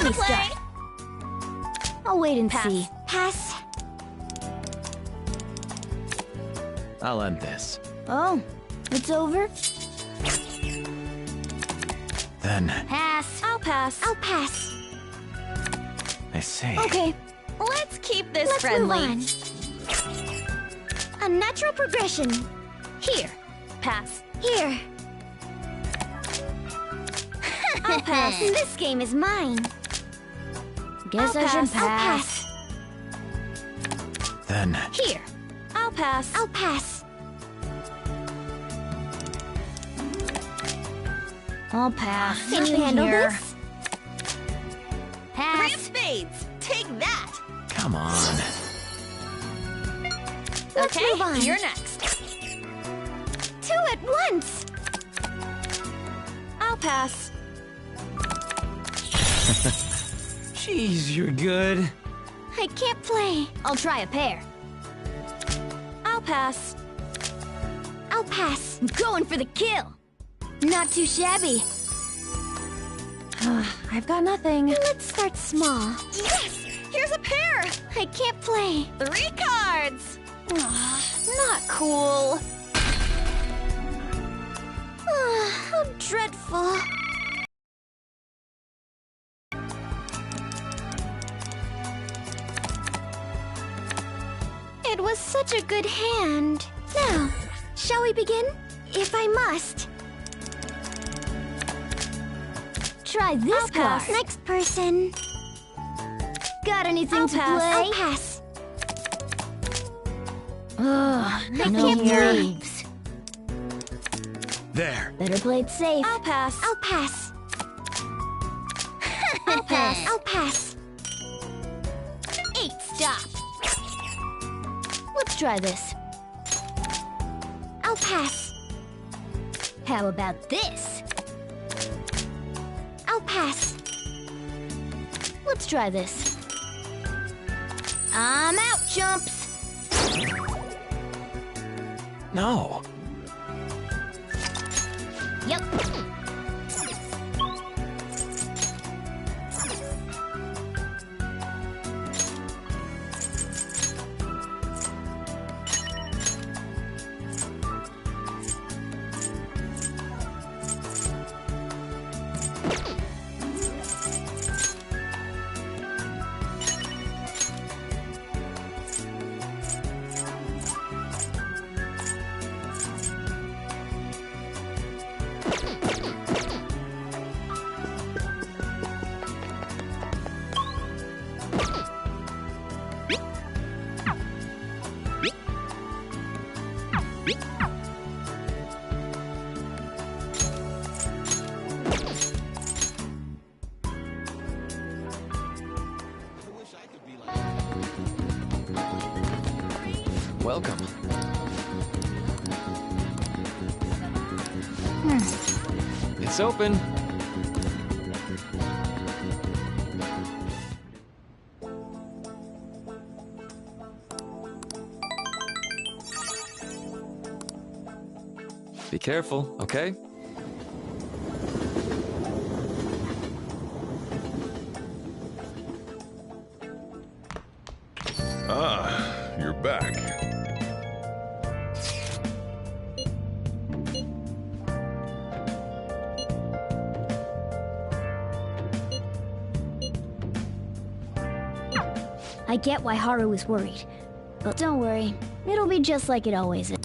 me start. I'll wait and see. Pass. I'll end this. Oh, it's over? Then, Pass. I'll pass. I'll pass. I see. Okay. Let's keep this Let's friendly. move on. A natural progression. Here. Pass. Here. I'll pass. This game is mine. Guess I'll I should pass. I'll pass. pass. Then, Here. I'll pass. I'll pass. I'll pass. Can you handle Here. this? Three of Pass. spades. Take that. come on. Let's Okay, move on. you're next. Two at once. I'll pass. Jeez, you're good. I can't play. I'll try a pair. I'll pass. I'll pass. I'm going for the kill. Not too shabby. I've got nothing. Let's start small. Yes! Here's a pair! I can't play. 3 cards! Not cool. How dreadful. It was such a good hand. Now, shall we begin? If I must. Try this I'll pass. card. Next person. Got anything I'll to pass. play? I'll pass. Ugh, I no can't play. leaves. There. Better play it safe. I'll pass. I'll pass. I'll pass. I'll pass. 8, stop. Let's try this. I'll pass. How about this? I'll pass. Let's try this. I'm out, chumps. No. Yep. Welcome. It's open. Be careful, okay? Ah, you're back. I get why Haru is worried. But don't worry, it'll be just like it always is.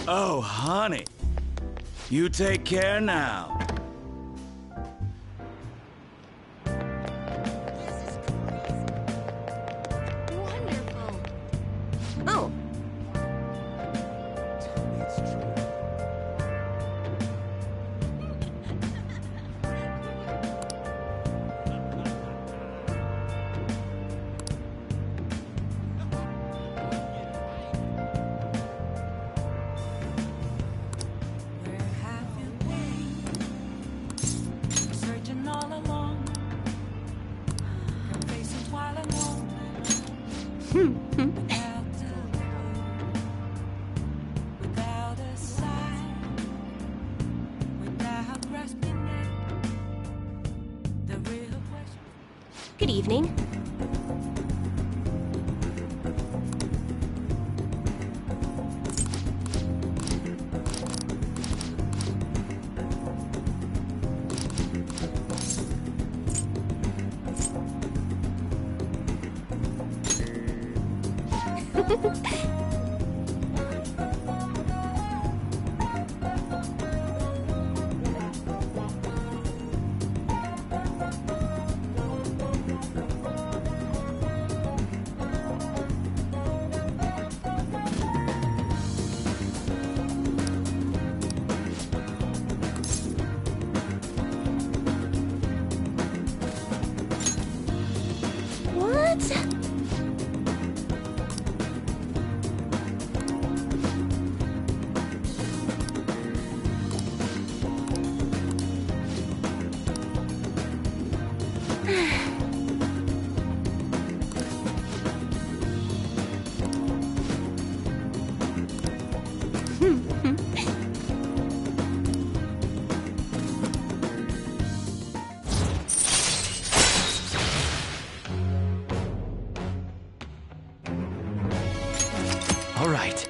Oh, honey. You take care now. Good evening. What? All right.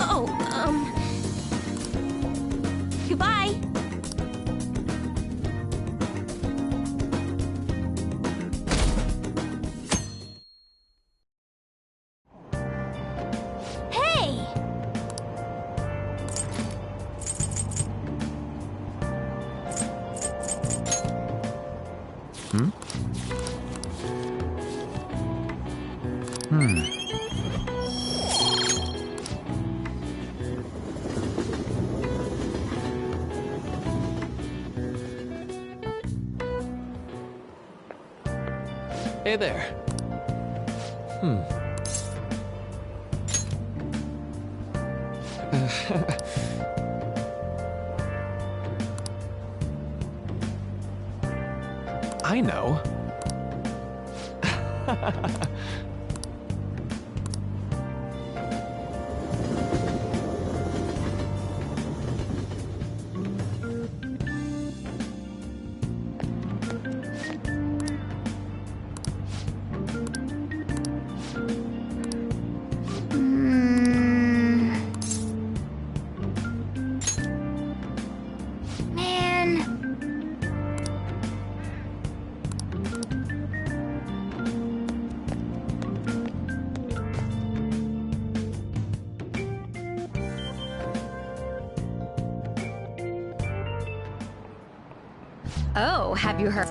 Oh, goodbye. Hey! Hey there. I know. Man. Oh, have you heard?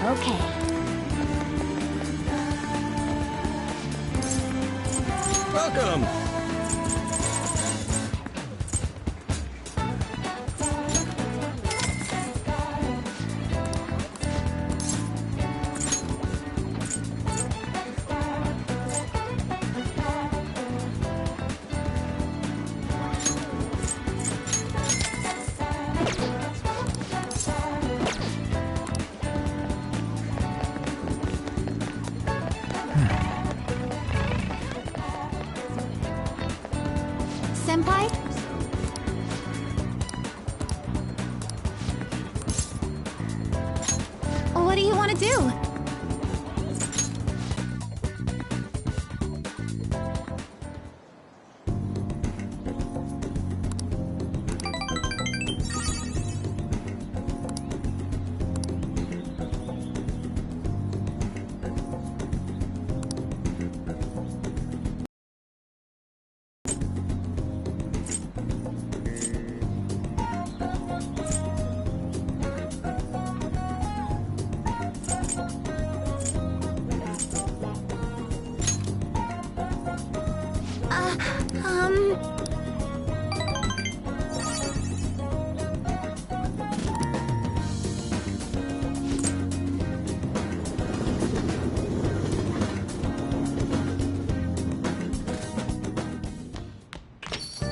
Okay. Welcome. Senpai? do?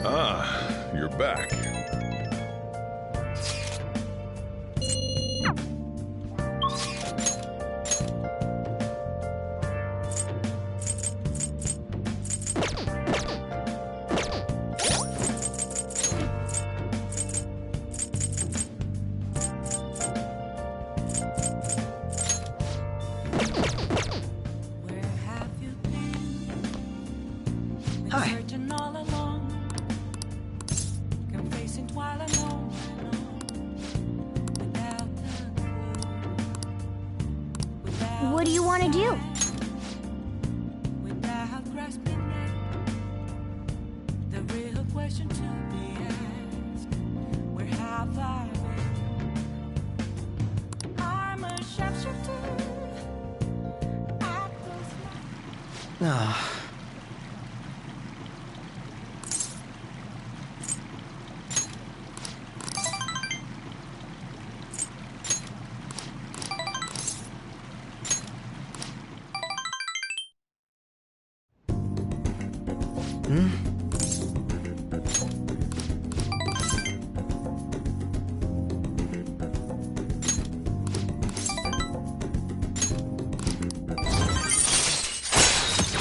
Ah, you're back. Hi. What do you want to do? Ah.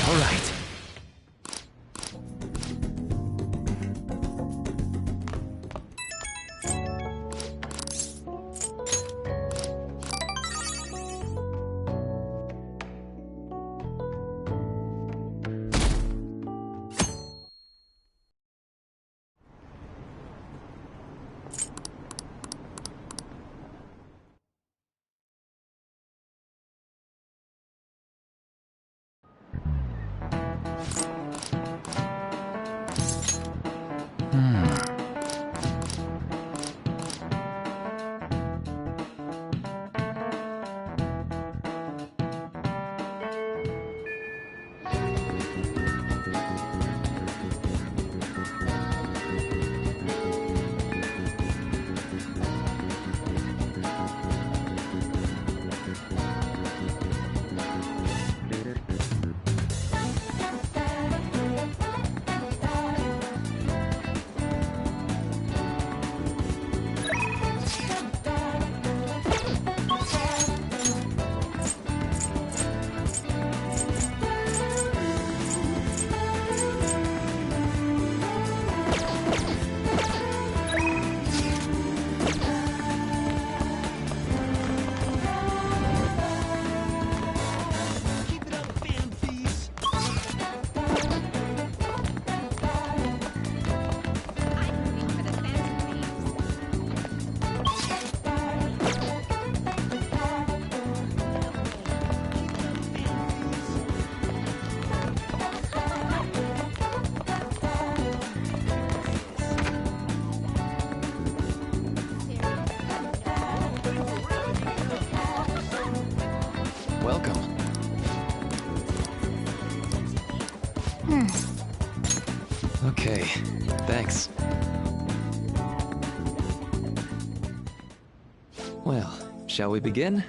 All right. Welcome. Okay, thanks. Well, shall we begin?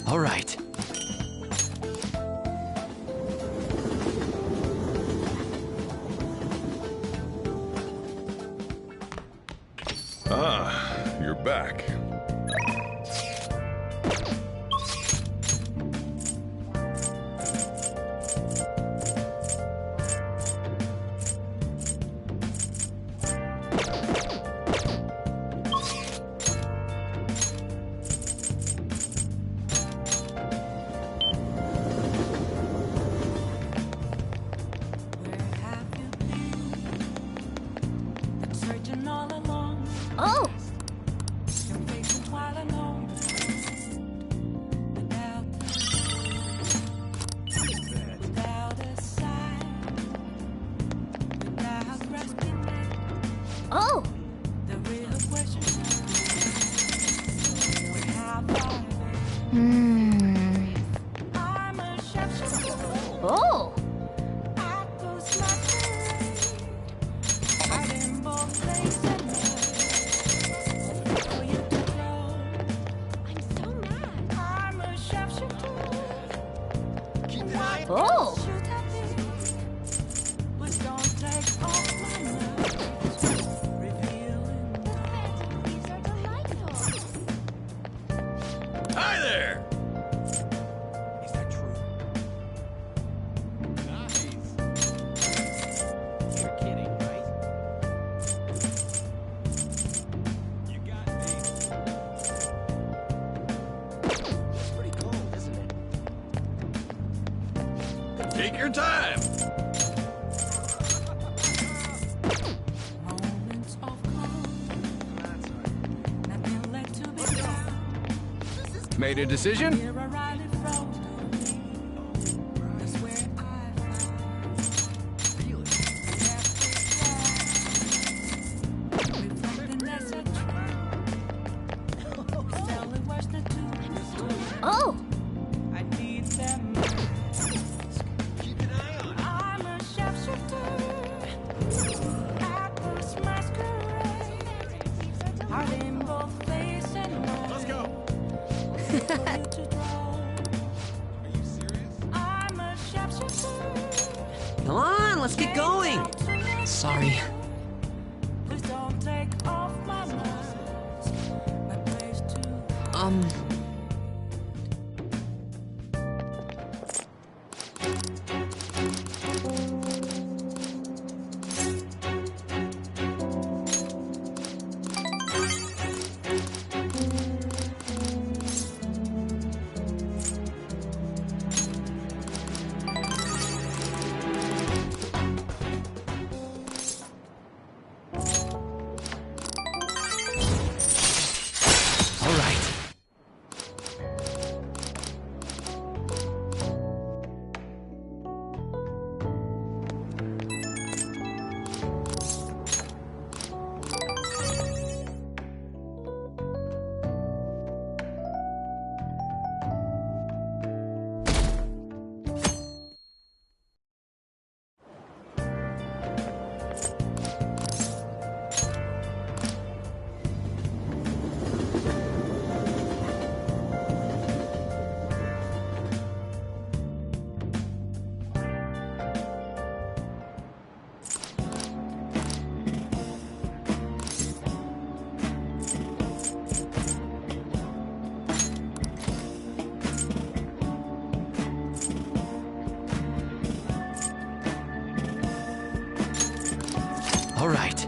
All right. Ah, you're back. Oh! Oh! Hmm. Oh! Oh! Hi there! Is that true? Nice. You're kidding, right? You got me. It's pretty cool, isn't it? Take your time. Made a decision? Oh! Keep an eye on it. Let's go. Are you serious? Come on, let's get going. Sorry. Um... All right. All right.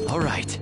All right.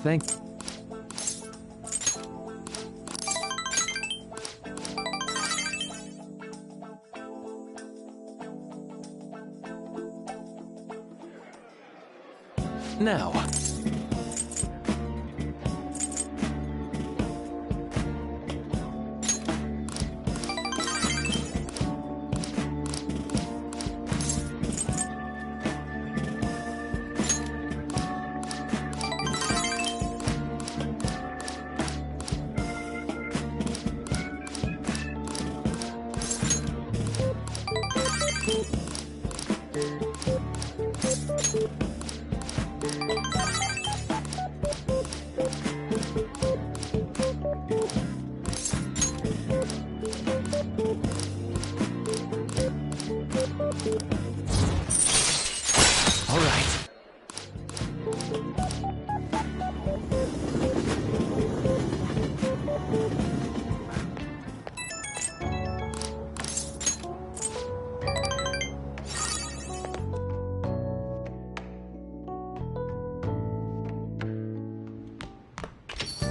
Thank. Now. All right.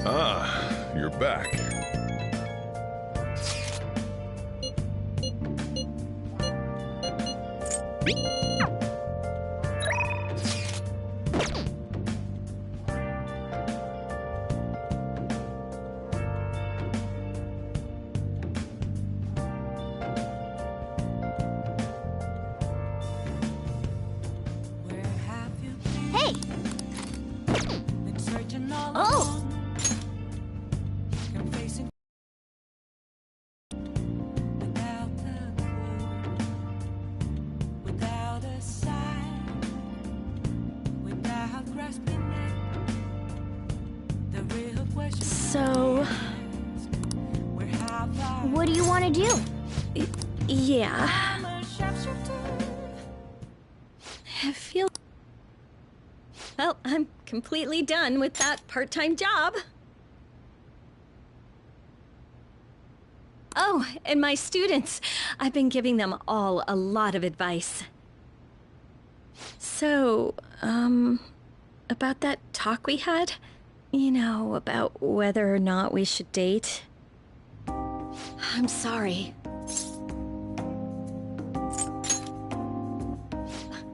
Ah, you're back. Hey! Oh! So, what do you want to do? Yeah. I feel... Well, I'm completely done with that part-time job. Oh, and my students. I've been giving them all a lot of advice. So, about that talk we had? You know, about whether or not we should date. I'm sorry.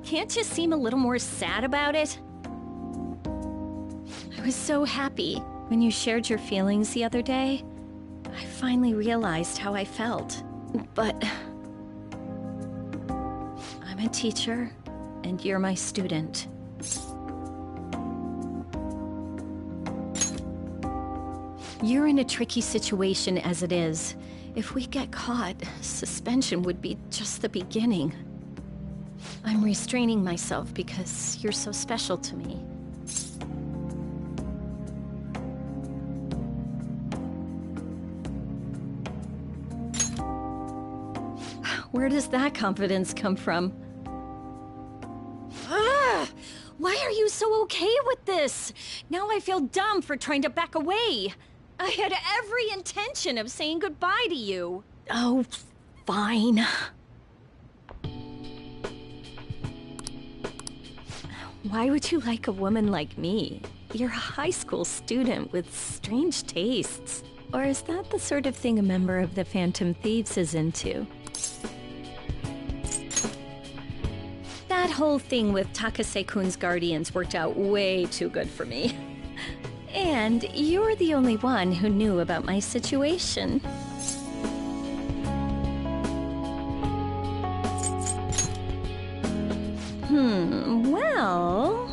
Can't you seem a little more sad about it? I was so happy when you shared your feelings the other day. I finally realized how I felt. But I'm a teacher, and you're my student. You're in a tricky situation as it is. If we get caught, suspension would be just the beginning. I'm restraining myself because you're so special to me. Where does that confidence come from? Ah! Why are you so okay with this? Now I feel dumb for trying to back away. I had every intention of saying goodbye to you. Oh, fine. Why would you like a woman like me? You're a high school student with strange tastes. Or is that the sort of thing a member of the Phantom Thieves is into? That whole thing with Takase-kun's guardians worked out way too good for me. And you're the only one who knew about my situation. Well...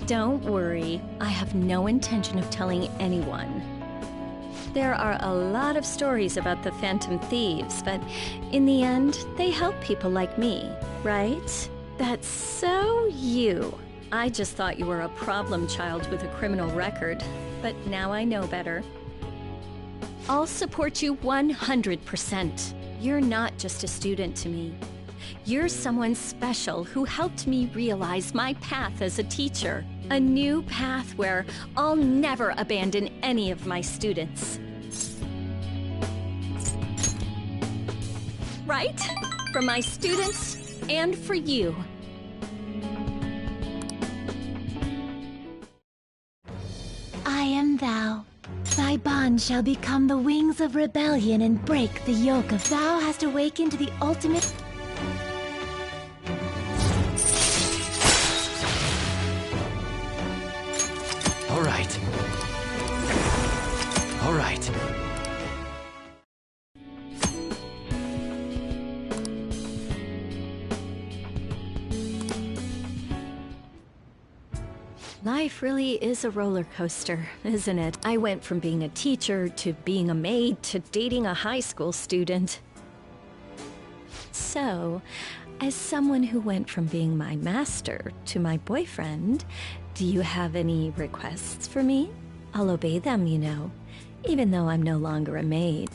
Don't worry, I have no intention of telling anyone. There are a lot of stories about the Phantom Thieves, but in the end, they help people like me, right? That's so you. I just thought you were a problem child with a criminal record, but now I know better. I'll support you 100%. You're not just a student to me. You're someone special who helped me realize my path as a teacher. A new path where I'll never abandon any of my students. Right? For my students and for you. one shall become the wings of rebellion and break the yoke of thou hast awakened to the ultimate. All right. All right. Life really is a roller coaster, isn't it? I went from being a teacher to being a maid to dating a high school student. So, as someone who went from being my master to my boyfriend, do you have any requests for me? I'll obey them, you know, even though I'm no longer a maid.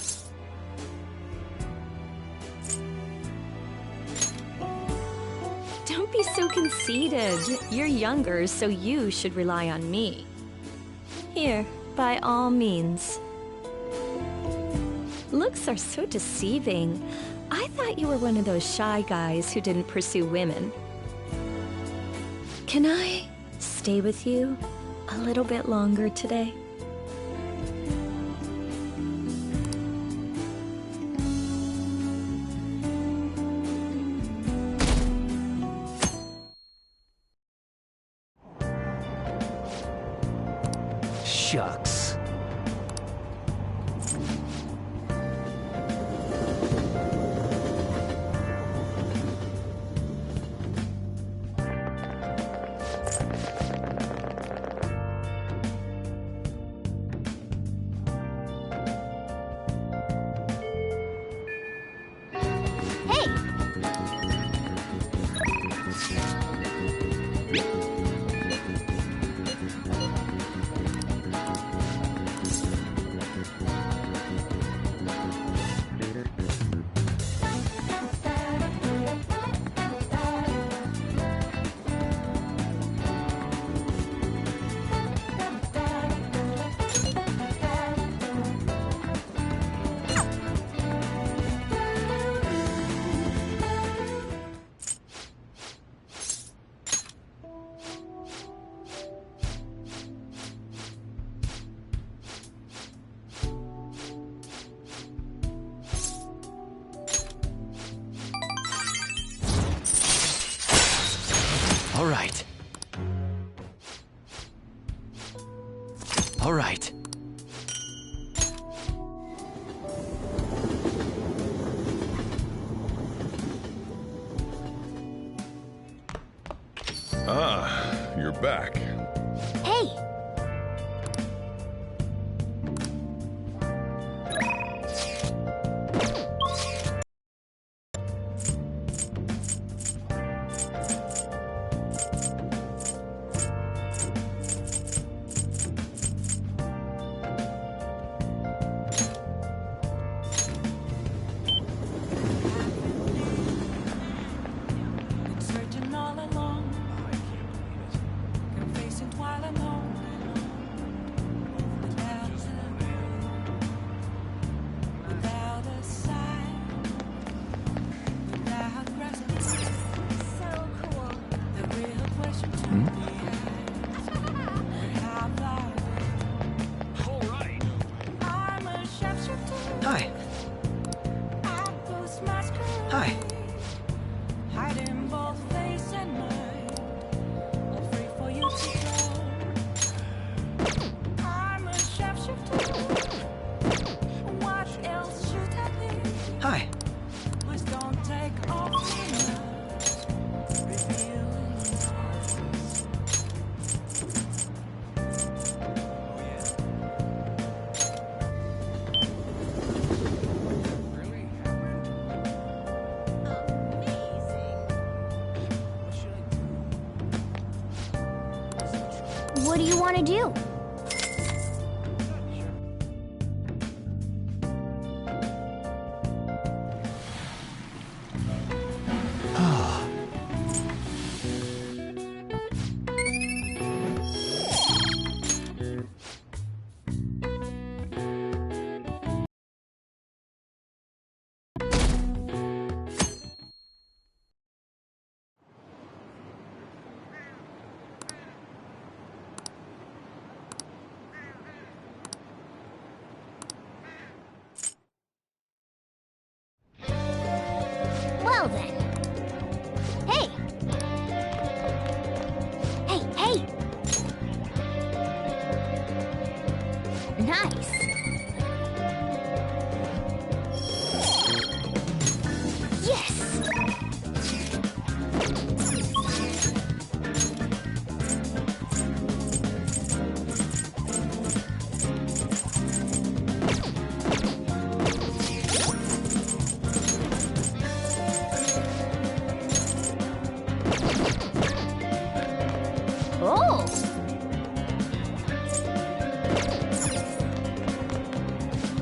Don't be so conceited. You're younger, so you should rely on me. Here, by all means. Looks are so deceiving. I thought you were one of those shy guys who didn't pursue women. Can I stay with you a little bit longer today? Shucks. All right. All right. Ah, you're back. Hey! Searching all along, confessing while alone, without a sign, without resolution. So cool. The real question to me is, how far? All right. I'm a sharpshooter. Hi. I post my screw. Hi. Hiding both face and mind, all free for you to go. I'm a sharpshooter. What else should I be? Hi. Please don't take off your mask, revealing yours. What do you want to do?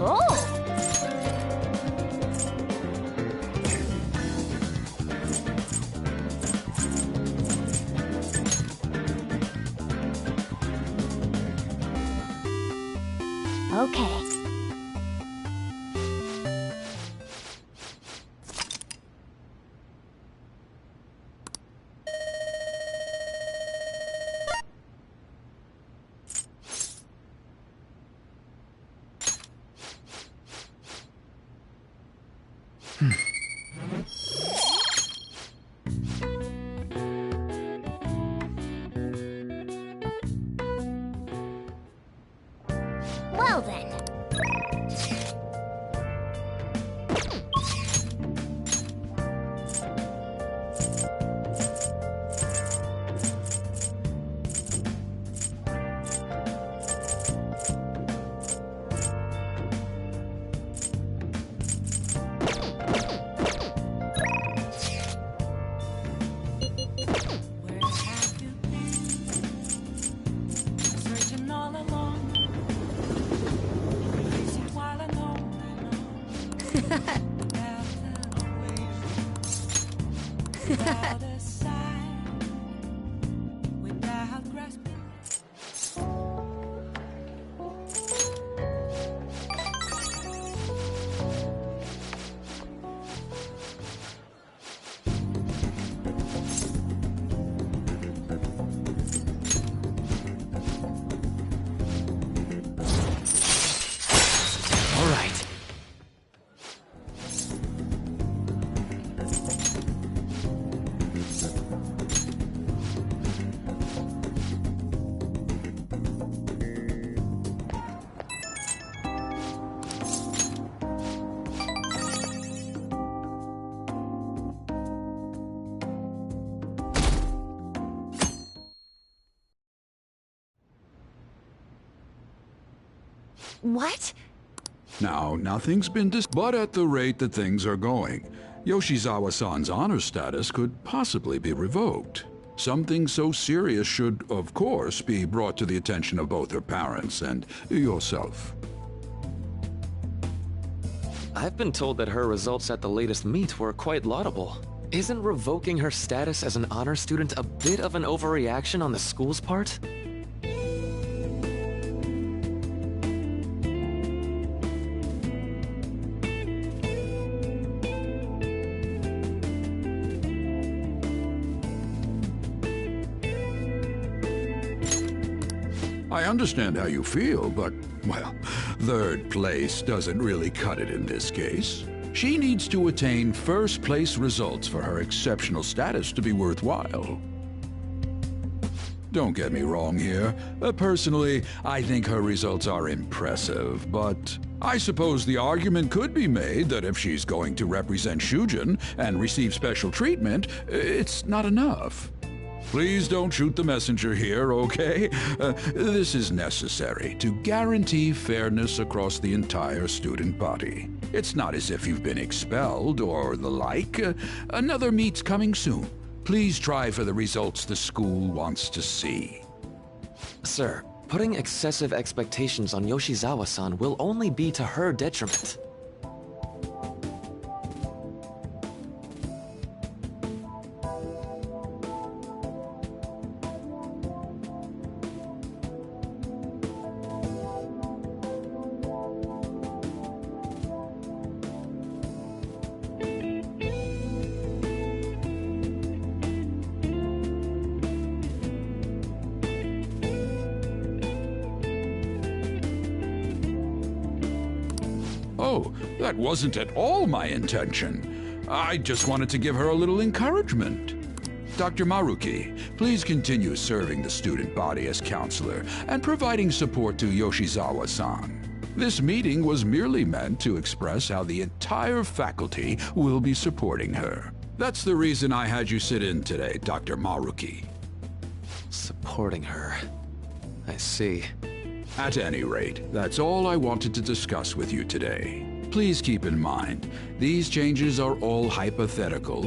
Oh! Okay. Well then. Where have you been? Searching all along. Crazy while alone without a way, without a sign, without grasping. All right. What? Now, nothing's been but at the rate that things are going, Yoshizawa-san's honor status could possibly be revoked. Something so serious should, of course, be brought to the attention of both her parents and yourself. I've been told that her results at the latest meet were quite laudable. Isn't revoking her status as an honor student a bit of an overreaction on the school's part? I understand how you feel, but, well, third place doesn't really cut it in this case. She needs to attain first-place results for her exceptional status to be worthwhile. Don't get me wrong here. Personally, I think her results are impressive, but I suppose the argument could be made that if she's going to represent Shujin and receive special treatment, it's not enough. Please don't shoot the messenger here, okay? This is necessary to guarantee fairness across the entire student body. It's not as if you've been expelled or the like. Another meet's coming soon. Please try for the results the school wants to see. Sir, putting excessive expectations on Yoshizawa-san will only be to her detriment. Oh, that wasn't at all my intention. I just wanted to give her a little encouragement. Dr. Maruki, please continue serving the student body as counselor and providing support to Yoshizawa-san. This meeting was merely meant to express how the entire faculty will be supporting her. That's the reason I had you sit in today, Dr. Maruki. Supporting her. I see. At any rate, that's all I wanted to discuss with you today. Please keep in mind, these changes are all hypothetical,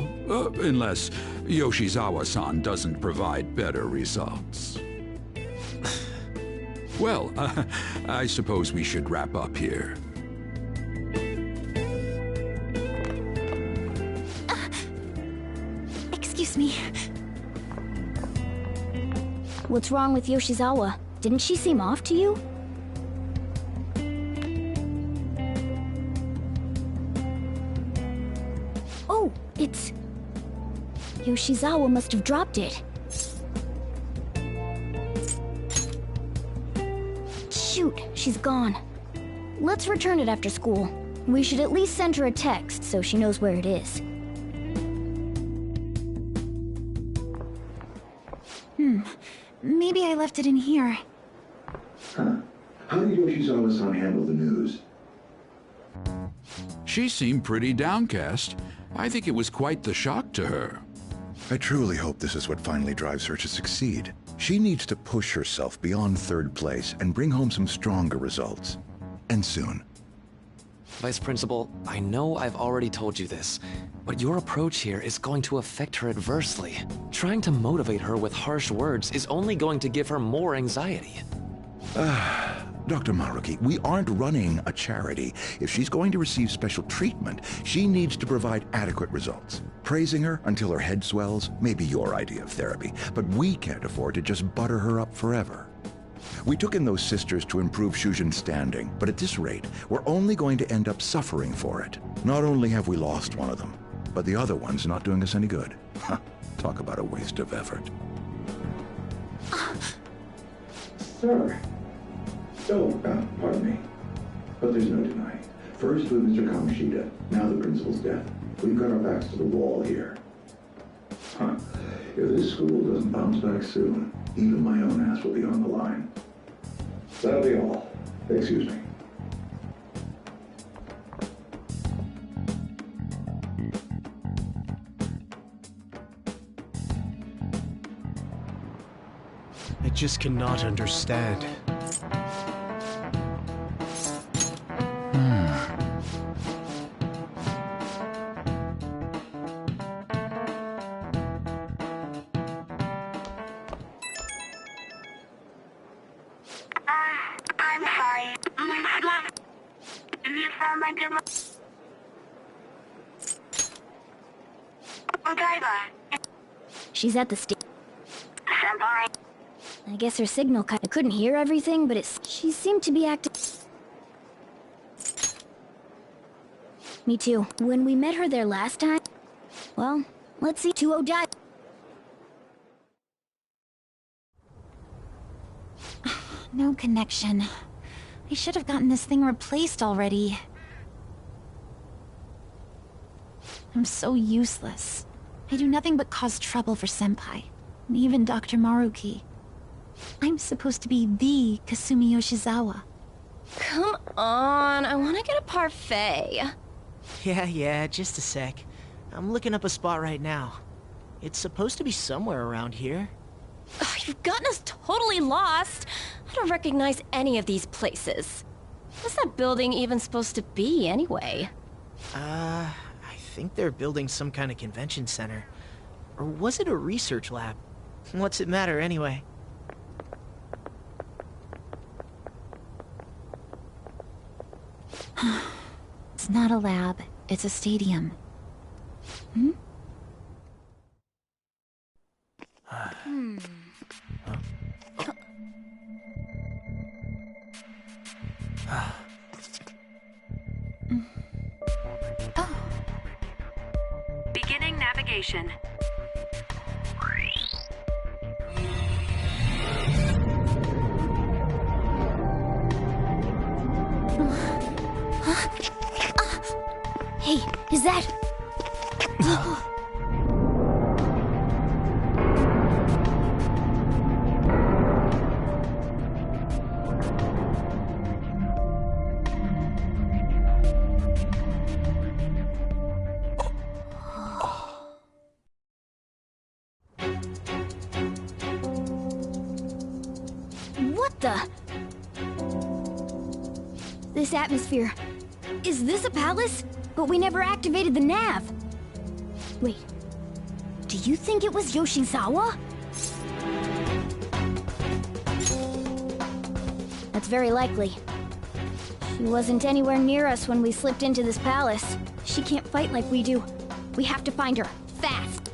unless Yoshizawa-san doesn't provide better results. Well, I suppose we should wrap up here. Excuse me. What's wrong with Yoshizawa? Didn't she seem off to you? Oh, it's... Yoshizawa must have dropped it. Shoot, she's gone. Let's return it after school. We should at least send her a text so she knows where it is. Maybe I left it in here. Huh. How did Yoshizawa-san handle the news? She seemed pretty downcast. I think it was quite the shock to her. I truly hope this is what finally drives her to succeed. She needs to push herself beyond third place and bring home some stronger results. And soon. Vice Principal, I know I've already told you this, but your approach here is going to affect her adversely. Trying to motivate her with harsh words is only going to give her more anxiety. Dr. Maruki, we aren't running a charity. If she's going to receive special treatment, she needs to provide adequate results. Praising her until her head swells may be your idea of therapy, but we can't afford to just butter her up forever. We took in those sisters to improve Shujin's standing, but at this rate, we're only going to end up suffering for it. Not only have we lost one of them, but the other one's not doing us any good. Talk about a waste of effort. Sir. Oh, pardon me. But there's no denying. First with Mr. Kamoshida, now the principal's death. We've got our backs to the wall here. Huh. If this school doesn't bounce back soon, even my own ass will be on the line. That'll be all. Excuse me. I just cannot understand. I'm sorry. She's at the I guess her signal I couldn't hear everything, but she seemed to be acting. Me too. When we met her there last time... Well, let's see. 2-0 die. No connection. I should have gotten this thing replaced already. I'm so useless. I do nothing but cause trouble for Senpai, and even Dr. Maruki. I'm supposed to be the Kasumi Yoshizawa. Come on, I want to get a parfait. Yeah, just a sec. I'm looking up a spot right now. It's supposed to be somewhere around here. Ugh, you've gotten us totally lost. I don't recognize any of these places. What's that building even supposed to be, anyway? I think they're building some kind of convention center. Or was it a research lab? What's it matter, anyway? It's not a lab, it's a stadium. Hmm? Beginning navigation. Hey, is that... What the... This atmosphere... Is this a palace? But we never activated the nav. Wait. Do you think it was Yoshizawa? That's very likely. She wasn't anywhere near us when we slipped into this palace. She can't fight like we do. We have to find her. Fast.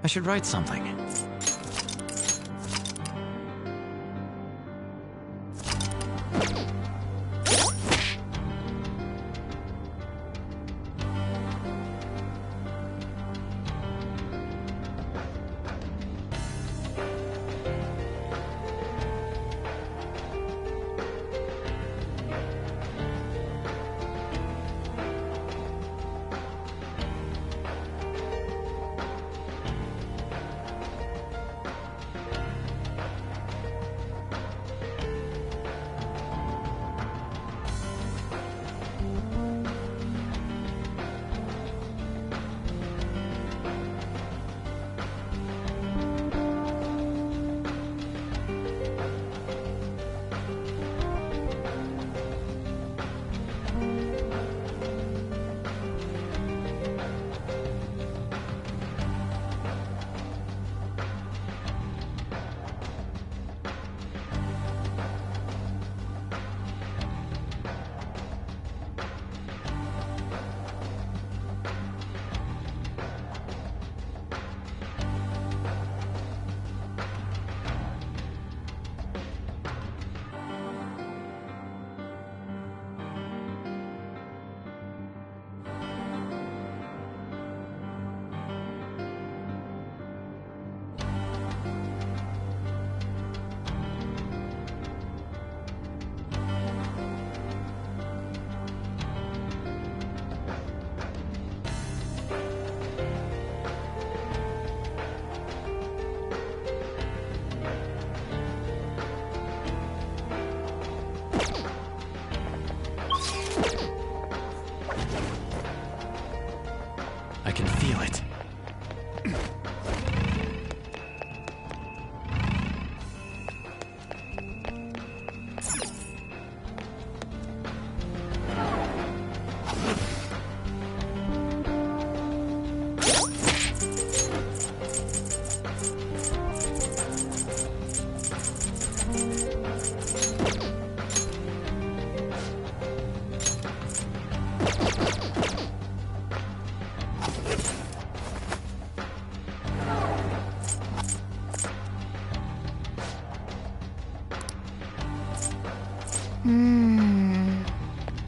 I should write something. I can feel it.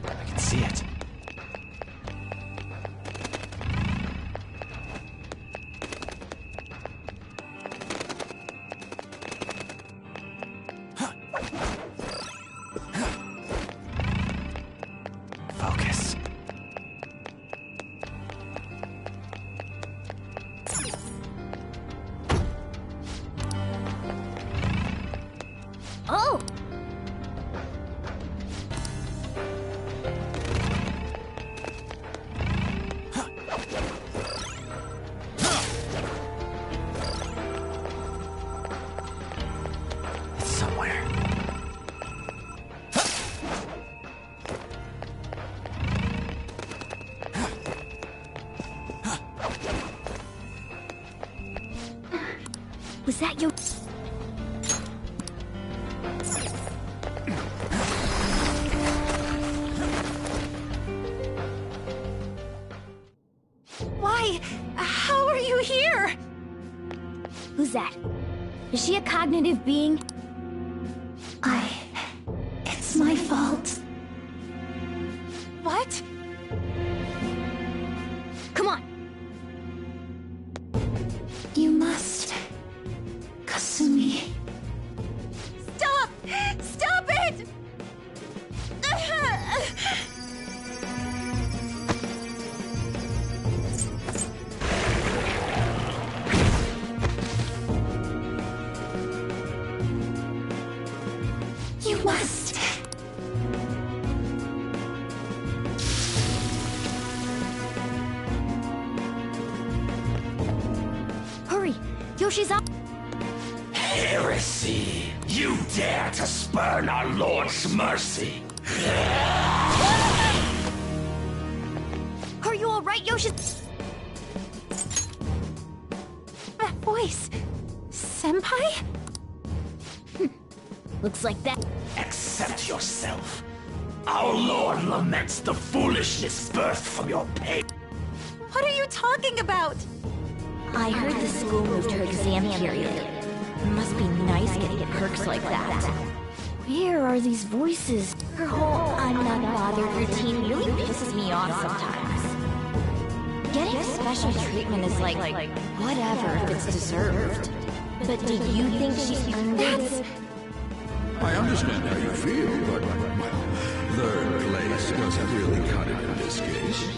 I can see it. Focus. Oh! It's somewhere. Was that your... Why? How are you here? Who's that? Is she a cognitive being? It's my fault. What? Come on! You must. Kasumi. Stop! Stop it! You must. Hurry! Yoshi's up! Heresy! You dare to spurn our Lord's mercy! Are you alright, Yoshi? That voice. Senpai? Looks like that. Accept yourself. Our Lord laments the foolishness birthed from your pain. What are you talking about? I heard the school moved her exam period. It must be nice getting perks like that. Where are these voices? Her whole I'm not bothered routine really pisses me off sometimes. Getting special treatment is like whatever if it's deserved. But do you think she's earned it? I understand how you feel, but, well, third place doesn't really cut it in this case.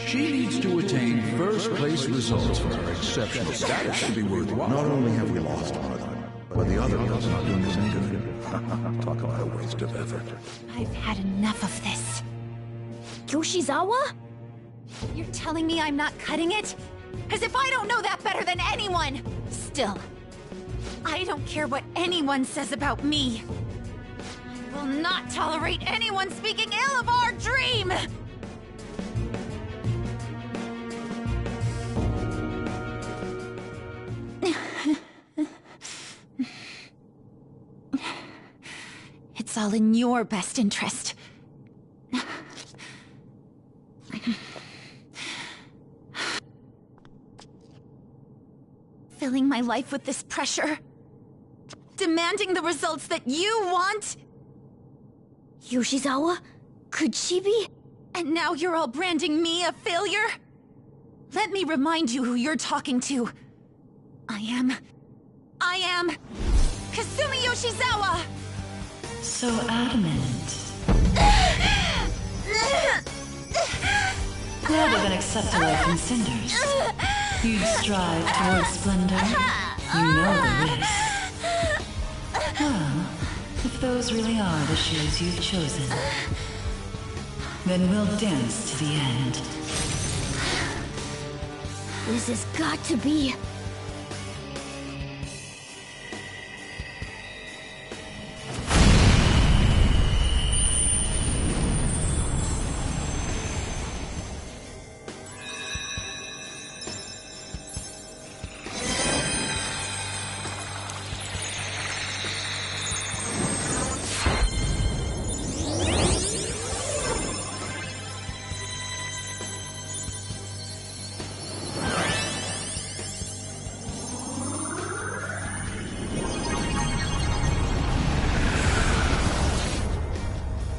She needs to attain first-place results for her exceptional status to be worthwhile. Not only have we lost one of them, but the other one's not doing us any good. Talk about a waste of effort. I've had enough of this. Yoshizawa? You're telling me I'm not cutting it? As if I don't know that better than anyone! Still, I don't care what anyone says about me. I will not tolerate anyone speaking ill of our dream! It's all in your best interest. Filling my life with this pressure. Demanding the results that you want. Yoshizawa? Could she be? And now you're all branding me a failure? Let me remind you who you're talking to. I am Kasumi Yoshizawa! So adamant. Rather than accept a life in cinders, you'd strive towards splendor. You know the risks. Well, if those really are the shoes you've chosen, then we'll dance to the end. This has got to be...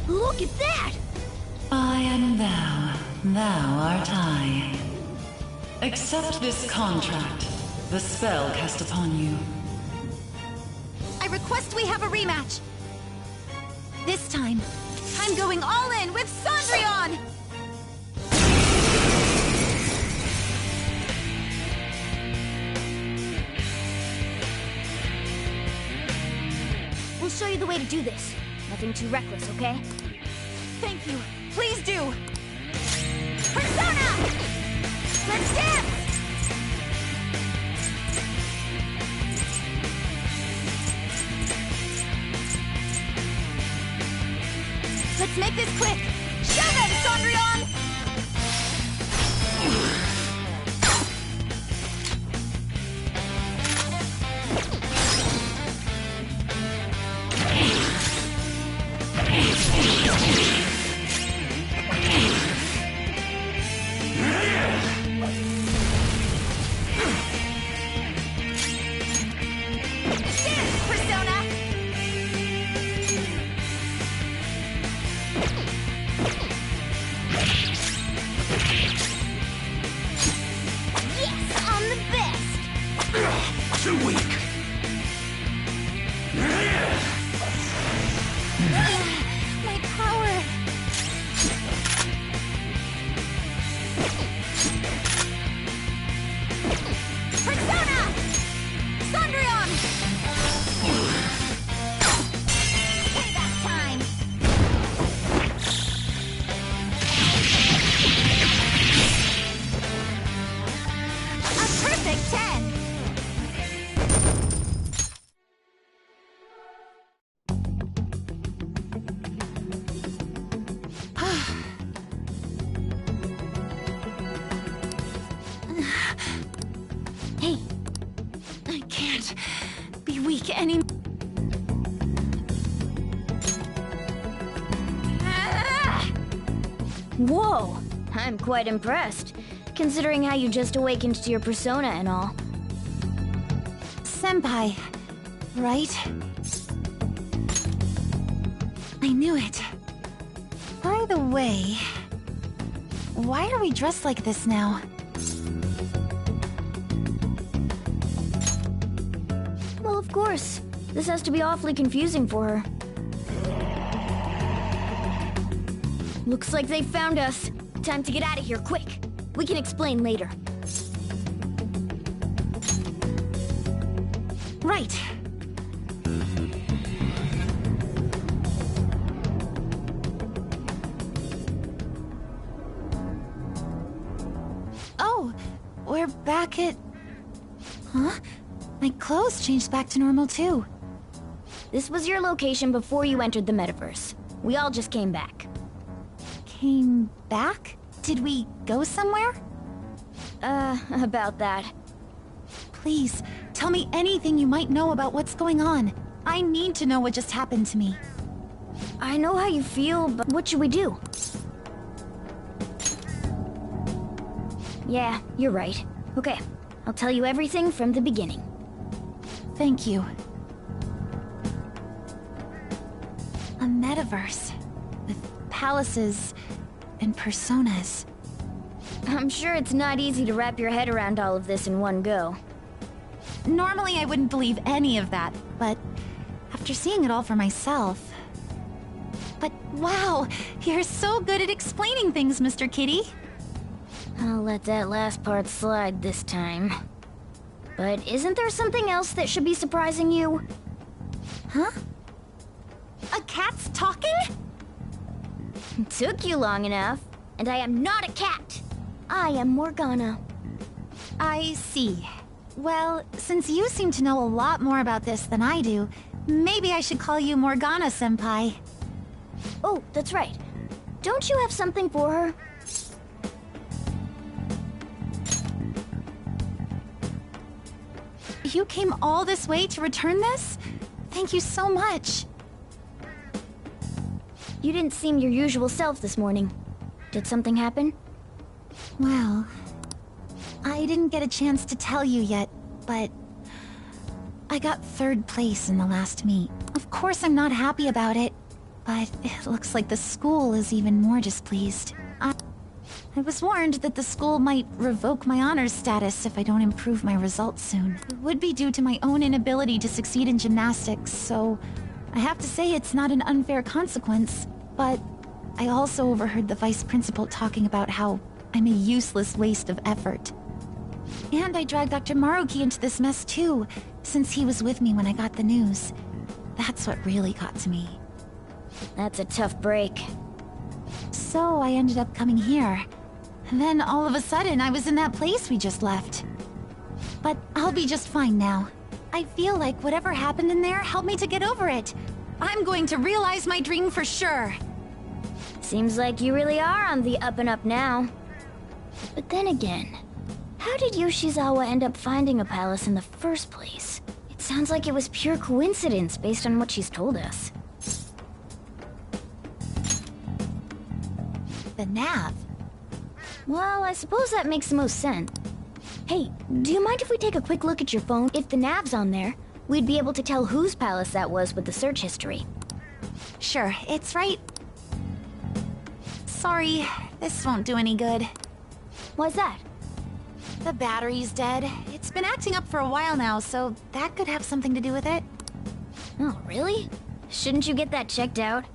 Look at that! I am thou, thou art I. Accept this contract, the spell cast upon you. I request we have a rematch. This time, I'm going all in with Cendrillon! We'll show you the way to do this. Nothing too reckless, okay? Thank you. Please do. Persona! Let's dance! Let's make this quick. Show them, Cendrillon! Too weak. My power! Persona! Cendrillon! Payback time! A perfect 10! Hey! I can't be weak any... Whoa! I'm quite impressed. considering how you just awakened to your persona and all. Senpai, right? I knew it. By the way, why are we dressed like this now? Well, of course. This has to be awfully confusing for her. Looks like they found us. Time to get out of here, quick. We can explain later. Right. Oh, we're back at... Huh? My clothes changed back to normal too. This was your location before you entered the metaverse. We all just came back. Came back? Did we go somewhere? About that. Please, tell me anything you might know about what's going on. I need to know what just happened to me. I know how you feel, but what should we do? Yeah, you're right. Okay, I'll tell you everything from the beginning. Thank you. A metaverse with palaces and personas. I'm sure it's not easy to wrap your head around all of this in one go. Normally I wouldn't believe any of that, but after seeing it all for myself... But wow, you're so good at explaining things, Mr. Kitty. I'll let that last part slide this time. But isn't there something else that should be surprising you? Huh? A cat's talking? Took you long enough. And I am not a cat. I am Morgana. I see. Well, since you seem to know a lot more about this than I do, maybe I should call you Morgana-senpai. Oh, that's right. Don't you have something for her? You came all this way to return this? Thank you so much. You didn't seem your usual self this morning. Did something happen? Well, I didn't get a chance to tell you yet, but I got 3rd place in the last meet. Of course I'm not happy about it, but it looks like the school is even more displeased. I was warned that the school might revoke my honors status if I don't improve my results soon. It would be due to my own inability to succeed in gymnastics, so I have to say it's not an unfair consequence, but I also overheard the vice principal talking about how I'm a useless waste of effort. And I dragged Dr. Maruki into this mess too, since he was with me when I got the news. That's what really got to me. That's a tough break. So I ended up coming here. And then all of a sudden I was in that place we just left. But I'll be just fine now. I feel like whatever happened in there helped me to get over it. I'm going to realize my dream for sure. Seems like you really are on the up and up now. But then again, how did Yoshizawa end up finding a palace in the first place? It sounds like it was pure coincidence based on what she's told us. The nav? Well, I suppose that makes the most sense. Hey, do you mind if we take a quick look at your phone? If the nav's on there, we'd be able to tell whose palace that was with the search history. Sure, it's right. Sorry, this won't do any good. Why's that? The battery's dead. It's been acting up for a while now, so that could have something to do with it. Oh, really? Shouldn't you get that checked out?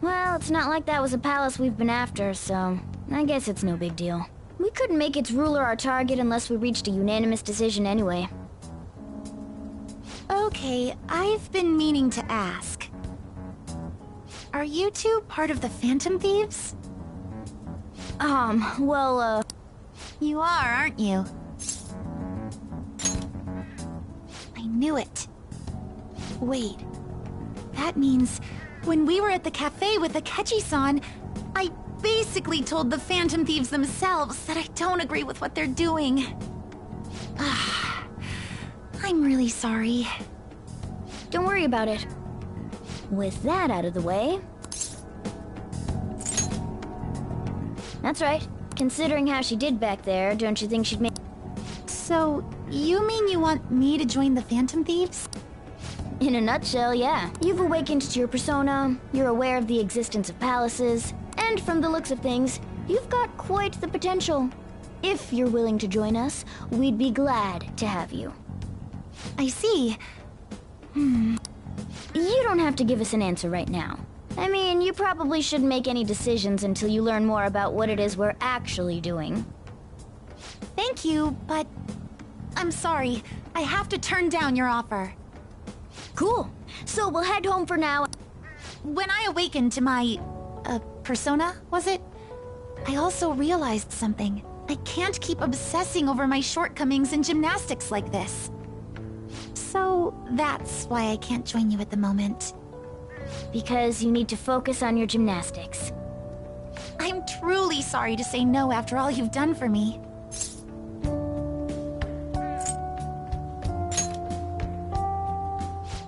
Well, it's not like that was a palace we've been after, so I guess it's no big deal. We couldn't make its ruler our target unless we reached a unanimous decision anyway. Okay, I've been meaning to ask. Are you two part of the Phantom Thieves? Well, You are, aren't you? I knew it. Wait. That means when we were at the cafe with Akechi-san, I basically told the Phantom Thieves themselves that I don't agree with what they're doing. I'm really sorry. Don't worry about it. With that out of the way... That's right. Considering how she did back there, don't you think she'd make... So, you mean you want me to join the Phantom Thieves? In a nutshell, yeah. You've awakened to your persona, you're aware of the existence of palaces, and from the looks of things, you've got quite the potential. If you're willing to join us, we'd be glad to have you. I see. You don't have to give us an answer right now. I mean, you probably shouldn't make any decisions until you learn more about what it is we're actually doing. Thank you, but I'm sorry. I have to turn down your offer. Cool. So we'll head home for now. When I awakened to my... persona, was it? I also realized something. I can't keep obsessing over my shortcomings in gymnastics like this. So that's why I can't join you at the moment. Because you need to focus on your gymnastics. I'm truly sorry to say no after all you've done for me.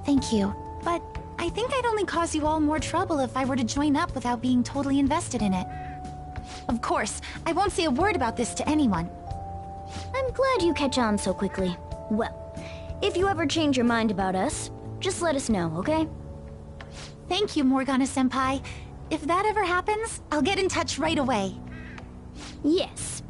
Thank you, but I think I'd only cause you all more trouble if I were to join up without being totally invested in it. Of course, I won't say a word about this to anyone. I'm glad you catch on so quickly. Well, if you ever change your mind about us, just let us know, okay? Thank you, Morgana-senpai. If that ever happens, I'll get in touch right away. Yes.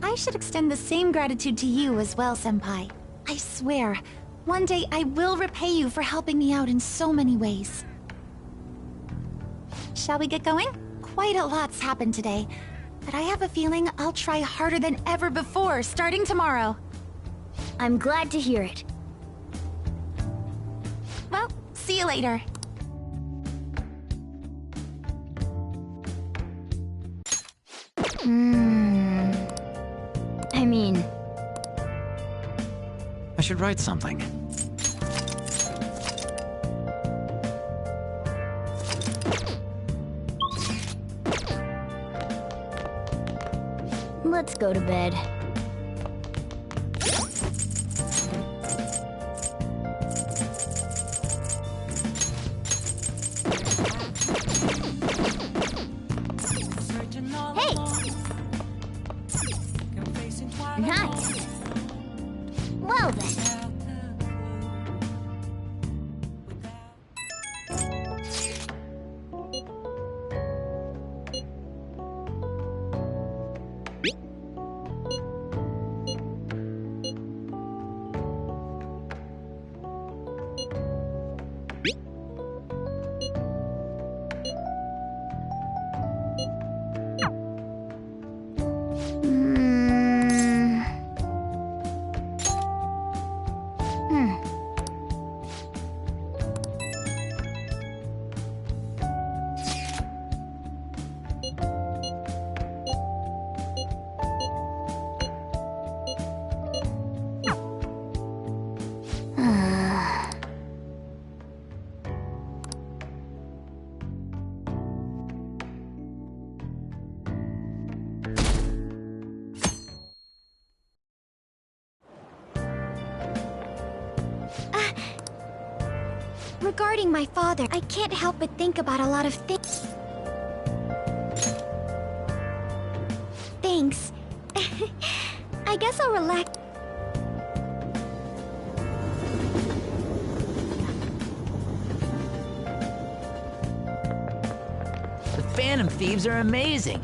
I should extend the same gratitude to you as well, senpai. I swear, one day I will repay you for helping me out in so many ways. Shall we get going? Quite a lot's happened today, but I have a feeling I'll try harder than ever before starting tomorrow. I'm glad to hear it. Well, see you later. I mean... I should write something. Let's go to bed. Hey! Nice. Well then. Regarding my father, I can't help but think about a lot of things. Thanks. I guess I'll relax. The Phantom Thieves are amazing.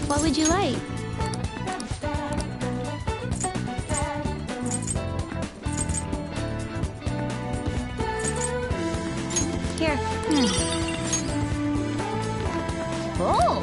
What would you like? Here. Oh!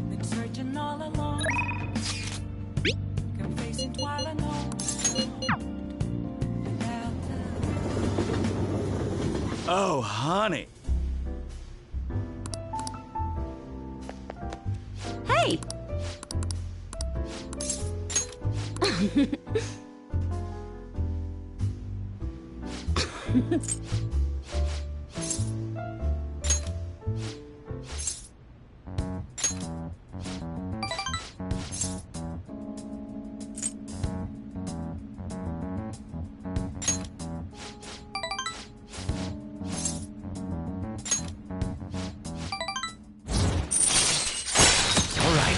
Been searching all along, confessing while I know. Oh, honey. Hey! All right.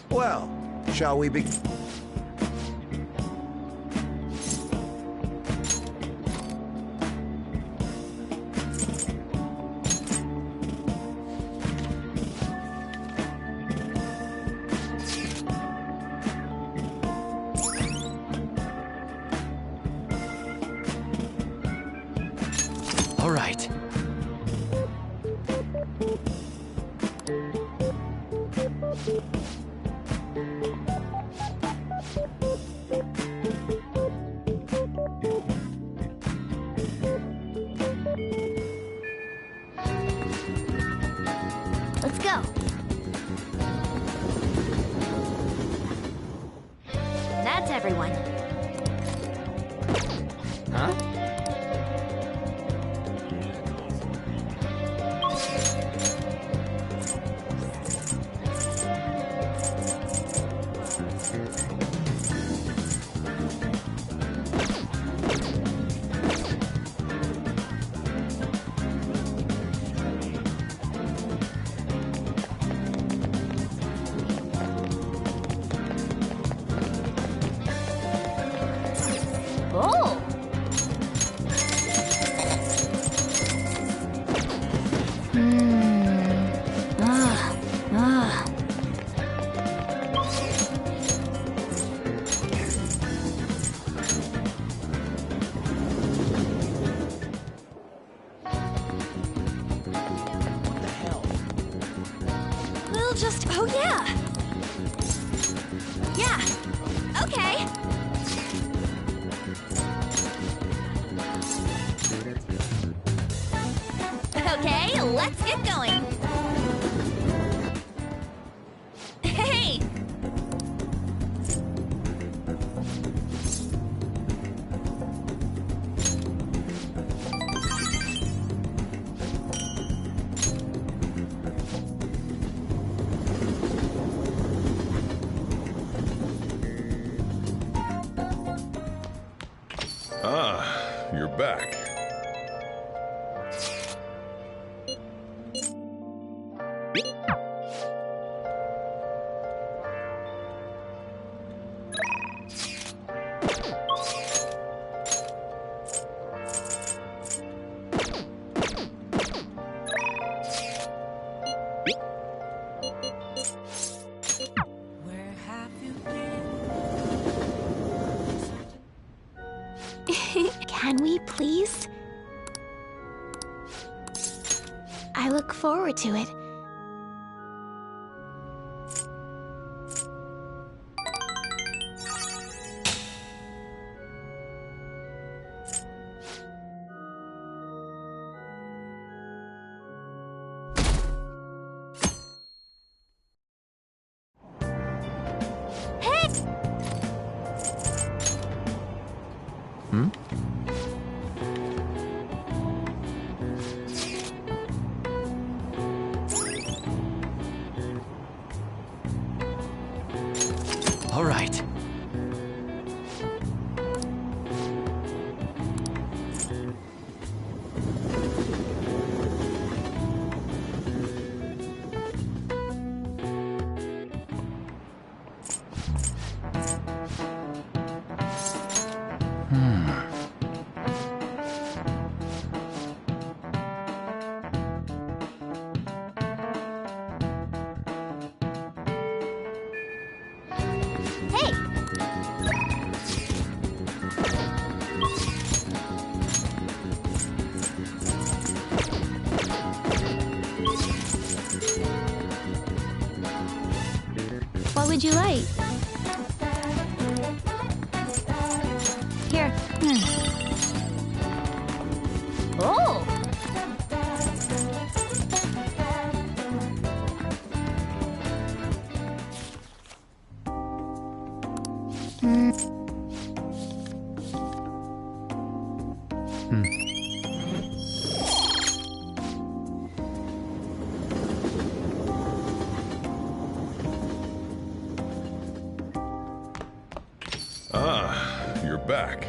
Well, shall we begin? All right. Let's go. That's everyone. Huh? Oh! We'll just... Oh, yeah! Yeah! Okay! Okay, let's get going! Hey! Ah, you're back. Where have you been? Can we please? I look forward to it. Hmm? All right. Hey! What would you like? Here. Oh! Ah, you're back.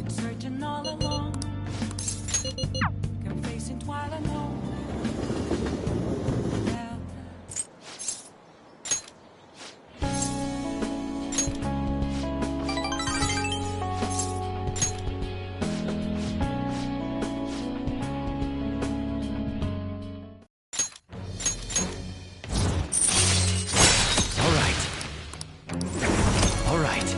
Searching all along, confessing twilight alone. All right. All right.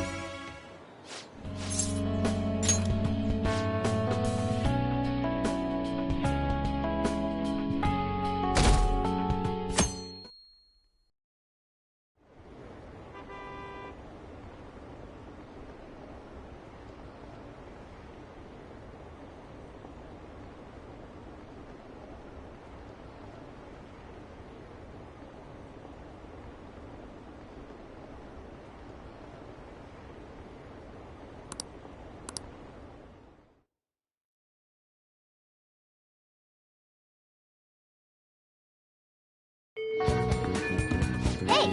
Hey!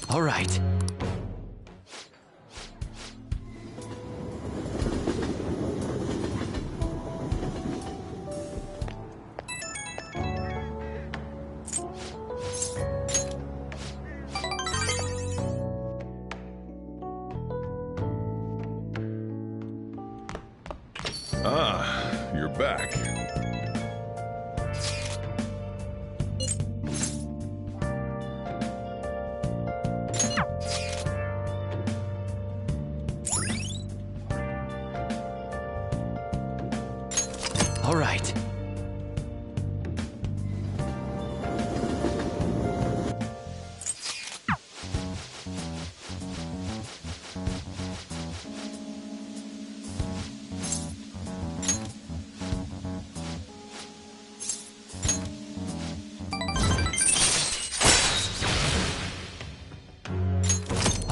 All right. Ah, you're back. All right.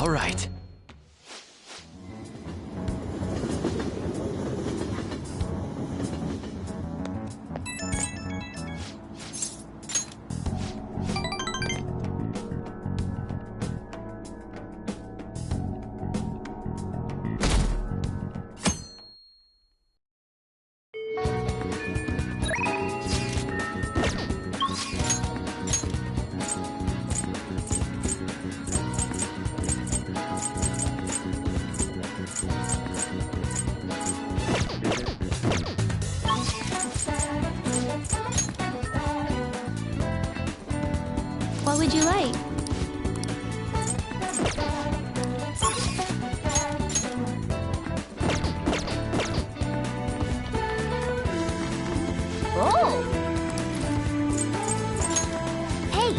All right. What would you like? Oh! Hey!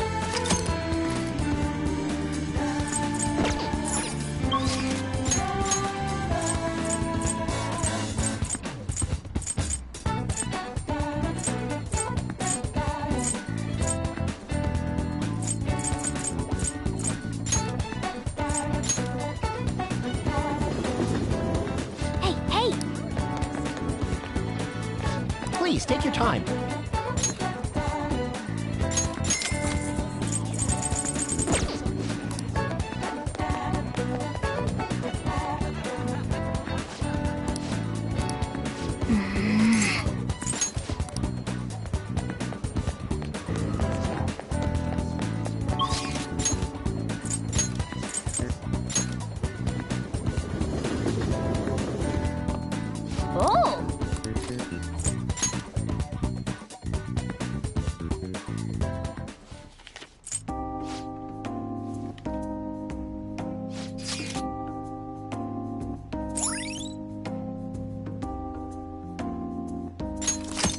Please, take your time. Oh!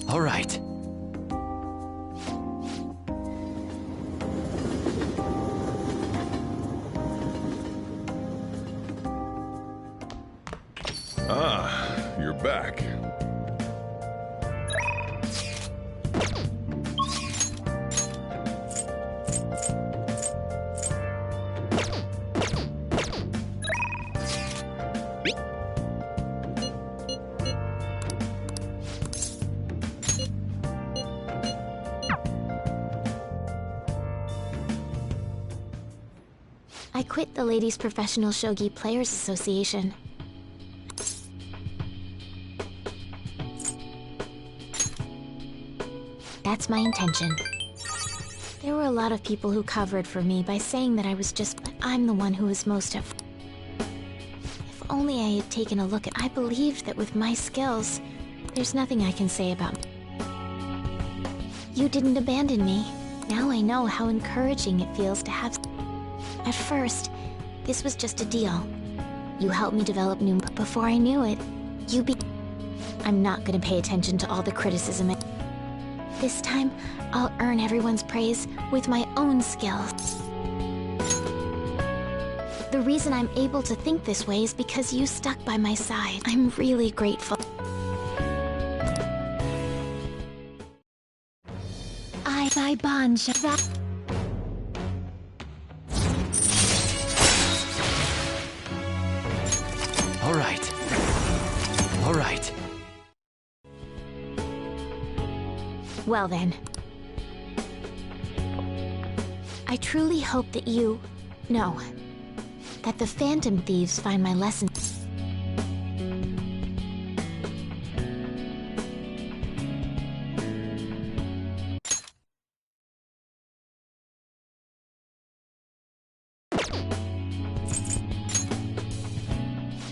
All right. Ah, you're back. I quit the Ladies Professional Shogi Players Association. That's my intention. There were a lot of people who covered for me by saying that I was just... but I'm the one who was most of... If only I had taken a look at... I believed that with my skills, there's nothing I can say about... You didn't abandon me. Now I know how encouraging it feels to have... At first, this was just a deal. You helped me develop new... But before I knew it, you be... I'm not gonna pay attention to all the criticism. This time, I'll earn everyone's praise with my own skills. The reason I'm able to think this way is because you stuck by my side. I'm really grateful. I bond that. All right. All right. Well then. I truly hope that you... No. That the Phantom Thieves find my lesson.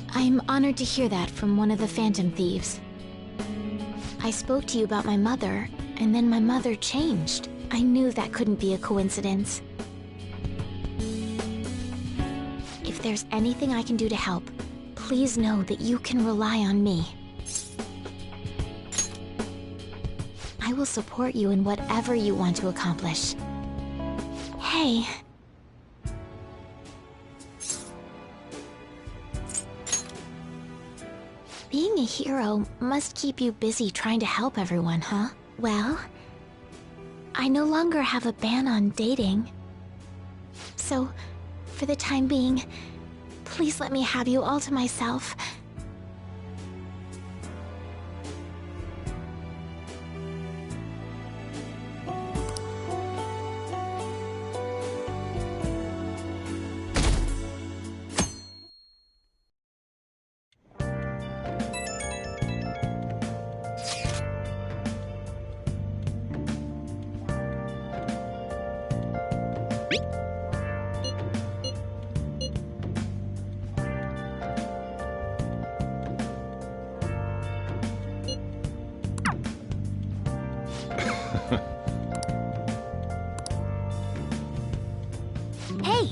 I'm honored to hear that from one of the Phantom Thieves. I spoke to you about my mother, and then my mother changed. I knew that couldn't be a coincidence. If there's anything I can do to help, please know that you can rely on me. I will support you in whatever you want to accomplish. Hey. Being a hero must keep you busy trying to help everyone, huh? Well, I no longer have a ban on dating. So, for the time being, Please let me have you all to myself. Hey!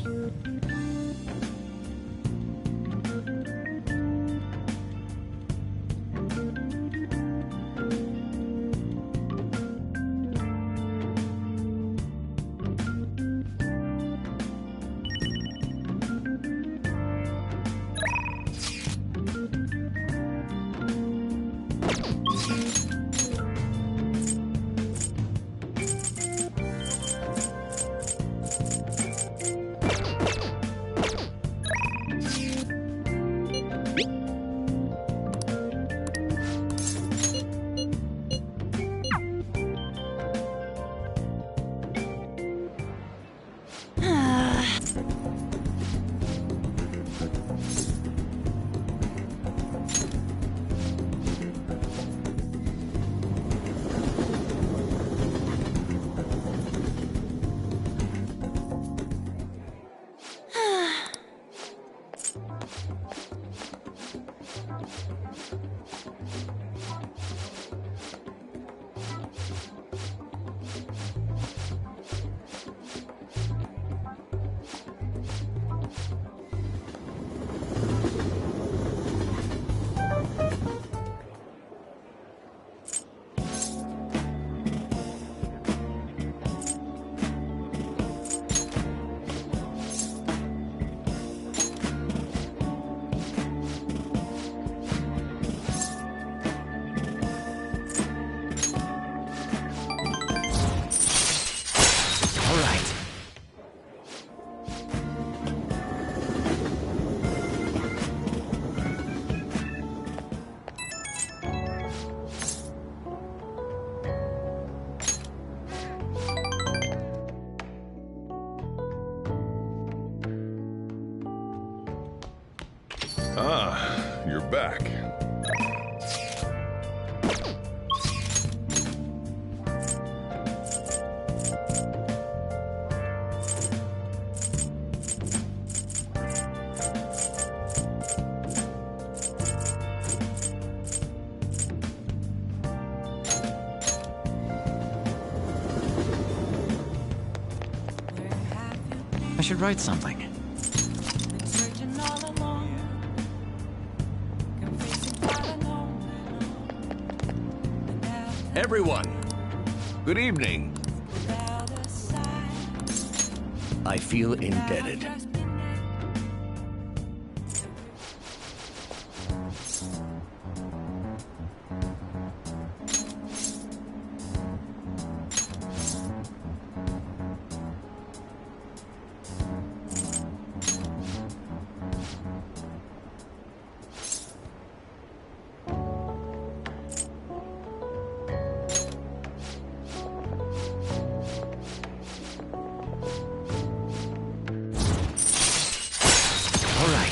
Ah, you're back. I should write something. Everyone, good evening. I feel indebted. All right.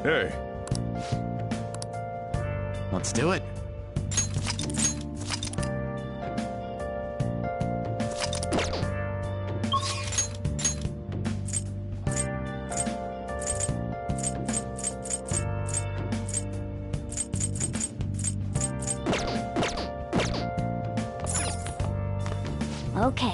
Hey. Let's do it. Okay.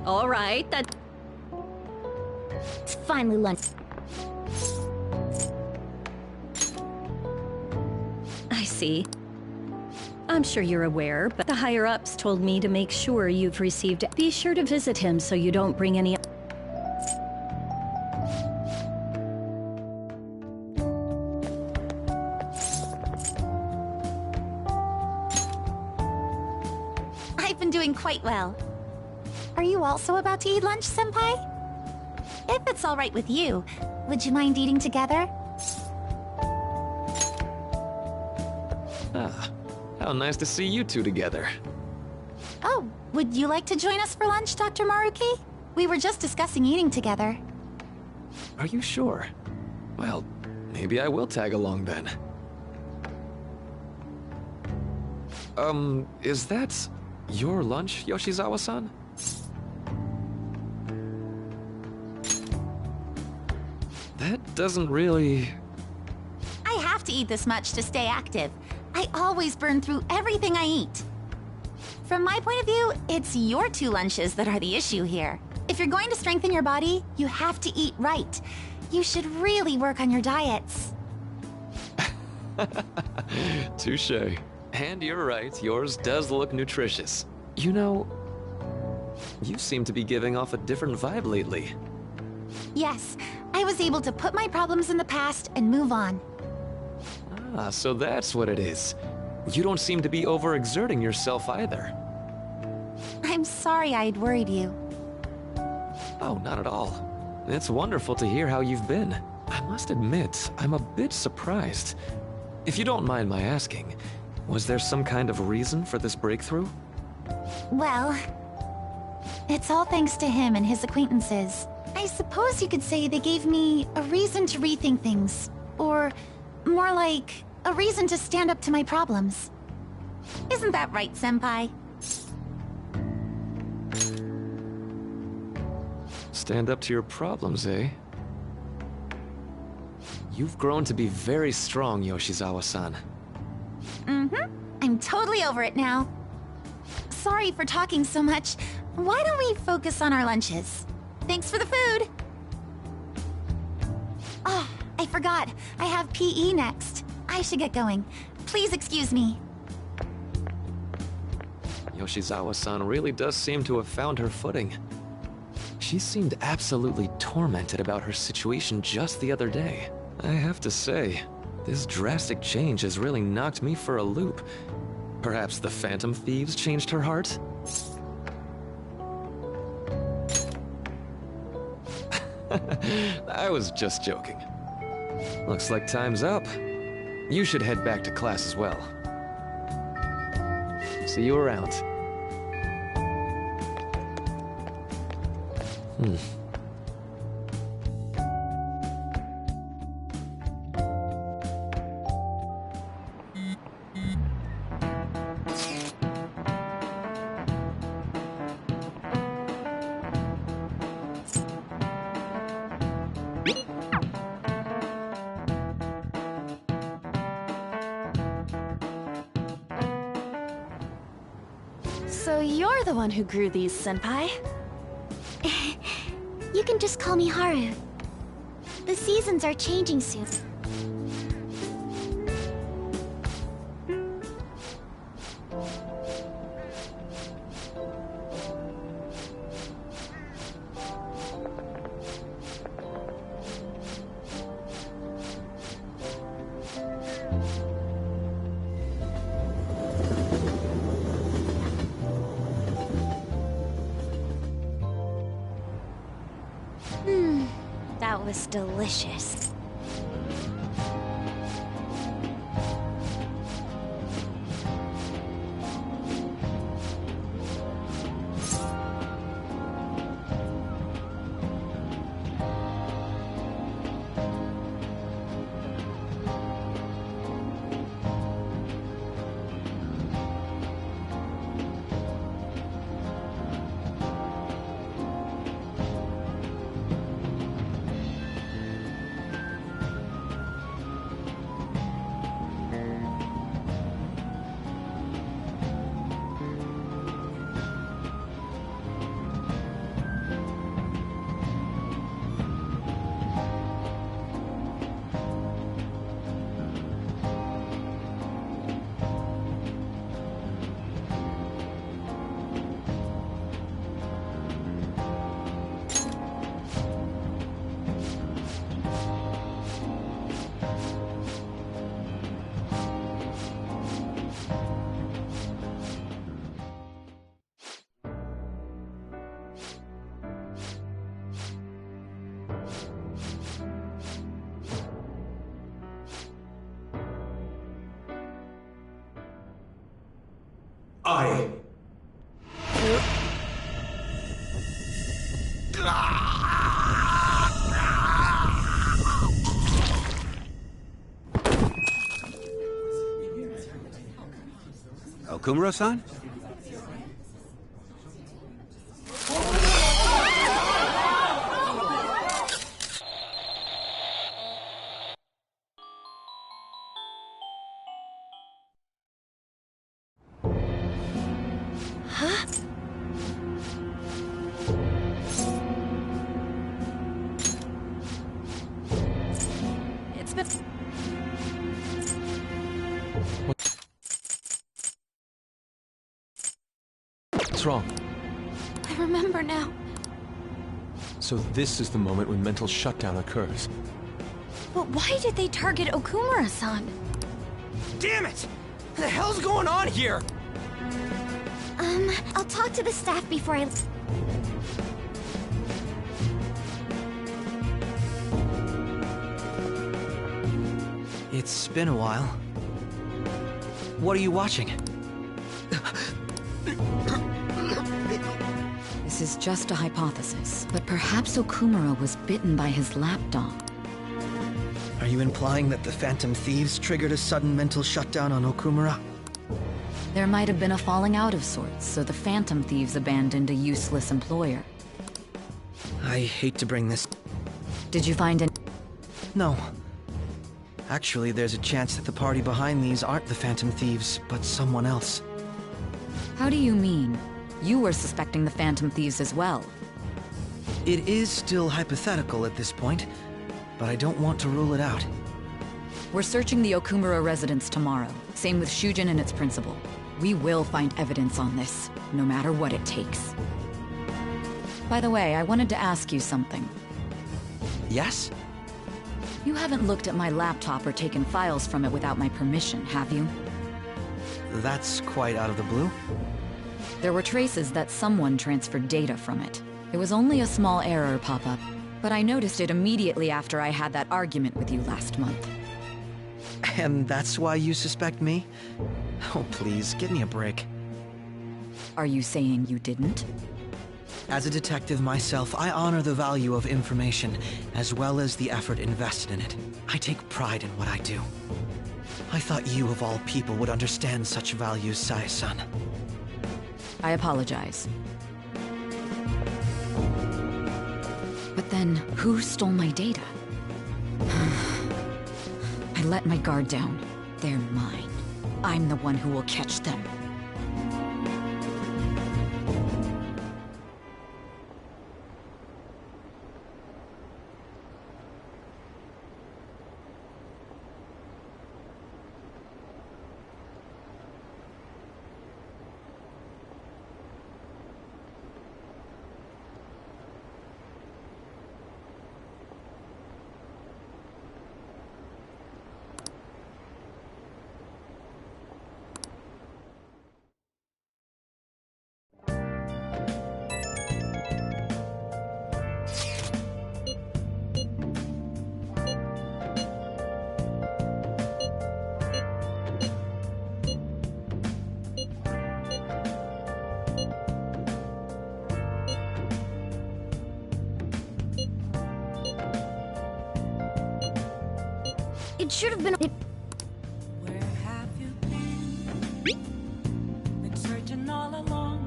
All right, that... It's finally lunch. I see. I'm sure you're aware, but the higher-ups told me to make sure you've received... Be sure to visit him so you don't bring any... I've been doing quite well. Are you also about to eat lunch, Senpai? If it's all right with you, would you mind eating together? Ah, how nice to see you two together. Oh, would you like to join us for lunch, Dr. Maruki? We were just discussing eating together. Are you sure? Well, maybe I will tag along then. Is that your lunch, Yoshizawa-san? That doesn't really... I have to eat this much to stay active. I always burn through everything I eat. From my point of view, it's your 2 lunches that are the issue here. If you're going to strengthen your body, you have to eat right. You should really work on your diets. Touché. And you're right, yours does look nutritious. You know, you seem to be giving off a different vibe lately. Yes, I was able to put my problems in the past and move on. Ah, so that's what it is. You don't seem to be overexerting yourself either. I'm sorry I'd worried you. Oh, not at all. It's wonderful to hear how you've been. I must admit, I'm a bit surprised. If you don't mind my asking, was there some kind of reason for this breakthrough? Well, it's all thanks to him and his acquaintances. I suppose you could say they gave me a reason to rethink things. Or, more like, a reason to stand up to my problems. Isn't that right, Senpai? Stand up to your problems, eh? You've grown to be very strong, Yoshizawa-san. Mm-hmm. I'm totally over it now. Sorry for talking so much. Why don't we focus on our lunches? Thanks for the food! Oh, I forgot. I have PE next. I should get going. Please excuse me. Yoshizawa-san really does seem to have found her footing. She seemed absolutely tormented about her situation just the other day. I have to say, this drastic change has really knocked me for a loop. Perhaps the Phantom Thieves changed her heart? I was just joking. Looks like time's up. You should head back to class as well. See you around. So you're the one who grew these, Senpai? You can just call me Haru. The seasons are changing soon. That was delicious. I... Okumura-san? Huh? It's been... What's wrong? I remember now. So this is the moment when mental shutdown occurs. But why did they target Okumura-san? Damn it! What the hell's going on here? I'll talk to the staff before I... It's been a while. What are you watching? This is just a hypothesis, but perhaps Okumura was bitten by his lapdog. Are you implying that the Phantom Thieves triggered a sudden mental shutdown on Okumura? There might have been a falling out of sorts, so the Phantom Thieves abandoned a useless employer. I hate to bring this... Did you find an... No. Actually, there's a chance that the party behind these aren't the Phantom Thieves, but someone else. How do you mean? You were suspecting the Phantom Thieves as well. It is still hypothetical at this point, but I don't want to rule it out. We're searching the Okumura residence tomorrow. Same with Shujin and its principal. We will find evidence on this, no matter what it takes. By the way, I wanted to ask you something. Yes? You haven't looked at my laptop or taken files from it without my permission, have you? That's quite out of the blue. There were traces that someone transferred data from it. It was only a small error pop-up, but I noticed it immediately after I had that argument with you last month. And that's why you suspect me? Oh, please, give me a break. Are you saying you didn't? As a detective myself, I honor the value of information, as well as the effort invested in it. I take pride in what I do. I thought you, of all people, would understand such values, Sae-san. I apologize. But then, who stole my data? I let my guard down. They're mine. I'm the one who will catch them. It should have been... Where have you been? Been searching all along.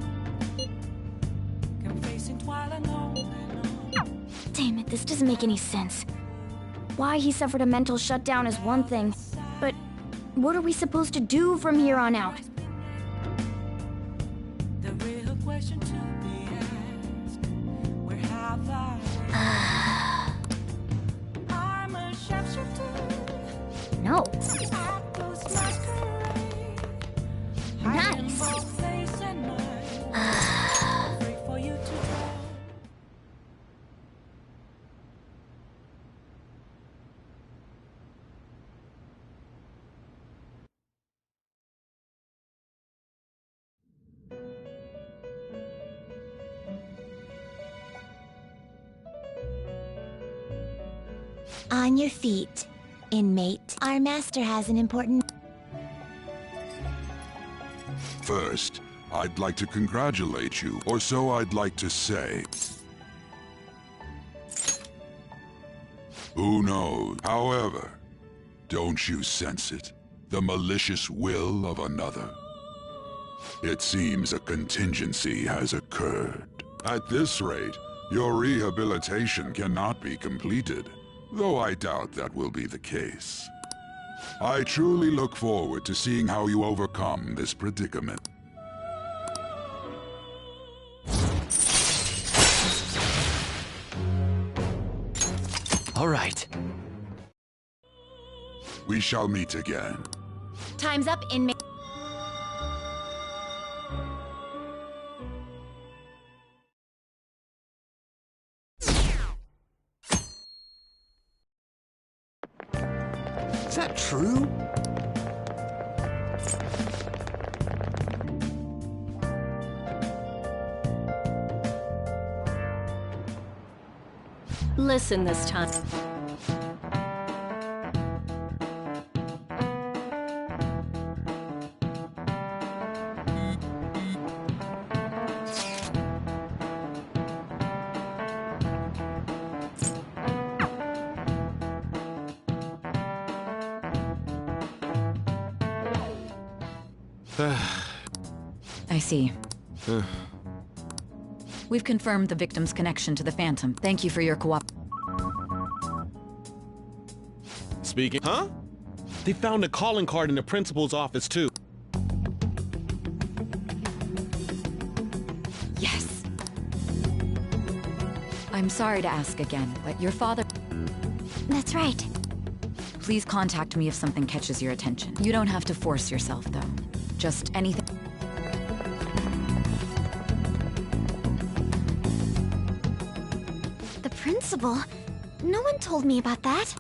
Confessing twilight on and on. Damn it, this doesn't make any sense. Why he suffered a mental shutdown is one thing, but what are we supposed to do from here on out? The real question to be asked. Where have I been? I'm a sharpshooter. No. I close masquerade. Nice. Both face and mind. Free for you to try. On your feet, inmate. Our master has an important... First, I'd like to congratulate you, or so I'd like to say. Who knows? However, don't you sense it? The malicious will of another? It seems a contingency has occurred. At this rate, your rehabilitation cannot be completed, though I doubt that will be the case. I truly look forward to seeing how you overcome this predicament. All right. We shall meet again. Time's up, inmate. Is that true? Listen this time. I see. We've confirmed the victim's connection to the Phantom. Thank you for your cooperation. Speaking. Huh? They found a calling card in the principal's office, too. Yes. I'm sorry to ask again, but your father... That's right. Please contact me if something catches your attention. You don't have to force yourself, though. Just anything... The principal? No one told me about that.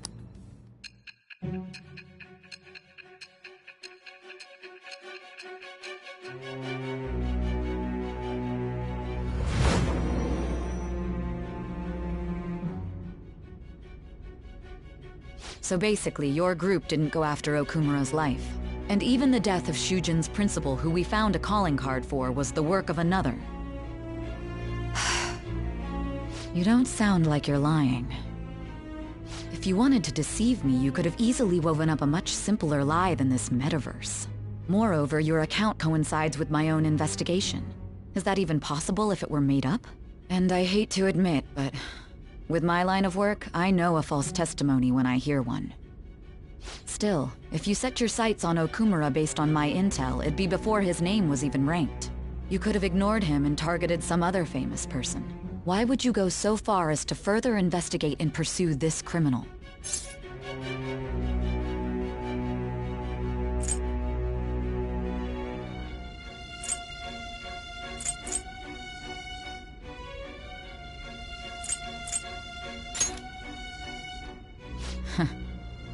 So basically, your group didn't go after Okumura's life. And even the death of Shujin's principal, who we found a calling card for, was the work of another. You don't sound like you're lying. If you wanted to deceive me, you could have easily woven up a much simpler lie than this metaverse. Moreover, your account coincides with my own investigation. Is that even possible if it were made up? And I hate to admit, but with my line of work, I know a false testimony when I hear one. Still, if you set your sights on Okumura based on my intel, it'd be before his name was even ranked. You could have ignored him and targeted some other famous person. Why would you go so far as to further investigate and pursue this criminal?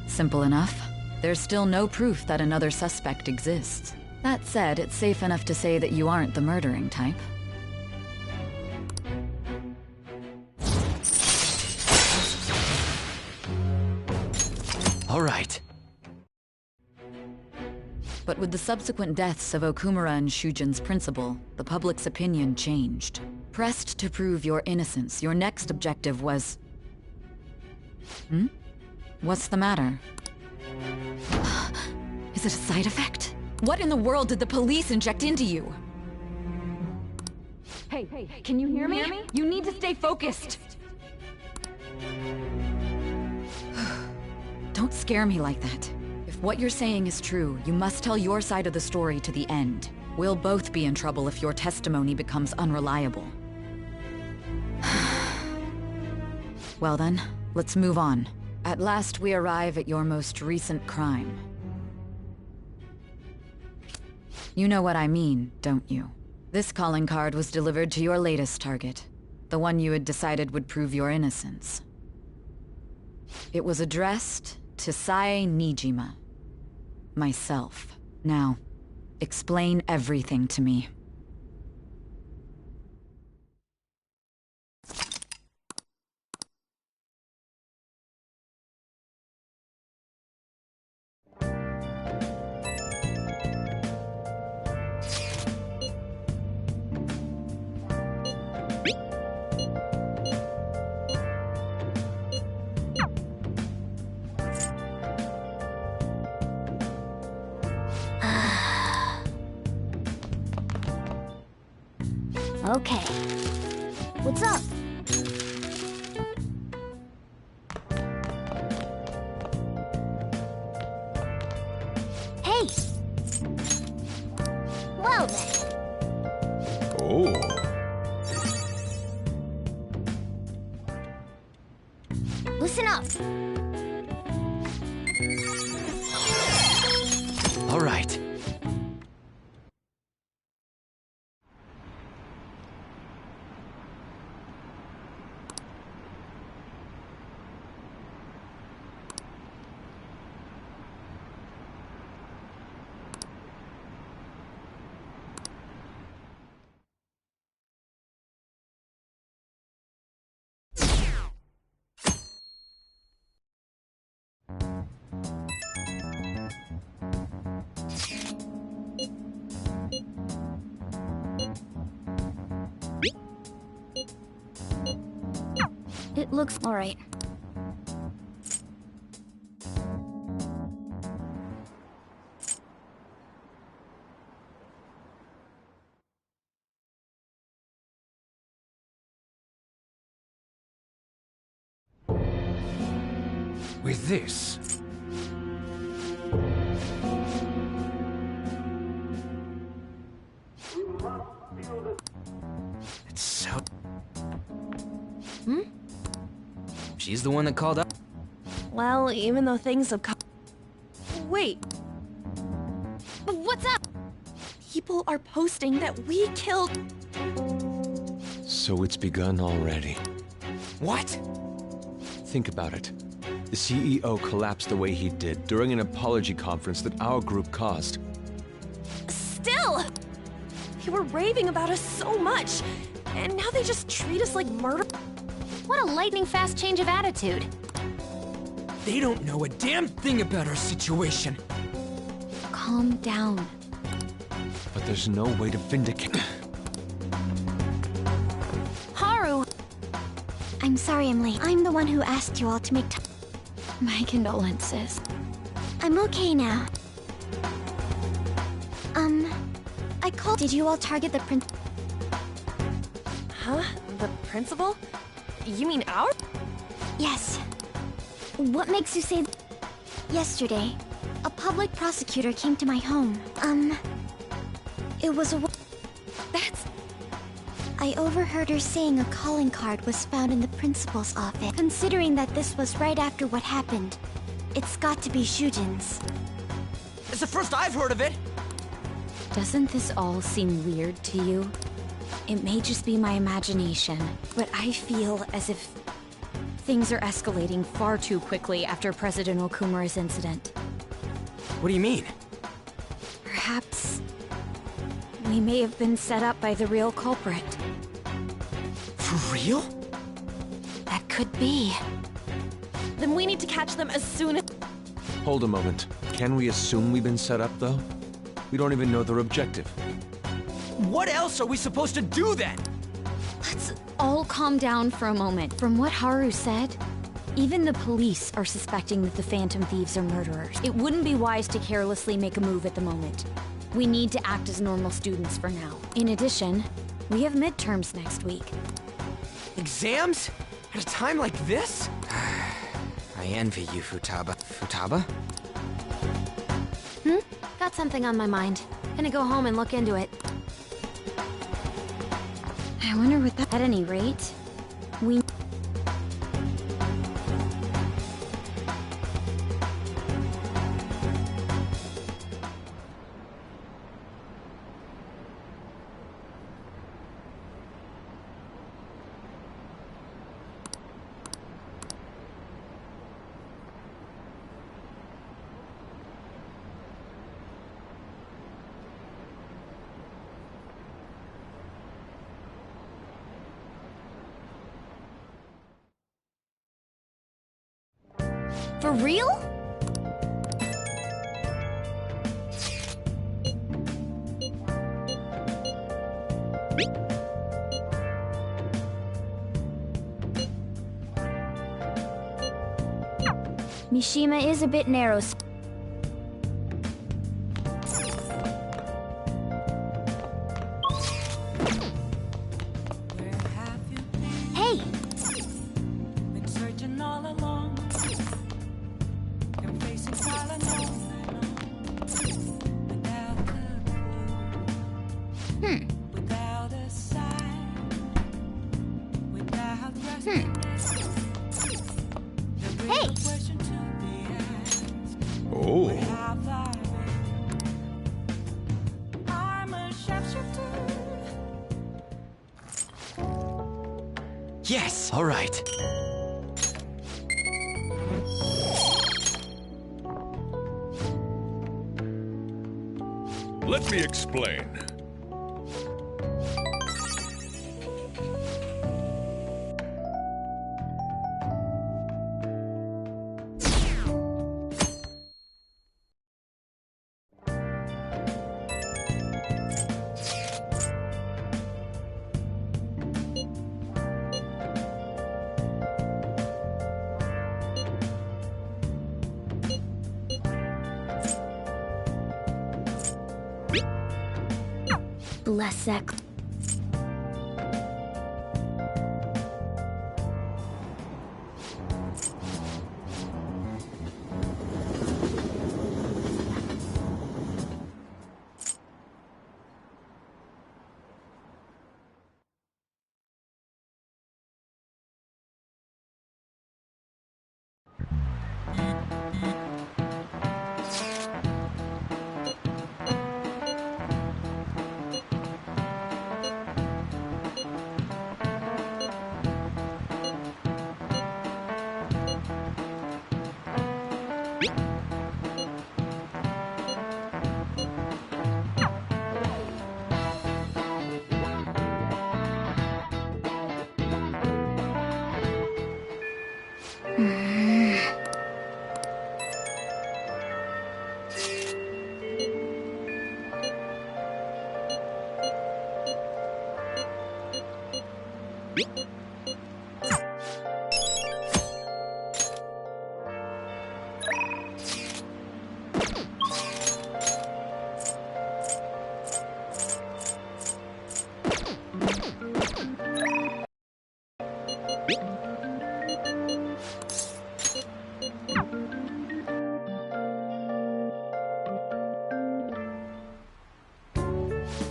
Simple enough. There's still no proof that another suspect exists. That said, it's safe enough to say that you aren't the murdering type. All right. But with the subsequent deaths of Okumura and Shujin's principal, the public's opinion changed. Pressed to prove your innocence, your next objective was... What's the matter? Is it a side effect? What in the world did the police inject into you? Hey, can you hear me? You need to stay focused! Don't scare me like that. If what you're saying is true, you must tell your side of the story to the end. We'll both be in trouble if your testimony becomes unreliable. Well then, let's move on. At last we arrive at your most recent crime. You know what I mean, don't you? This calling card was delivered to your latest target. The one you had decided would prove your innocence. It was addressed to Sae Nijima. Myself. Now, explain everything to me. Okay. What's up? Hey! Well then. Oh. Listen up. All right. It looks alright. With this, it's so... Hmm? She's the one that called up? Well, even though things have come... Wait. What's up? People are posting that we killed... So it's begun already. What? Think about it. The CEO collapsed the way he did during an apology conference that our group caused. Still! They were raving about us so much, and now they just treat us like murder... What a lightning-fast change of attitude. They don't know a damn thing about our situation. Calm down. But there's no way to vindicate... Haru! I'm sorry I'm late. I'm the one who asked you all to make time. My condolences. I'm okay now. I called. Did you all target the prince? Huh? The principal? You mean our? Yes. What makes you say Yesterday, a public prosecutor came to my home. It was a... That's... I overheard her saying a calling card was found in the principal's office. Considering that this was right after what happened, it's got to be Shujin's. It's the first I've heard of it! Doesn't this all seem weird to you? It may just be my imagination, but I feel as if things are escalating far too quickly after President Okumura's incident. What do you mean? Perhaps we may have been set up by the real culprit. For real? That could be. Then we need to catch them as soon as... Hold a moment. Can we assume we've been set up, though? We don't even know their objective. What else are we supposed to do then? Let's all calm down for a moment. From what Haru said, even the police are suspecting that the Phantom Thieves are murderers. It wouldn't be wise to carelessly make a move at the moment. We need to act as normal students for now. In addition, we have midterms next week. Exams? At a time like this? I envy you, Futaba. Futaba? Got something on my mind. Gonna go home and look into it. I wonder what that... At any rate, we... For real? Mishima is a bit narrow. all along. Can face it while alone. Without a clue. Without a sign. Without resting. Hey! Oh. I'm a sharpshooter. Yes! All right. Let me explain. Bless that.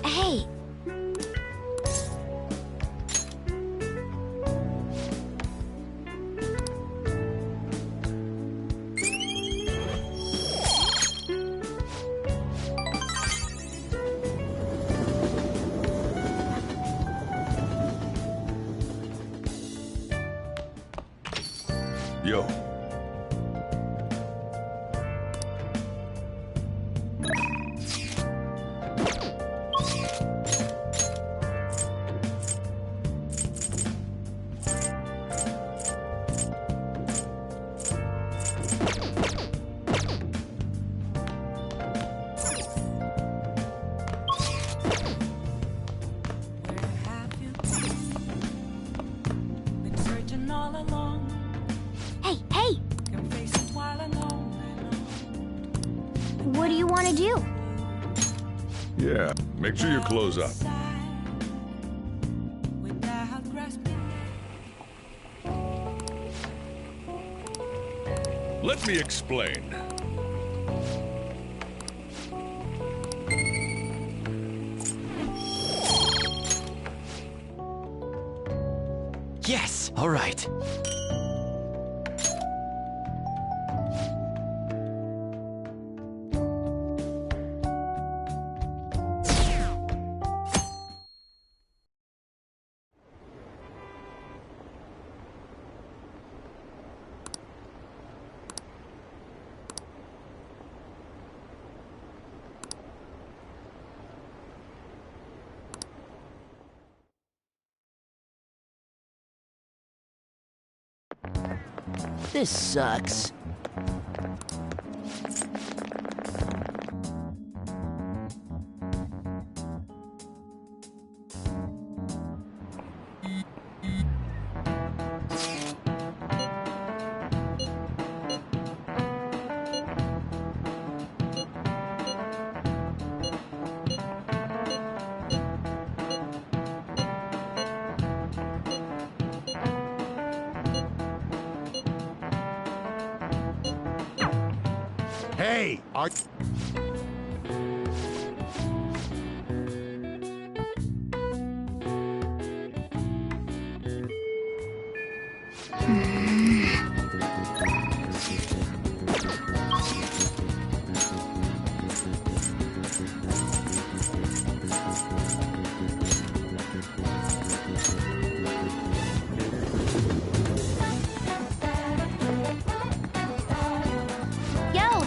Hey! Yo. Been searching all along. Hey, hey! Can face it while alone. What do you want to do? Yeah, make sure you close up. Without grasping. Let me explain. Yes! All right. This sucks. Hey, are... Yo!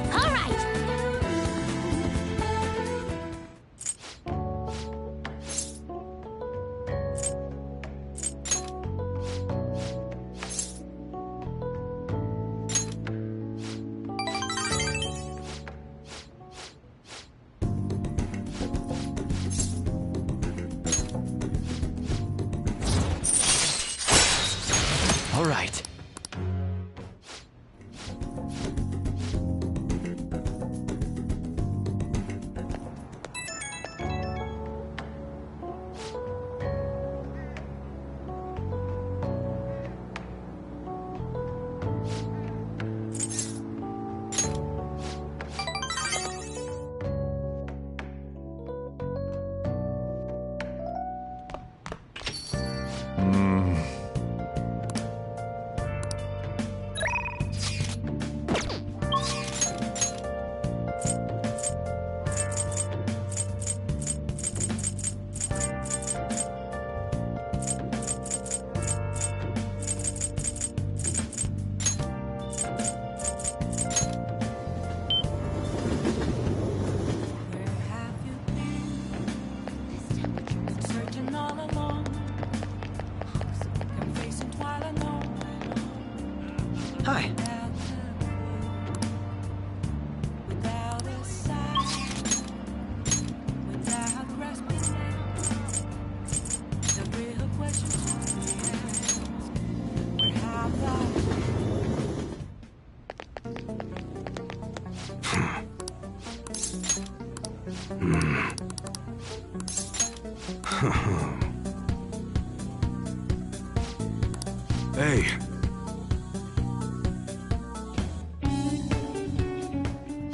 All right. All right. Searching all along, facing twilight Hi. without a sign, without grasping the real question to be asked. Where have Hey.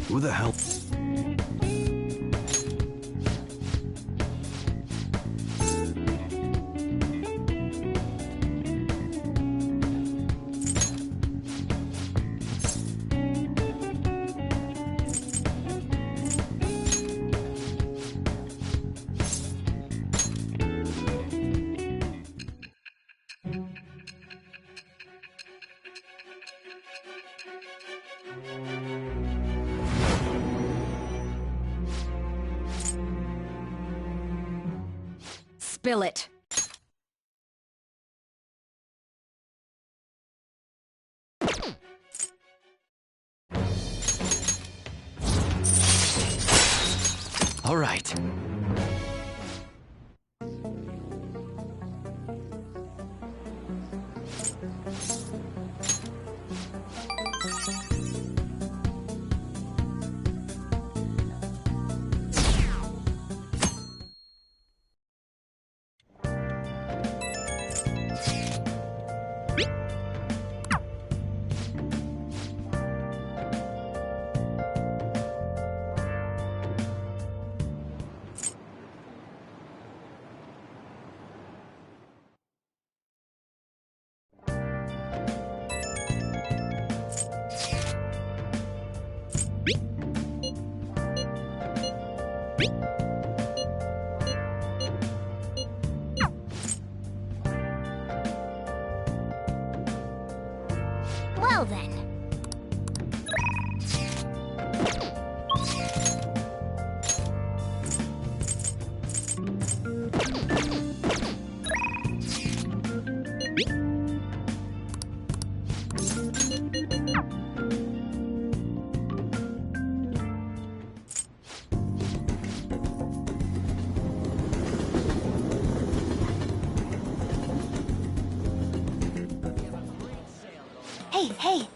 Who the hell? Spill it. All right. Well then. Hey, hey!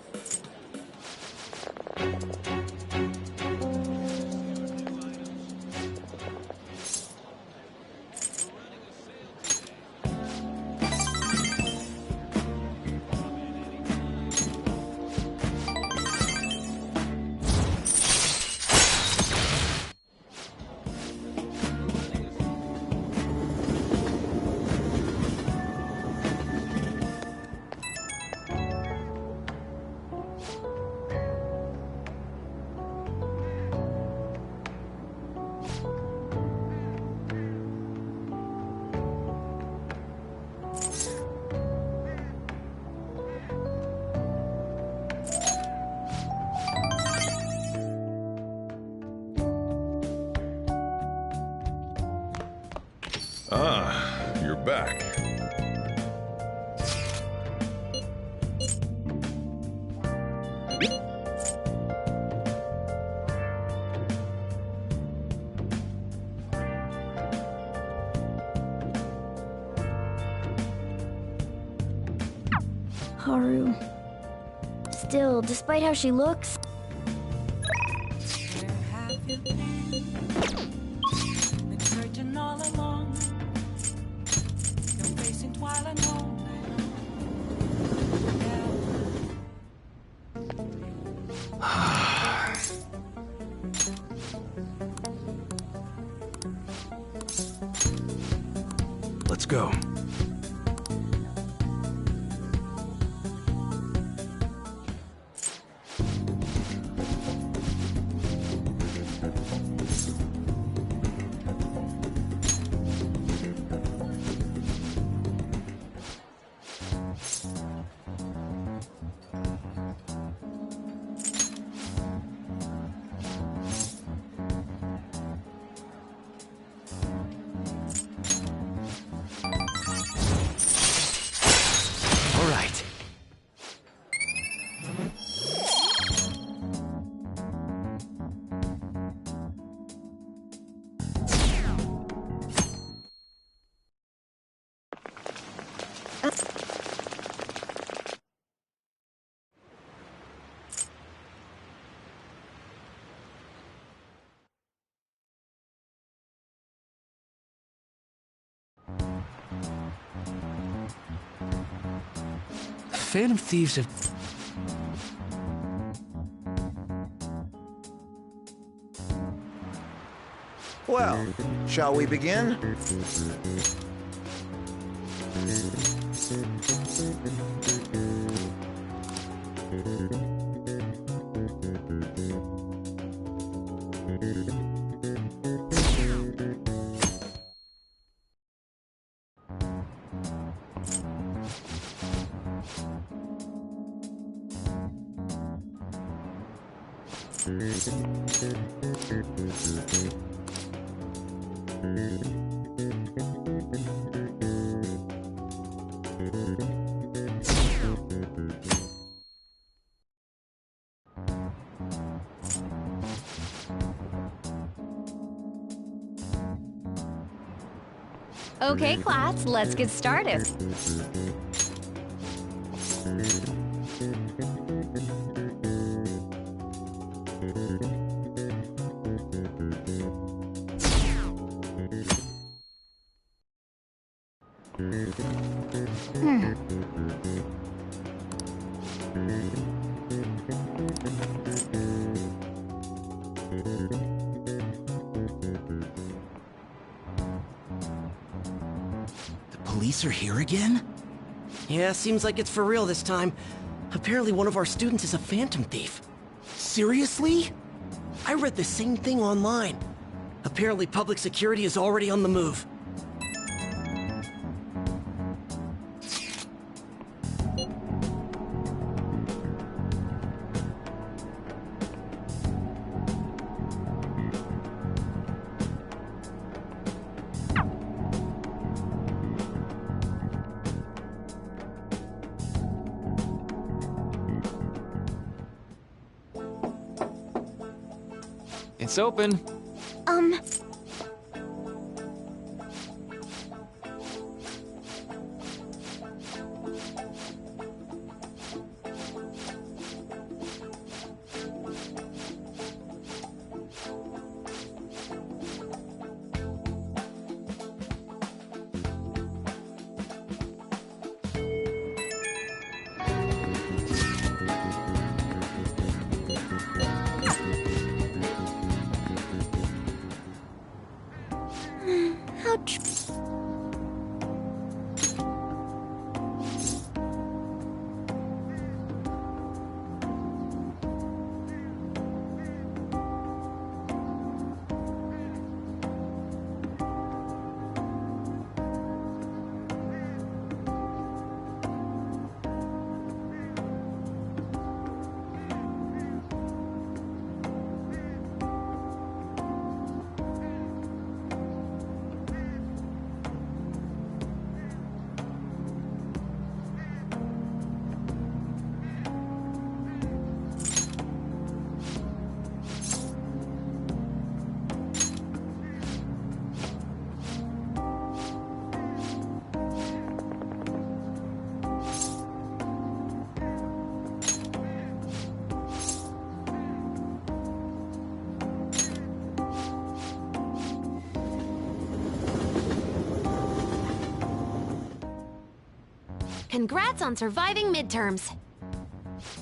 Ah, you're back. Haru. Still, despite how she looks, Been searching all along. Your face in twilight home. Let's go. All right. Phantom Thieves have... Well, shall we begin? Okay, class, let's get started. Police are here again? Yeah, seems like it's for real this time. Apparently one of our students is a phantom thief. Seriously? I read the same thing online. Apparently public security is already on the move. It's open. Congrats on surviving midterms.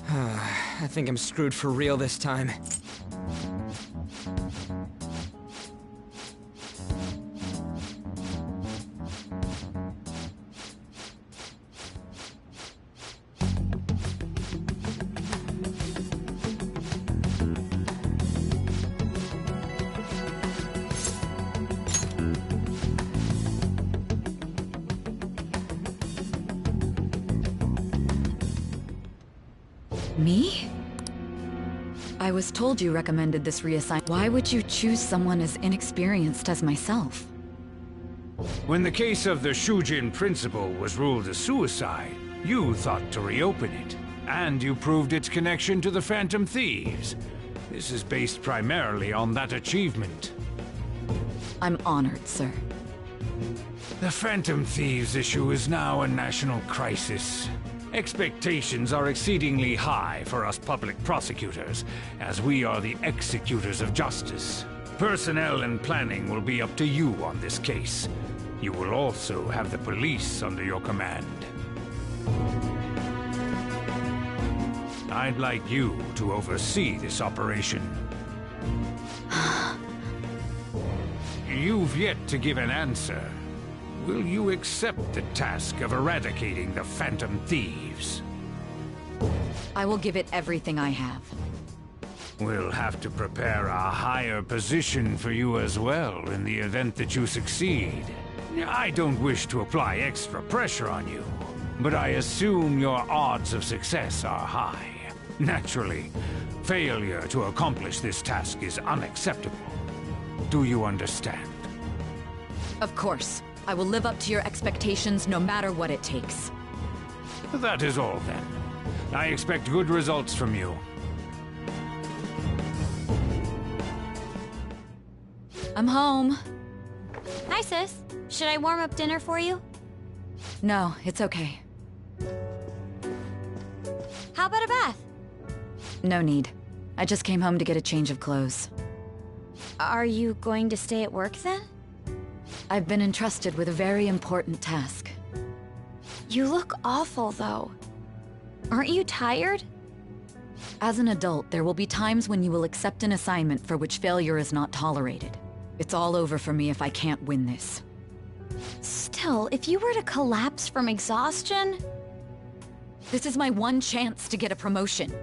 I think I'm screwed for real this time. Me? I was told you recommended this reassignment. Why would you choose someone as inexperienced as myself? When the case of the Shujin principal was ruled a suicide, you thought to reopen it. And you proved its connection to the Phantom Thieves. This is based primarily on that achievement. I'm honored, sir. The Phantom Thieves issue is now a national crisis. Expectations are exceedingly high for us public prosecutors, as we are the executors of justice. Personnel and planning will be up to you on this case. You will also have the police under your command. I'd like you to oversee this operation. You've yet to give an answer. Will you accept the task of eradicating the Phantom Thieves? I will give it everything I have. We'll have to prepare a higher position for you as well in the event that you succeed. I don't wish to apply extra pressure on you, but I assume your odds of success are high. Naturally, failure to accomplish this task is unacceptable. Do you understand? Of course. I will live up to your expectations no matter what it takes. That is all then. I expect good results from you. I'm home. Hi, sis. Should I warm up dinner for you? No, it's okay. How about a bath? No need. I just came home to get a change of clothes. Are you going to stay at work then? I've been entrusted with a very important task. You look awful, though. Aren't you tired? As an adult, there will be times when you will accept an assignment for which failure is not tolerated. It's all over for me if I can't win this. Still, if you were to collapse from exhaustion... This is my one chance to get a promotion.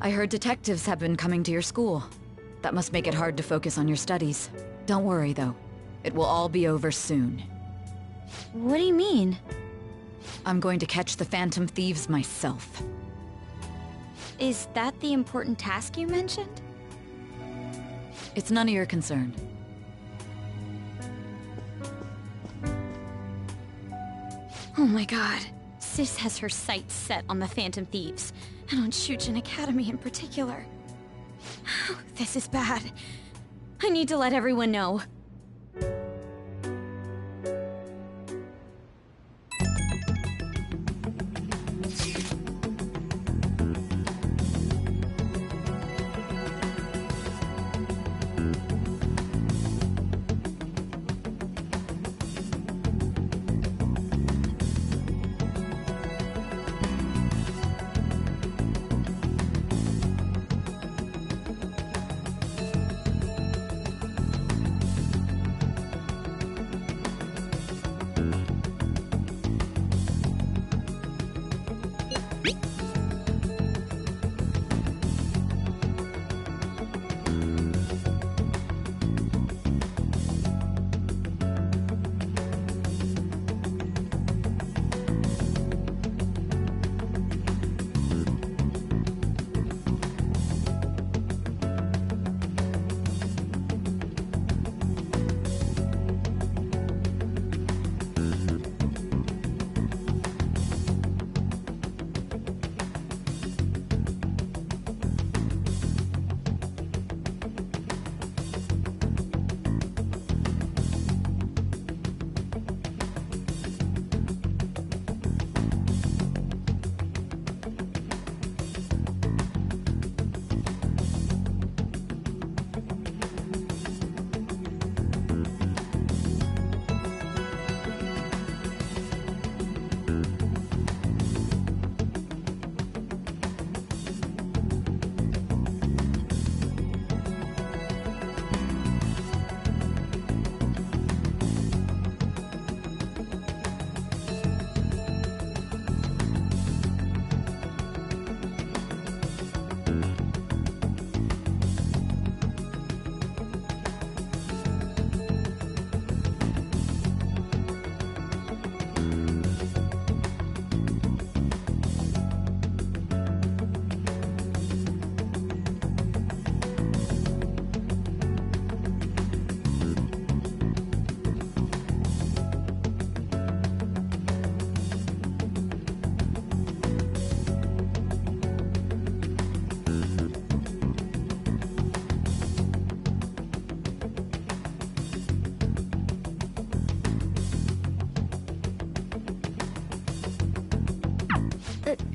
I heard detectives have been coming to your school. That must make it hard to focus on your studies. Don't worry, though. It will all be over soon. What do you mean? I'm going to catch the Phantom Thieves myself. Is that the important task you mentioned? It's none of your concern. Oh my god. Sis has her sights set on the Phantom Thieves, and on Shujin Academy in particular. This is bad. I need to let everyone know.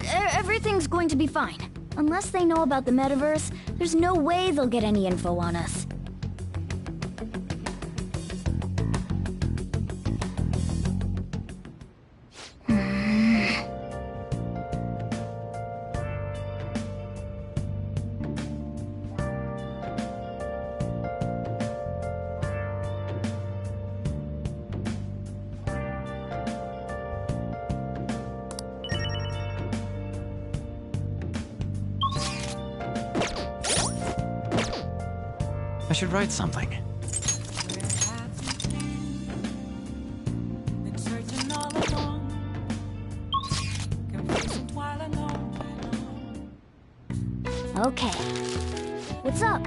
Everything's going to be fine. Unless they know about the metaverse, there's no way they'll get any info on us. I should write something. Okay. What's up?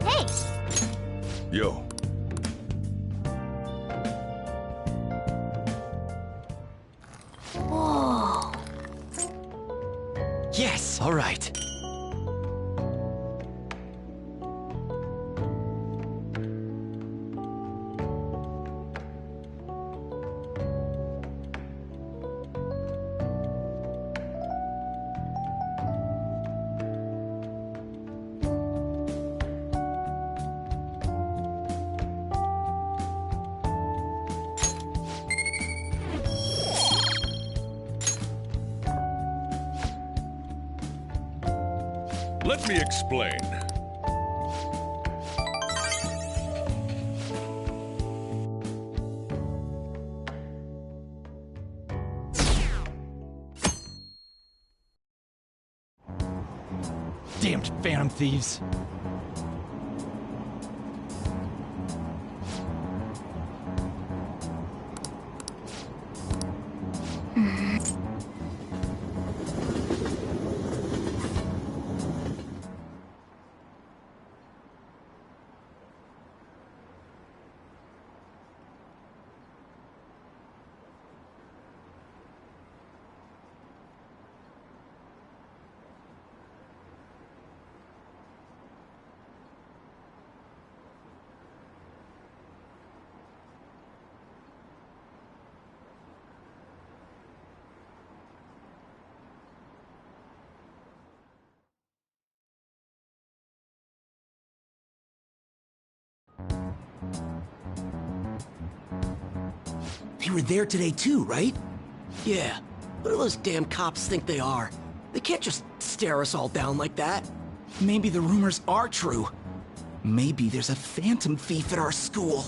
Hey! Yo. Whoa. Yes! All right. Let me explain. Damned Phantom Thieves. They were there today too, right? Yeah. What do those damn cops think they are? They can't just stare us all down like that. Maybe the rumors are true. Maybe there's a phantom thief at our school.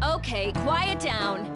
Okay, quiet down.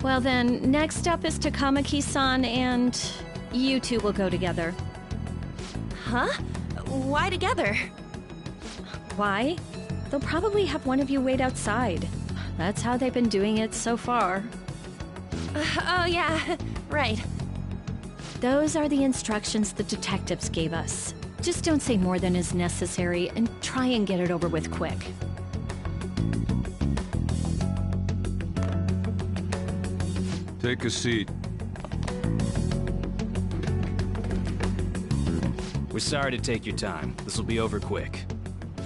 Well then, next up is Takamaki-san, and you two will go together. Huh? Why together? Why? They'll probably have one of you wait outside. That's how they've been doing it so far. Oh yeah, right. Those are the instructions the detectives gave us. Just don't say more than is necessary, and try and get it over with quick. Take a seat. We're sorry to take your time. This will be over quick.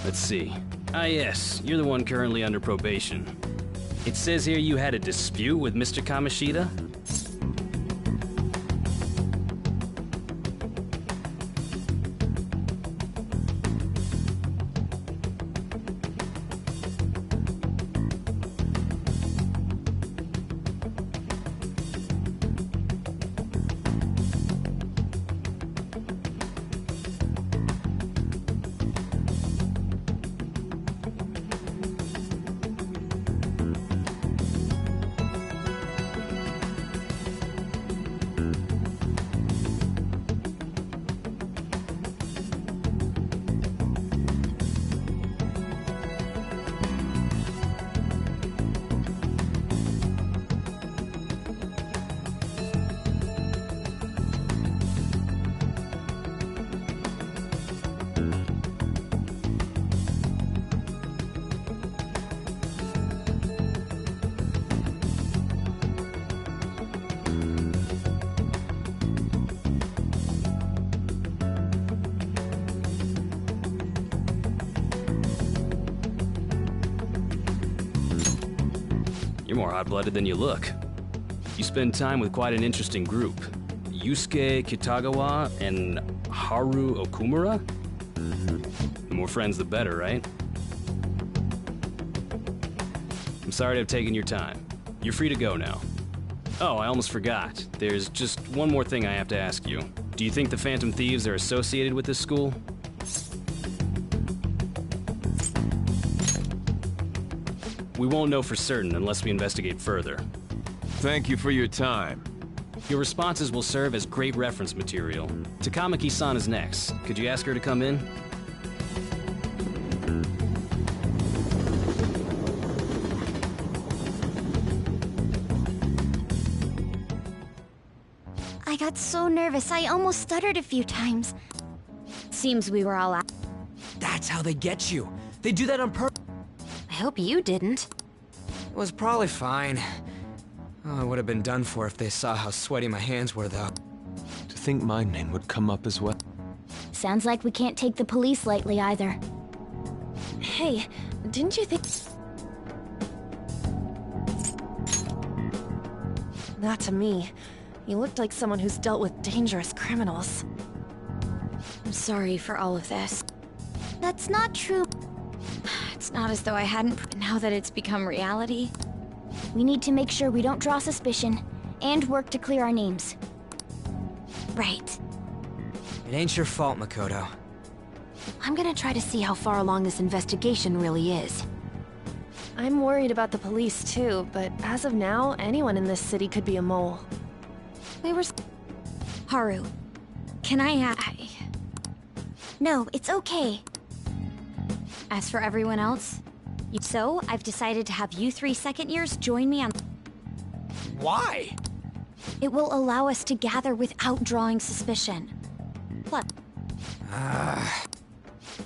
Let's see. Ah yes, you're the one currently under probation. It says here you had a dispute with Mr. Kamoshida? You're more hot-blooded than you look. You spend time with quite an interesting group. Yusuke Kitagawa and Haru Okumura? The more friends, the better, right? I'm sorry to have taken your time. You're free to go now. Oh, I almost forgot. There's just one more thing I have to ask you. Do you think the Phantom Thieves are associated with this school? We won't know for certain unless we investigate further. Thank you for your time. Your responses will serve as great reference material. Takamaki-san is next. Could you ask her to come in? I got so nervous, I almost stuttered a few times. Seems we were all out. That's how they get you. They do that on purpose. I hope you didn't. It was probably fine. Oh, I would have been done for if they saw how sweaty my hands were, though. To think my name would come up as well. Sounds like we can't take the police lightly either. Hey, didn't you think... Not to me. You looked like someone who's dealt with dangerous criminals. I'm sorry for all of this. That's not true. It's not as though I hadn't, but now that it's become reality. We need to make sure we don't draw suspicion, and work to clear our names. Right. It ain't your fault, Makoto. I'm gonna try to see how far along this investigation really is. I'm worried about the police too, but as of now, anyone in this city could be a mole. We were... Haru, can I No, it's okay. As for everyone else, so I've decided to have you three second years join me on... Why? It will allow us to gather without drawing suspicion. Plus... I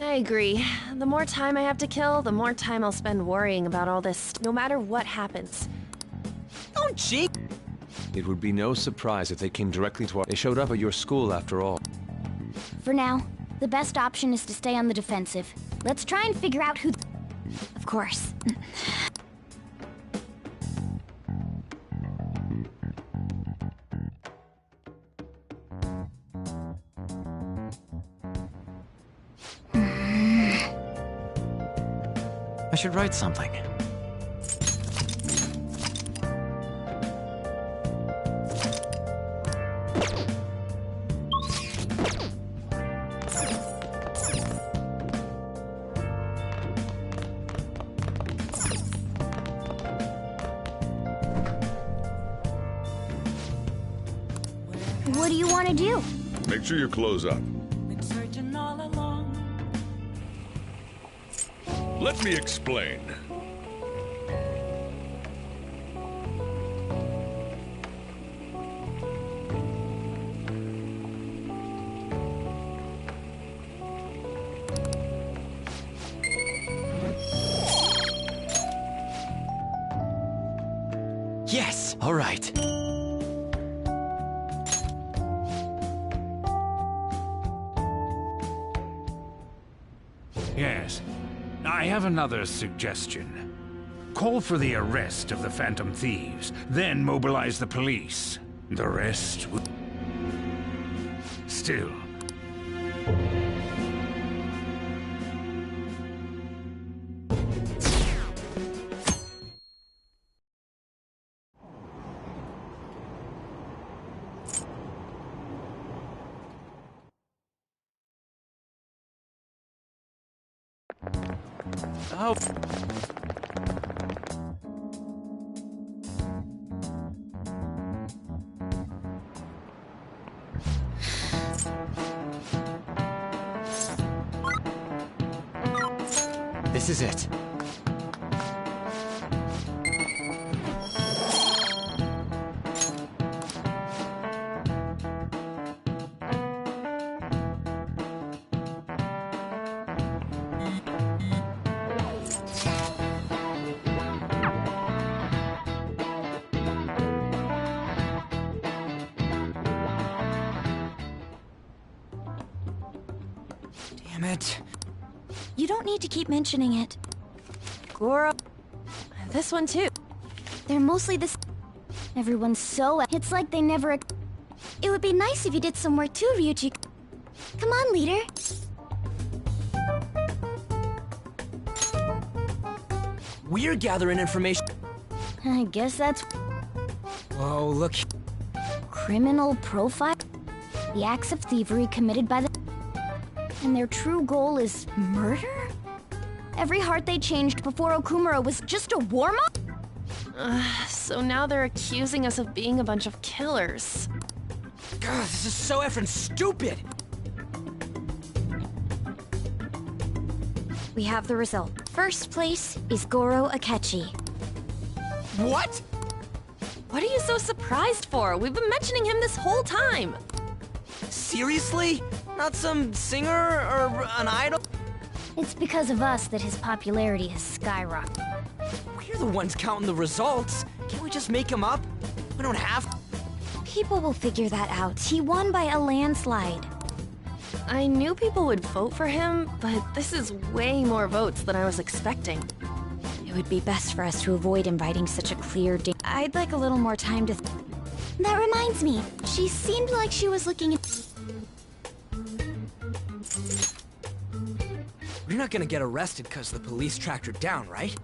agree. The more time I have to kill, the more time I'll spend worrying about all this, no matter what happens. Don't cheat! It would be no surprise if they came directly to our... They showed up at your school after all. For now, the best option is to stay on the defensive. Let's try and figure out who... Of course. I should write something. What do you want to do? Make sure you close up. Been searching all along. Let me explain. Yes! All right. Yes. I have another suggestion. Call for the arrest of the Phantom Thieves, then mobilize the police. The rest will... Still... Oh. This is it. Damn it. You don't need to keep mentioning it. Goro. This one too. They're mostly this. Everyone's so. It's like they never. It would be nice if you did some work too, Ryuji. Come on, leader. We're gathering information. I guess that's. Whoa, look. Criminal profile? The acts of thievery committed by the. And their true goal is murder? Every heart they changed before Okumura was just a warm-up? So now they're accusing us of being a bunch of killers. God, this is so effing stupid! We have the result. First place is Goro Akechi. What? What are you so surprised for? We've been mentioning him this whole time. Seriously? Not some singer or an idol? It's because of us that his popularity has skyrocketed. We're the ones counting the results. Can't we just make him up? We don't have to. People will figure that out. He won by a landslide. I knew people would vote for him, but this is way more votes than I was expecting. It would be best for us to avoid inviting such a clear I'd like a little more time to That reminds me. She seemed like she was looking at... We're not gonna get arrested because the police tracked her down, right?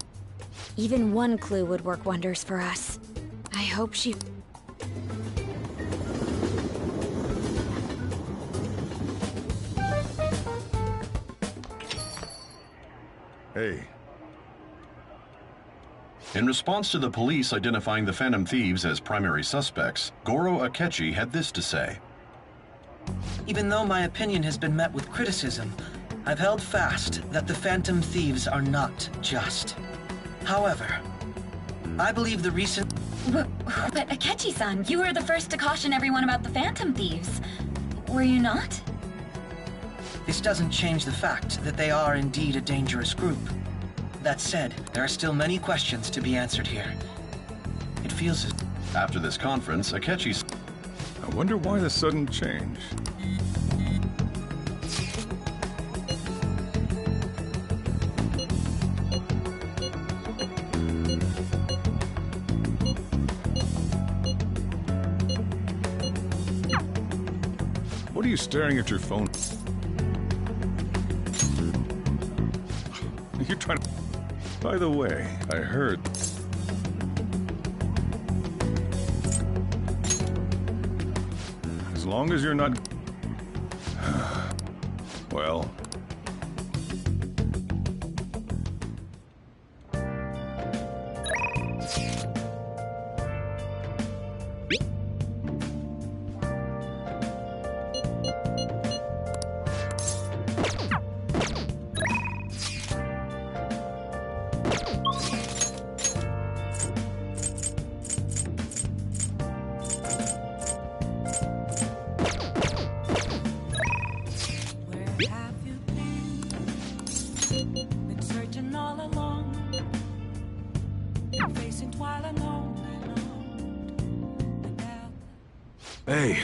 Even one clue would work wonders for us. I hope she... Hey. In response to the police identifying the Phantom Thieves as primary suspects, Goro Akechi had this to say. Even though my opinion has been met with criticism, I've held fast that the Phantom Thieves are not just. However, I believe the recent... But Akechi-san, you were the first to caution everyone about the Phantom Thieves. Were you not? This doesn't change the fact that they are indeed a dangerous group. That said, there are still many questions to be answered here. It feels as... After this conference, Akechi's... I wonder why the sudden change. What are you staring at your phone? You're trying to... By the way, I heard... As long as you're not... Well... Hey.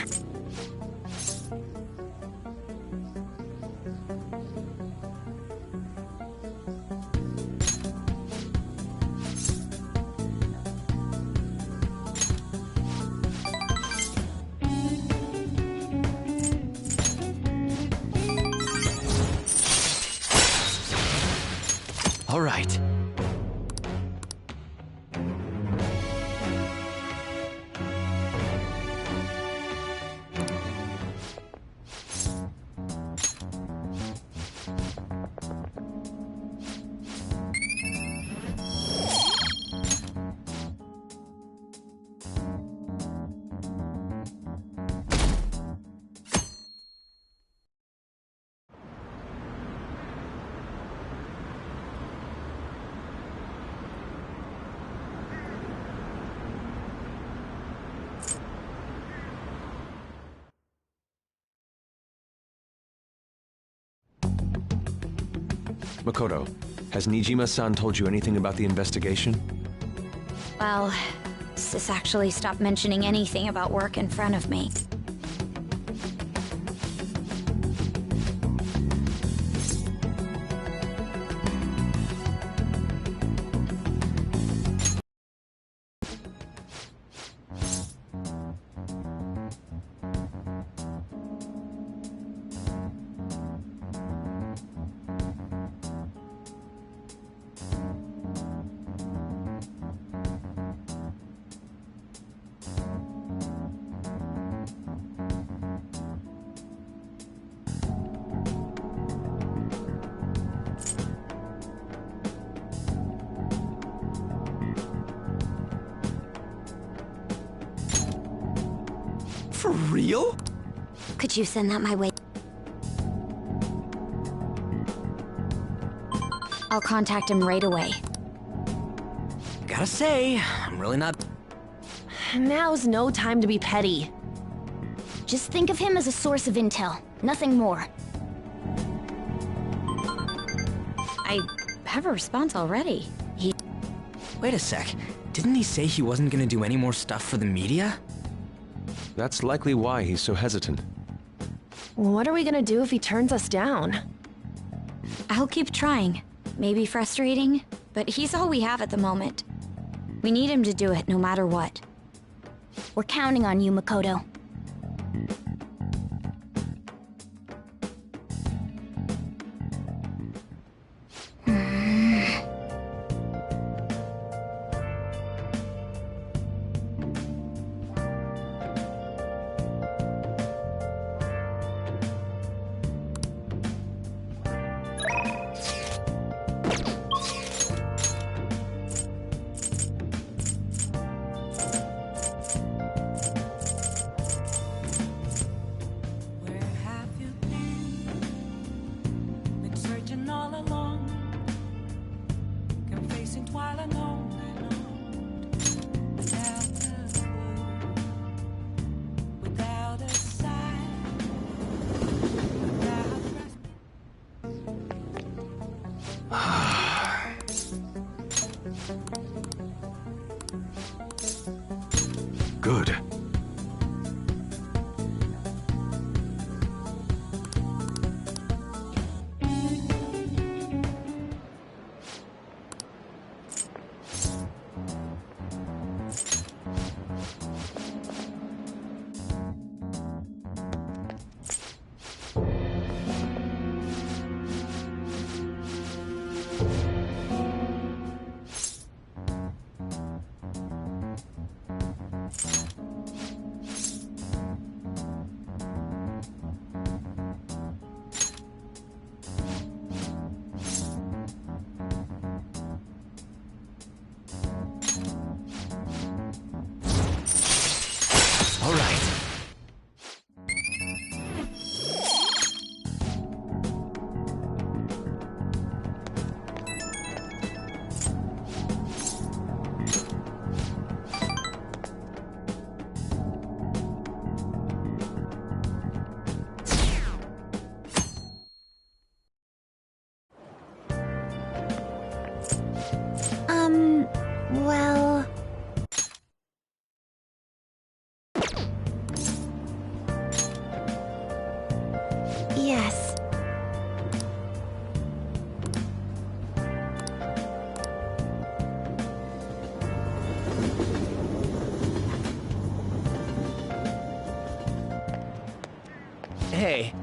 All right. Makoto, has Nijima-san told you anything about the investigation? Well, Sis actually stopped mentioning anything about work in front of me. For real? Could you send that my way? I'll contact him right away. Gotta say, I'm really not... Now's no time to be petty. Just think of him as a source of intel, nothing more. I have a response already. Wait a sec. Didn't he say he wasn't gonna do any more stuff for the media? That's likely why he's so hesitant. What are we gonna do if he turns us down? I'll keep trying. Maybe frustrating, but he's all we have at the moment. We need him to do it no matter what. We're counting on you, Makoto. Good. All right. Well... Yes. Hey.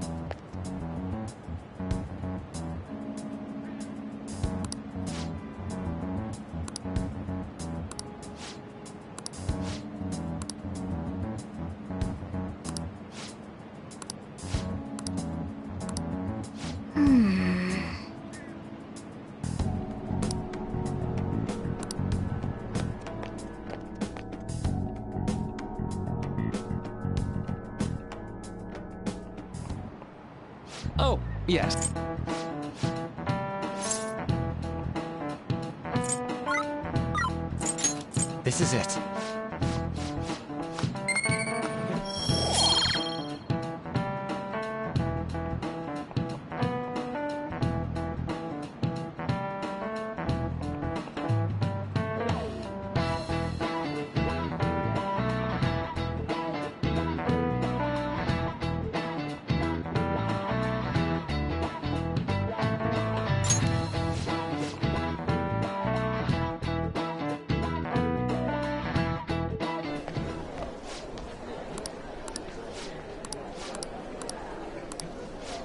Yes. This is it.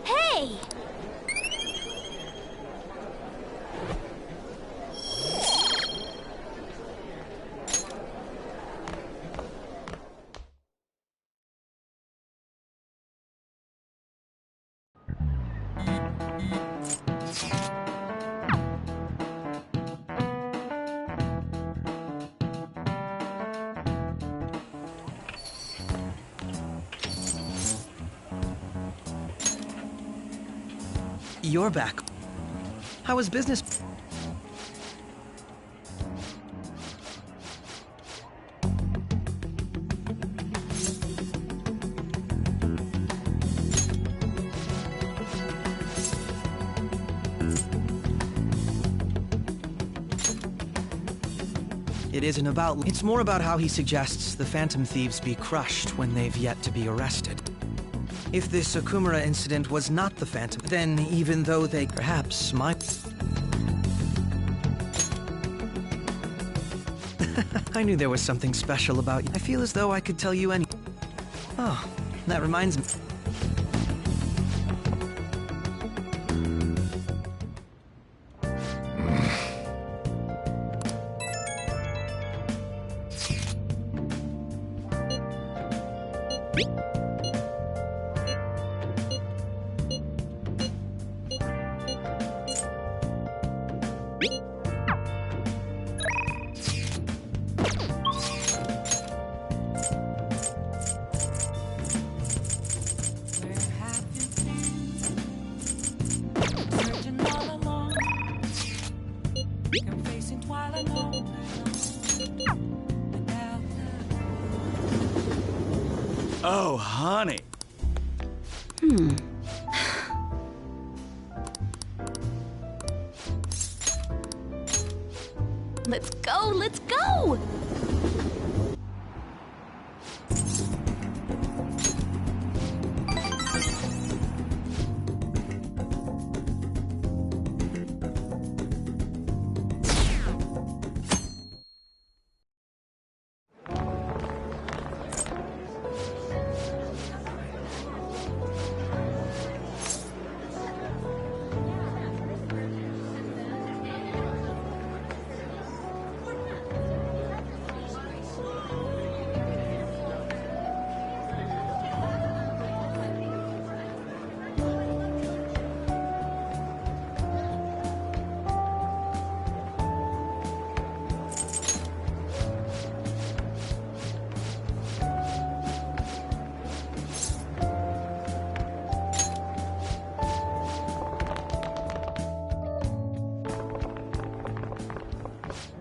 Hey! You're back. How was business? It isn't about... It's more about how he suggests the Phantom Thieves be crushed when they've yet to be arrested. If this Okumura incident was not the Phantom, then even though they perhaps might... I knew there was something special about you. I feel as though I could tell you any... Oh, that reminds me. Oh, honey. Let's go, let's go!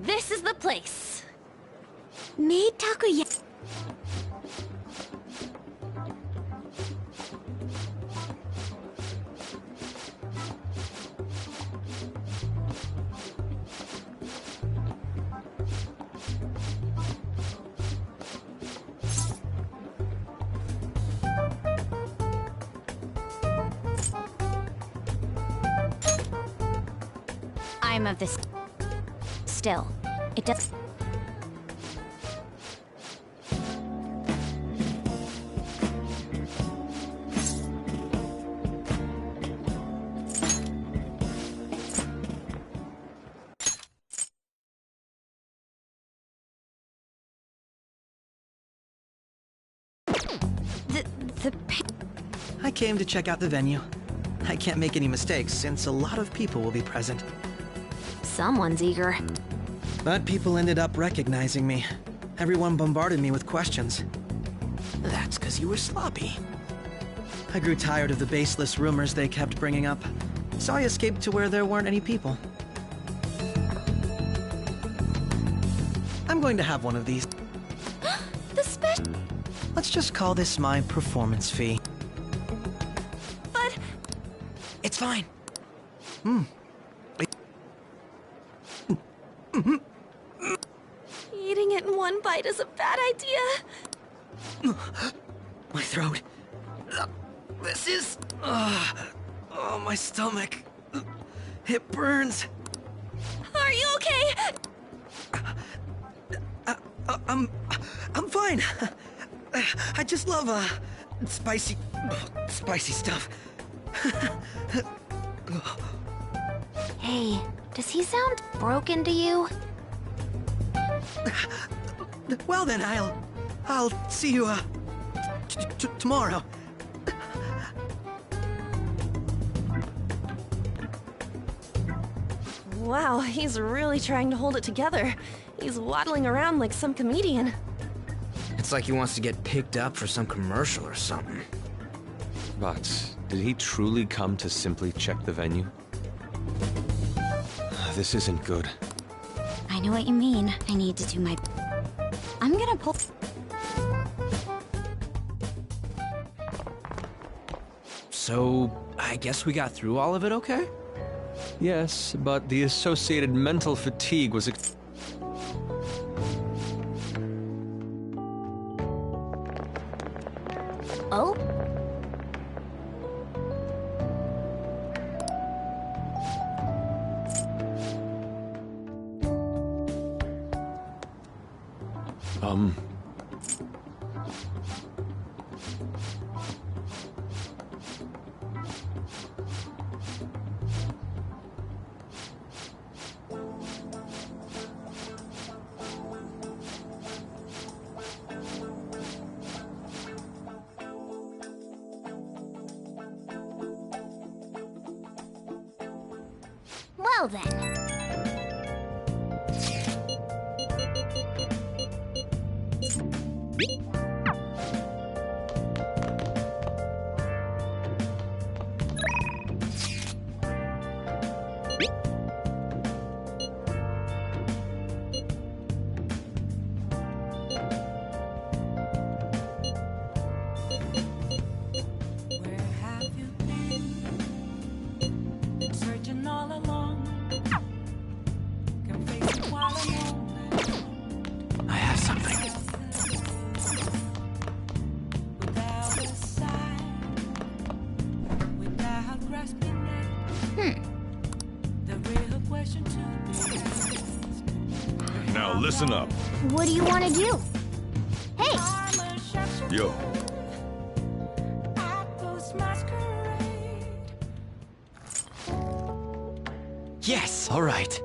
This is the place. Made takoyaki. I'm of this. Still, it does. I came to check out the venue. I can't make any mistakes since a lot of people will be present. Someone's eager. But people ended up recognizing me. Everyone bombarded me with questions. That's because you were sloppy. I grew tired of the baseless rumors they kept bringing up, so I escaped to where there weren't any people. I'm going to have one of these. The special. Let's just call this my performance fee. But It's fine. eating it in one bite is a bad idea. My throat. This is... oh, my stomach. It burns. Are you okay? I'm fine. I just love, spicy stuff. Hey, does he sound broken to you? Well then, I'll see you, tomorrow. Wow, he's really trying to hold it together. He's waddling around like some comedian. It's like he wants to get picked up for some commercial or something. But did he truly come to simply check the venue? This isn't good. I know what you mean. I need to do my... I'm gonna pull... So, I guess we got through all of it okay? Yes, but the associated mental fatigue was... Oh? Well then. Where have you been? Been searching all along. Can face it while alone. I have something. Without a sigh, without grasping it. The real question to be asked. Now listen up. What do you want to do? Hey! Yo, Ghost masquerade. Yes, all right.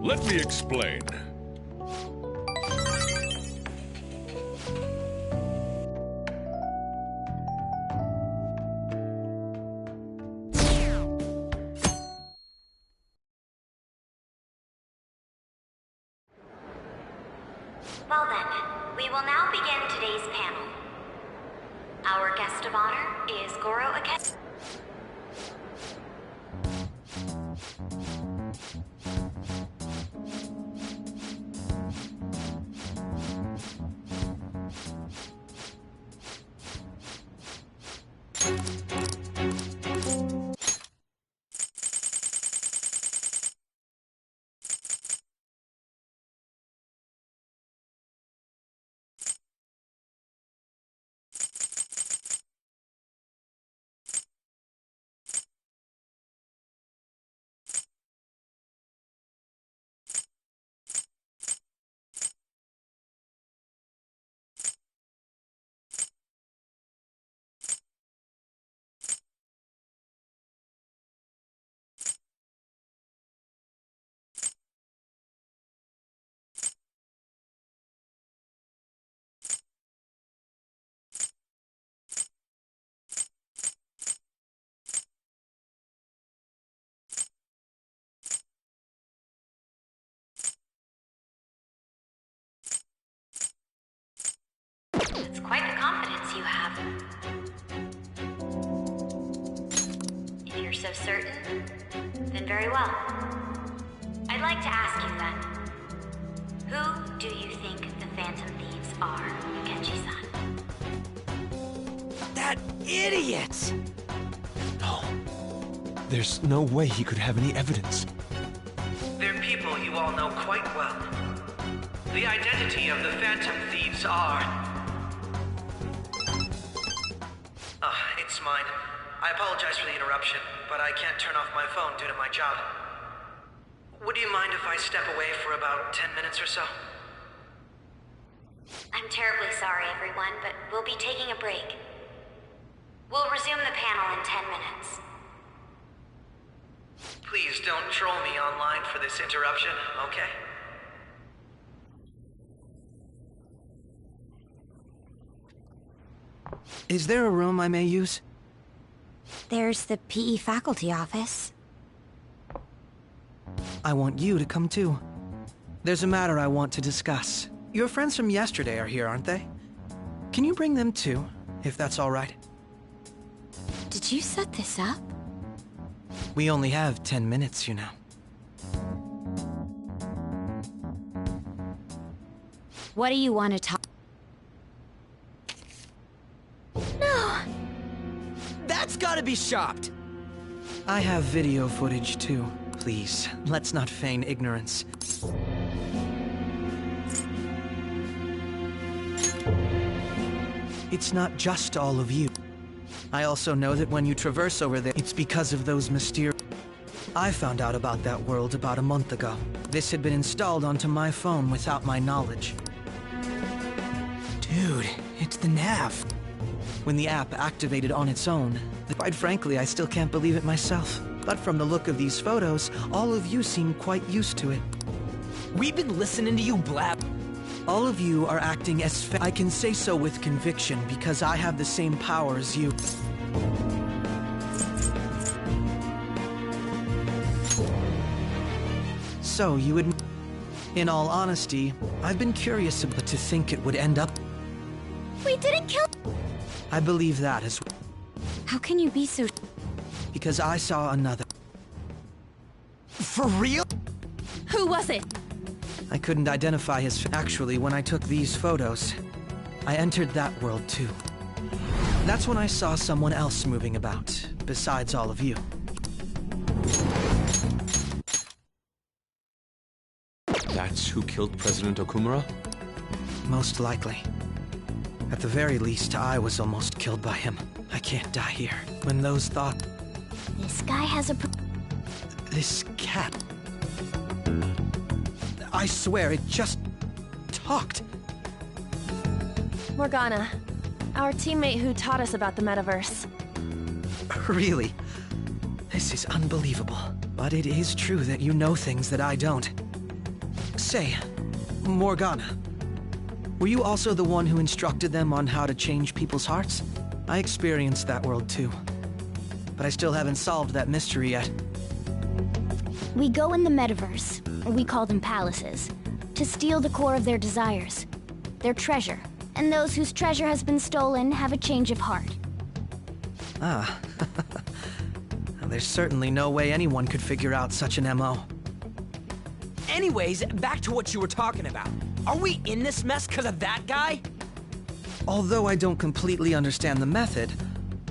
let me explain. Well then, we will now begin today's panel. Our guest of honor is Goro Akechi. It's quite the confidence you have. If you're so certain, then very well. I'd like to ask you then, who do you think the Phantom Thieves are, Akechi-san? That idiot! No. There's no way he could have any evidence. They're people you all know quite well. The identity of the Phantom Thieves are... it's mine. I apologize for the interruption, but I can't turn off my phone due to my job. Would you mind if I step away for about 10 minutes or so? I'm terribly sorry, everyone, but we'll be taking a break. We'll resume the panel in 10 minutes. Please don't troll me online for this interruption, okay? Is there a room I may use? There's the PE faculty office. I want you to come too. There's a matter I want to discuss. Your friends from yesterday are here, aren't they? Can you bring them too, if that's all right? Did you set this up? We only have 10 minutes, you know. What do you want to talk? No! That's gotta be shopped! I have video footage too. Please, let's not feign ignorance. It's not just all of you. I also know that when you traverse over there, it's because of those mysterious... I found out about that world about a month ago. This had been installed onto my phone without my knowledge. Dude, it's the nav. When the app activated on its own, quite frankly, I still can't believe it myself. But from the look of these photos, all of you seem quite used to it. We've been listening to you blab. All of you are acting as I can say so with conviction because I have the same power as you. So you would... In all honesty, I've been curious about to think it would end up... We didn't kill... I believe that as well. How can you be so... Because I saw another. For real? Who was it? I couldn't identify his... Actually, when I took these photos, I entered that world too. That's when I saw someone else moving about, besides all of you. That's who killed President Okumura? Most likely. At the very least, I was almost killed by him. I can't die here. When those thoughts... This guy has a... This cat... I swear, it just... talked. Morgana, our teammate who taught us about the metaverse. Really? This is unbelievable. But it is true that you know things that I don't. Say, Morgana, were you also the one who instructed them on how to change people's hearts? I experienced that world too. But I still haven't solved that mystery yet. We go in the metaverse, or we call them palaces, to steal the core of their desires, their treasure. And those whose treasure has been stolen have a change of heart. Ah. Well, there's certainly no way anyone could figure out such an MO. Anyways, back to what you were talking about. Are we in this mess because of that guy? Although I don't completely understand the method,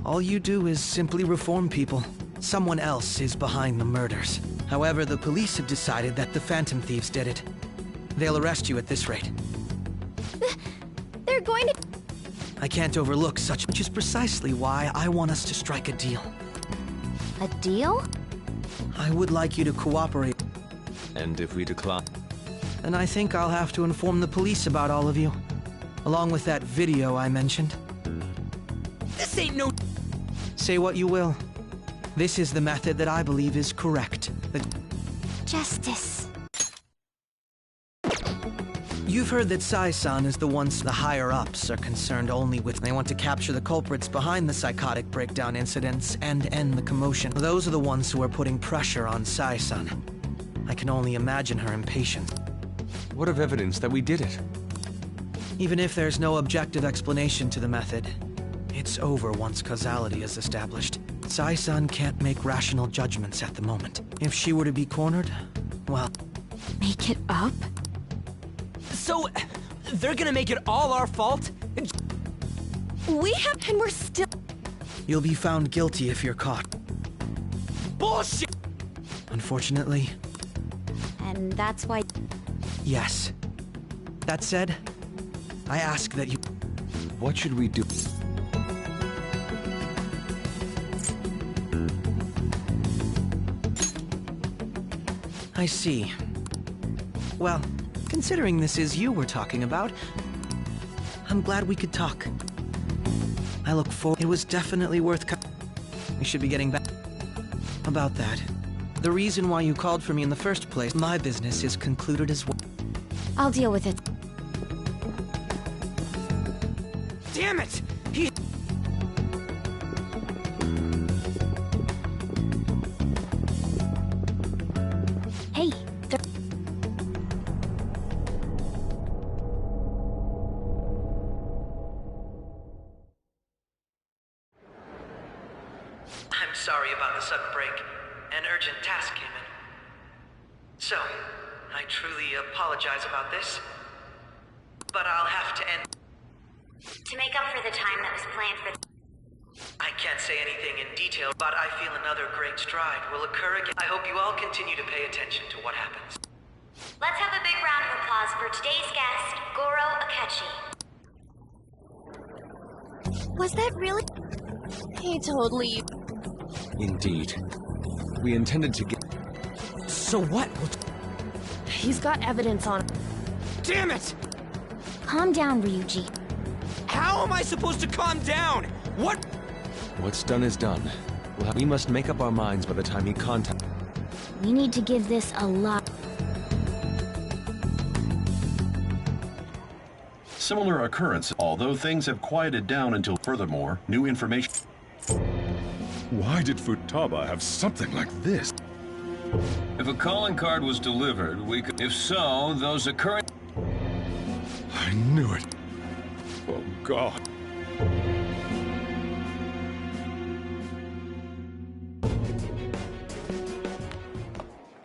all you do is simply reform people. Someone else is behind the murders. However, the police have decided that the Phantom Thieves did it. They'll arrest you at this rate. They're going to... I can't overlook such, which is precisely why I want us to strike a deal. A deal? I would like you to cooperate. And if we decline? And I think I'll have to inform the police about all of you. Along with that video I mentioned. This ain't no... Say what you will. This is the method that I believe is correct. Justice. You've heard that Sai-san is the ones the higher-ups are concerned only with. They want to capture the culprits behind the psychotic breakdown incidents and end the commotion. Those are the ones who are putting pressure on Sai-san. I can only imagine her impatience. What of evidence that we did it? Even if there's no objective explanation to the method, it's over once causality is established. Sai-san can't make rational judgments at the moment. If she were to be cornered, well... Make it up? So, they're gonna make it all our fault? We have, and we're still... You'll be found guilty if you're caught. Bullshit! Unfortunately, And that's why... yes. That said, I ask that you... What should we do? I see. Well, considering this is you we're talking about, I'm glad we could talk. I look forward... It was definitely worth... We should be getting back... About that. The reason why you called for me in the first place, my business is concluded as well. I'll deal with it. Damn it! He... Hey, I'm sorry about the sudden break. An urgent task came in. So, I truly apologize about this. But I'll have to end... To make up for the time that was planned for... I can't say anything in detail, but I feel another great stride will occur again. I hope you all continue to pay attention to what happens. Let's have a big round of applause for today's guest, Goro Akechi. Was that really? He totally... Indeed. We intended to get... So what? He's got evidence on... Damn it! calm down, Ryuji. How am I supposed to calm down? What? What's done is done. We must make up our minds by the time he contacts... We need to give this a lot. Similar occurrence, although things have quieted down until furthermore, new information... Why did Futaba have something like this? If a calling card was delivered, we could... If so, those occurring... I knew it. Oh, God.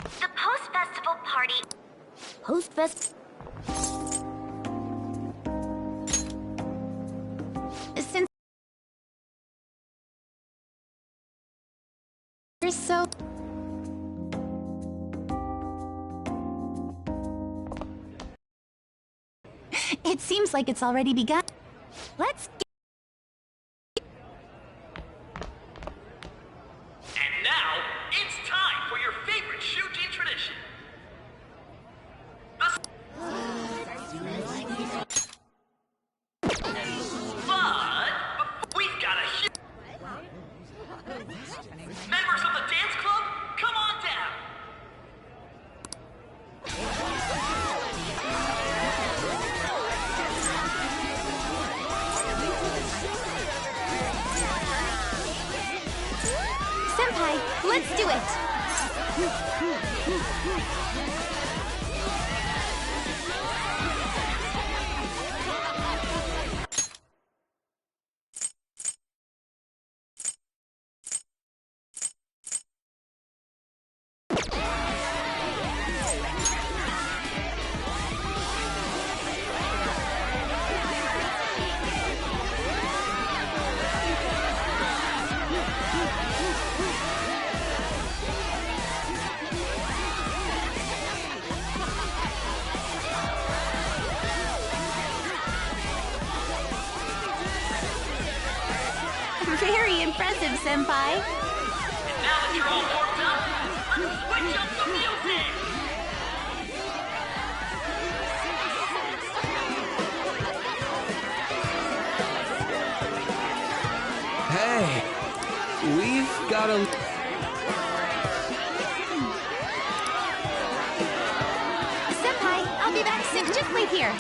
The post-festival party... Post-fest... Since... You're so... It seems like it's already begun. Let's get... And now, it's time for your favorite shooting tradition. But we've got a huge... Members of the dance club, come on down. Senpai, let's do it! Very impressive, Senpai. And now that you're all warmed up, let's switch up the music. Hey, we've got a... Senpai, I'll be back soon. Just wait here.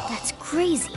That's crazy.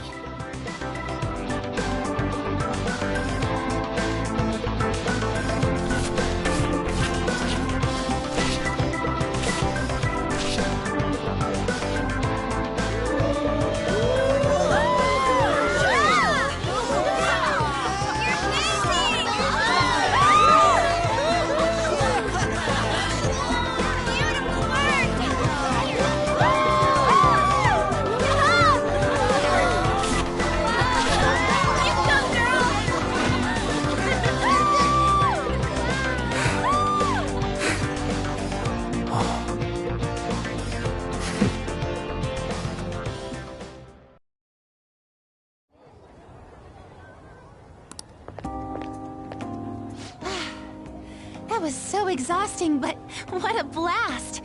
That was so exhausting, but what a blast!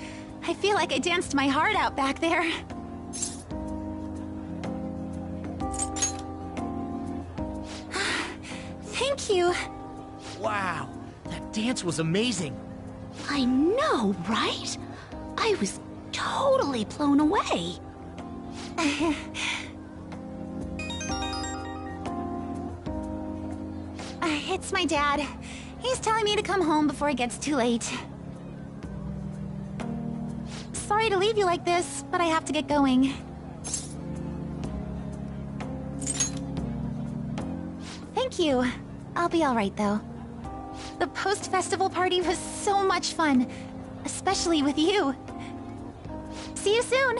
I feel like I danced my heart out back there. Thank you. Wow, that dance was amazing. I know, right? I was totally blown away. It's my dad. He's telling me to come home before it gets too late. Sorry to leave you like this, but I have to get going. Thank you. I'll be alright, though. The post-festival party was so much fun, especially with you. See you soon!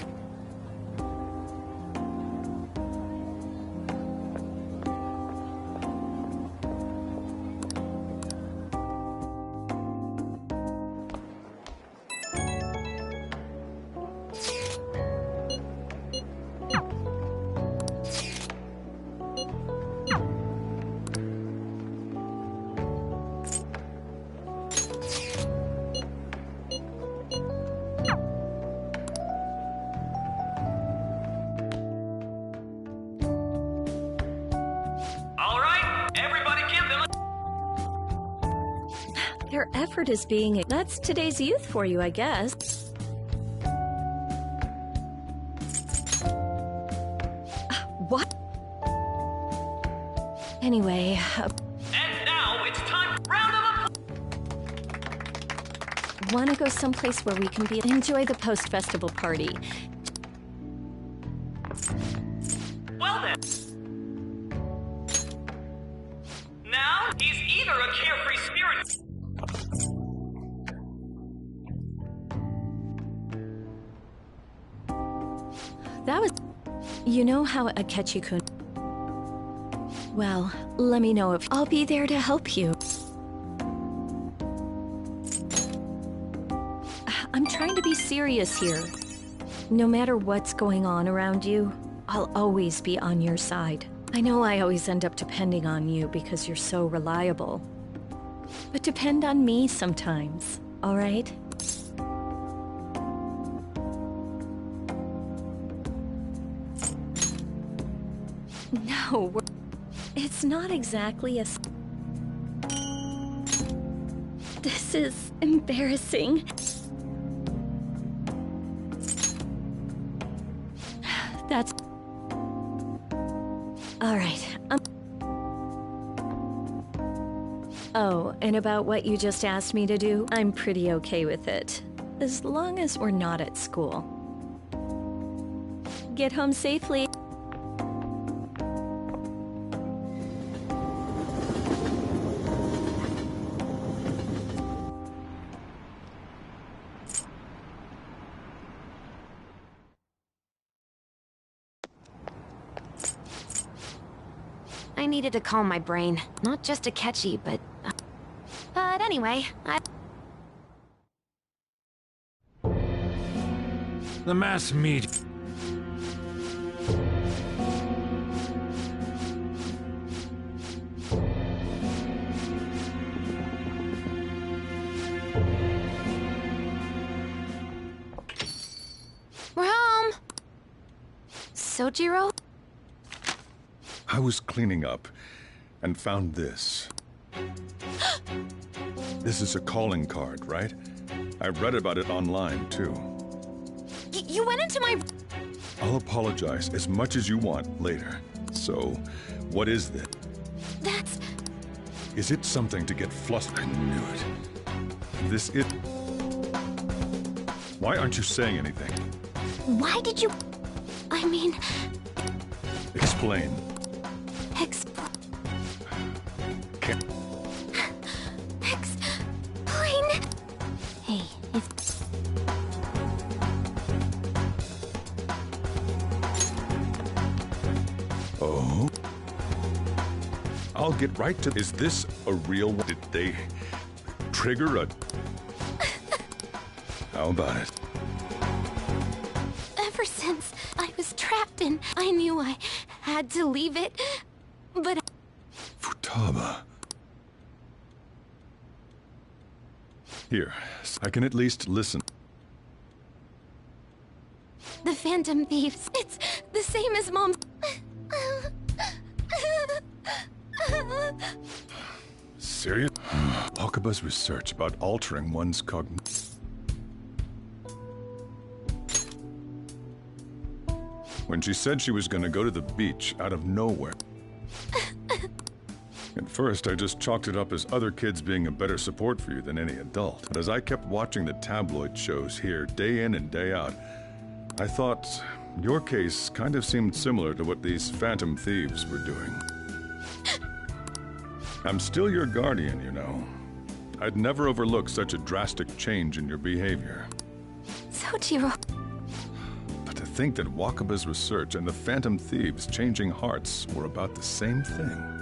Their effort is being... That's today's youth for you, I guess. What? Anyway... And now it's time for round of Want to go someplace where we can be... Enjoy the post-festival party. Well then. Now, he's either a carefree spirit... That was... You know how Akechi-kun... Well, let me know if... I'll be there to help you. I'm trying to be serious here. No matter what's going on around you, I'll always be on your side. I know I always end up depending on you because you're so reliable. But depend on me sometimes, all right? No, it's not exactly a... This is embarrassing. That's... All right. Oh, and about what you just asked me to do, I'm pretty okay with it. As long as we're not at school. Get home safely. I needed to calm my brain. Not just Akechi, but... But anyway, The mass media... we're home! Sojiro? I was cleaning up and found this. This is a calling card, right? I read about it online, too. You went into my... I'll apologize as much as you want later. So, what is this? That's... Is it something to get flustered? I knew it. This is... Why aren't you saying anything? Why did you... I mean... Explain. Explain... Hey, it's... Oh? I'll get right to... Is this a real one? Did they trigger a... How about it? Ever since I was trapped in, I knew I had to leave it, but... Futaba. Here, I can at least listen. The Phantom Thieves, it's the same as Mom's... Serious? Wakaba's research about altering one's cognition. When she said she was going to go to the beach out of nowhere. At first, I just chalked it up as other kids being a better support for you than any adult. But as I kept watching the tabloid shows here day in and day out, I thought your case kind of seemed similar to what these Phantom Thieves were doing. I'm still your guardian, you know. I'd never overlook such a drastic change in your behavior. Sojiro... But to think that Wakaba's research and the Phantom Thieves changing hearts were about the same thing.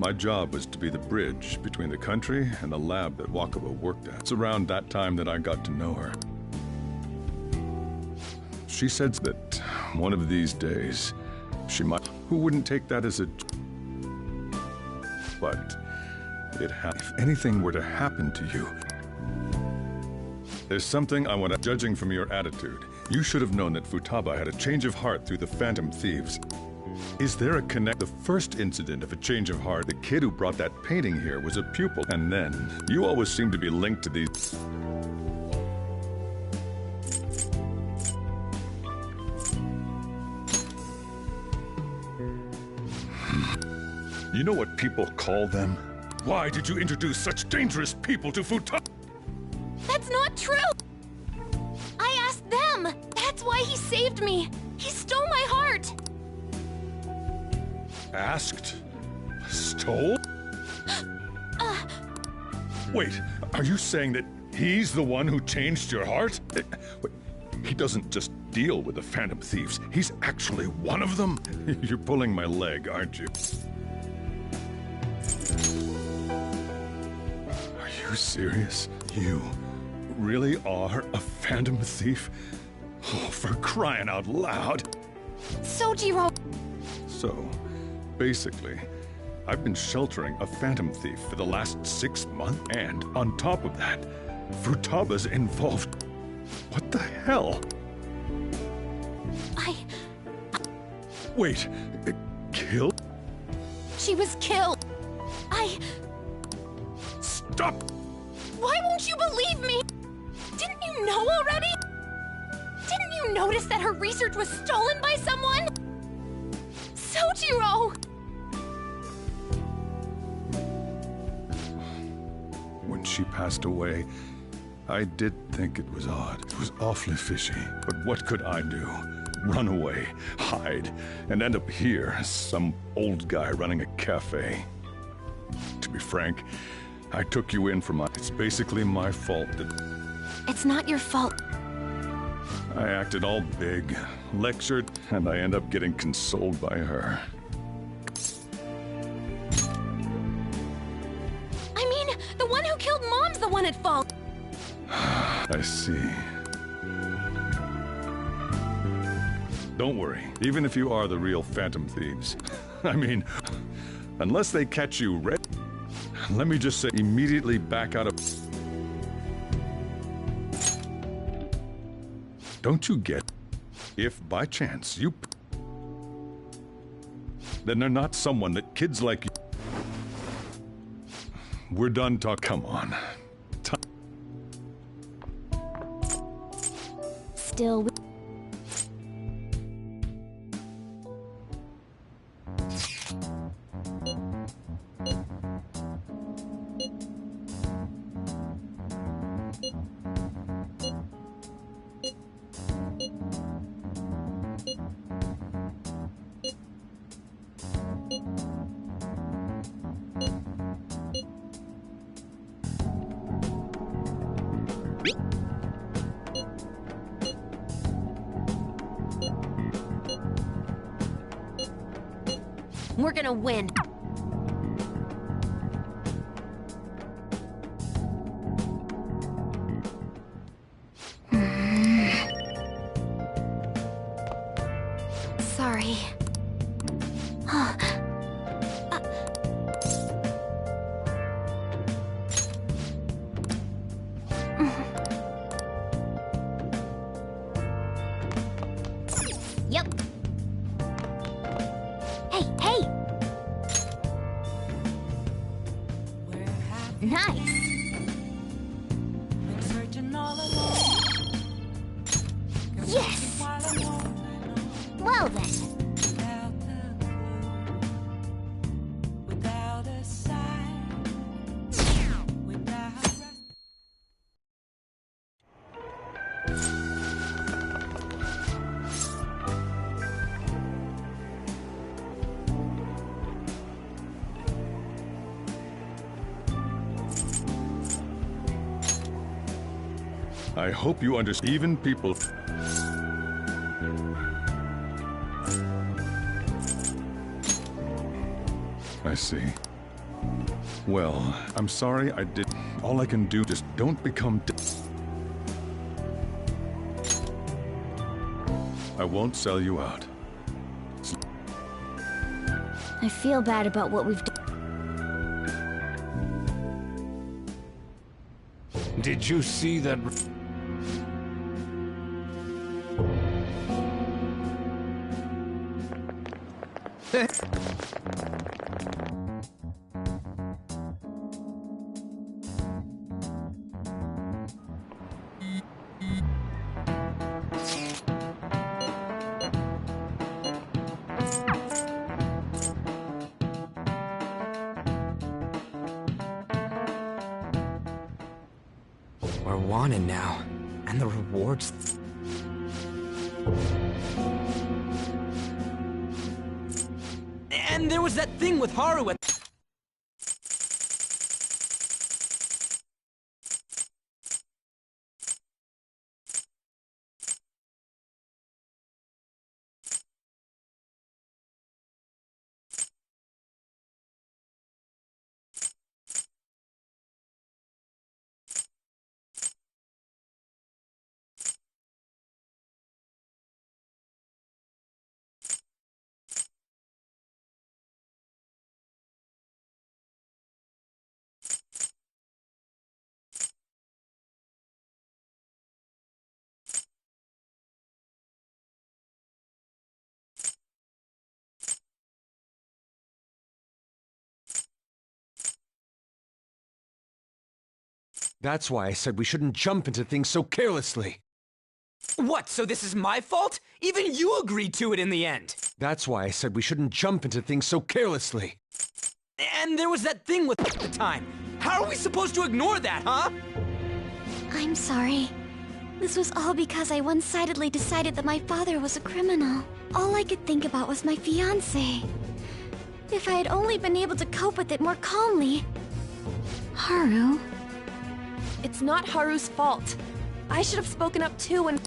My job was to be the bridge between the country and the lab that Wakaba worked at. It's around that time that I got to know her. She said that one of these days, she might... Who wouldn't take that as a... But if anything were to happen to you... There's something I want to... Judging from your attitude, you should have known that Futaba had a change of heart through the Phantom Thieves. Is there a connect? The first incident of a change of heart, the kid who brought that painting here was a pupil. And then, you always seem to be linked to these... You know what people call them? Why did you introduce such dangerous people to Futaba? That's not true! I asked them! That's why he saved me! He stole my heart! Asked? Stole? Wait, are you saying that he's the one who changed your heart? Wait, he doesn't just deal with the Phantom Thieves. He's actually one of them? You're pulling my leg, aren't you? Are you serious? You really are a Phantom Thief? Oh, for crying out loud! Sojiro! So, basically, I've been sheltering a Phantom Thief for the last 6 months, and on top of that, Futaba's involved. What the hell? Wait, killed? She was killed! Stop! Why won't you believe me? Didn't you know already? Didn't you notice that her research was stolen by someone? Sojiro! When she passed away, I did think it was odd. It was awfully fishy. But what could I do? Run away, hide, and end up here, some old guy running a cafe. To be frank, I took you in for my... It's basically my fault that... It's not your fault. I acted all big, lectured, and I end up getting consoled by her. I mean, the one who killed Mom's the one at fault. I see. Don't worry, even if you are the real Phantom Thieves. I mean, unless they catch you red... Let me just say, immediately back out of... Don't you get... If, by chance, you... Then they're not someone that kids like you... we're done talk. Come on. Still. We're gonna win. Sorry. Yep. Hey, hey! Nice! Yes! Well then. I hope you understand. Even people. I see. Well, I'm sorry I did. All I can do, just don't become. I won't sell you out. I feel bad about what we've done. Did you see that? We're wanted now, and the rewards. And there was that thing with Haru at... That's why I said we shouldn't jump into things so carelessly. What, so this is my fault? Even you agreed to it in the end. That's why I said we shouldn't jump into things so carelessly. And there was that thing with the time. How are we supposed to ignore that, huh? I'm sorry. This was all because I one-sidedly decided that my father was a criminal. All I could think about was my fiancé. If I had only been able to cope with it more calmly. Haru? It's not Haru's fault. I should have spoken up too and...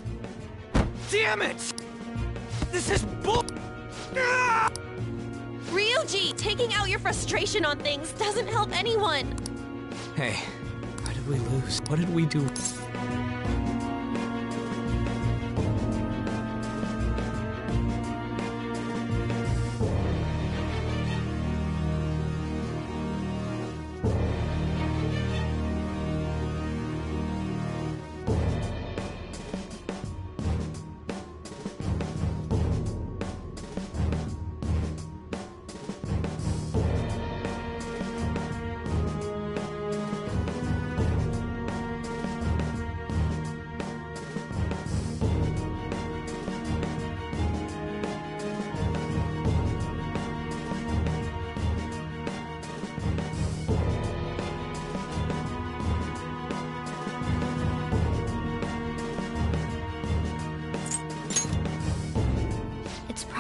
Damn it! This is bull... Ryuji, taking out your frustration on things doesn't help anyone. Hey, how did we lose? What did we do?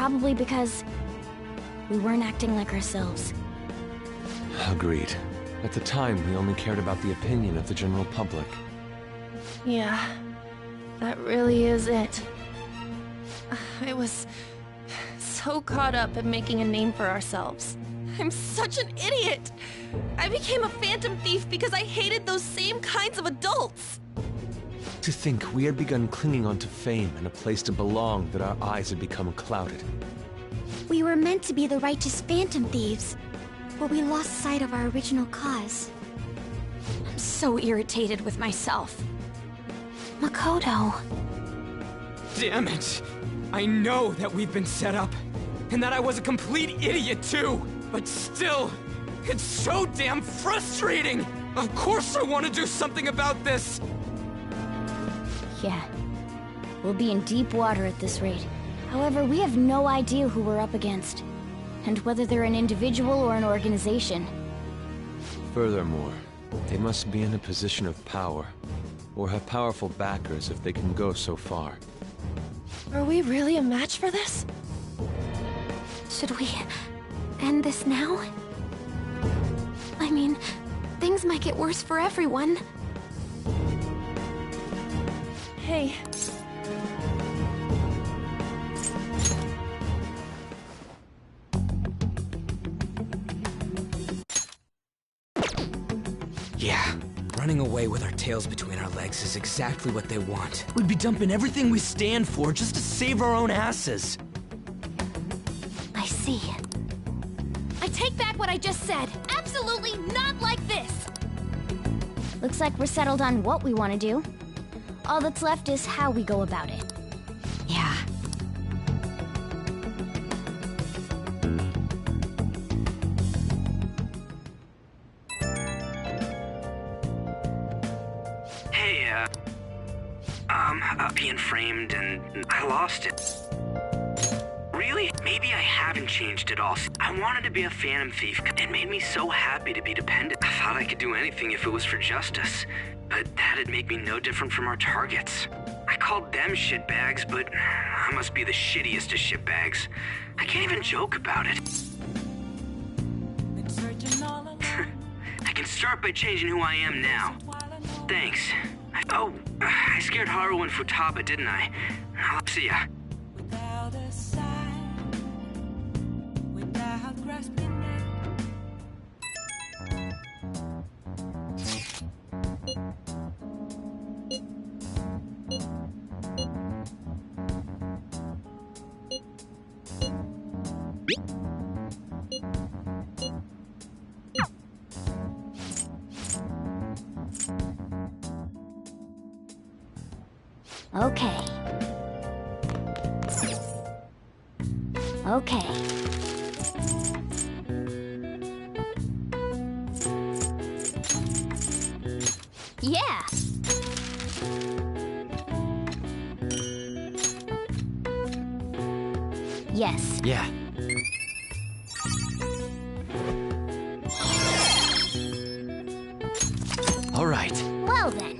probably because we weren't acting like ourselves. Agreed. At the time, we only cared about the opinion of the general public. Yeah, that really is it. I was so caught up in making a name for ourselves. I'm such an idiot! I became a phantom thief because I hated those same kinds of adults! To think we had begun clinging onto fame and a place to belong that our eyes had become clouded. We were meant to be the righteous phantom thieves, but we lost sight of our original cause. I'm so irritated with myself. Makoto. Damn it! I know that we've been set up, and that I was a complete idiot too! But still, it's so damn frustrating! Of course I want to do something about this! Yeah. We'll be in deep water at this rate. However, we have no idea who we're up against, and whether they're an individual or an organization. Furthermore, they must be in a position of power, or have powerful backers if they can go so far. Are we really a match for this? Should we end this now? I mean, things might get worse for everyone. Hey. Yeah, running away with our tails between our legs is exactly what they want. We'd be dumping everything we stand for just to save our own asses. I see. I take back what I just said. Absolutely not like this! Looks like we're settled on what we want to do. All that's left is how we go about it. Yeah. Hey, being framed and I lost it. Really? Maybe I haven't changed at all. I wanted to be a phantom thief. It made me so happy to be dependent. I thought I could do anything if it was for justice. But that'd make me no different from our targets. I called them shitbags, but I must be the shittiest of shitbags. I can't even joke about it. I can start by changing who I am now. Thanks. Oh, I scared Haru and Futaba, didn't I? I'll see ya. Without a sign, without grasping it. Okay. Okay. Yeah! Yes. Yeah. All right. Well then.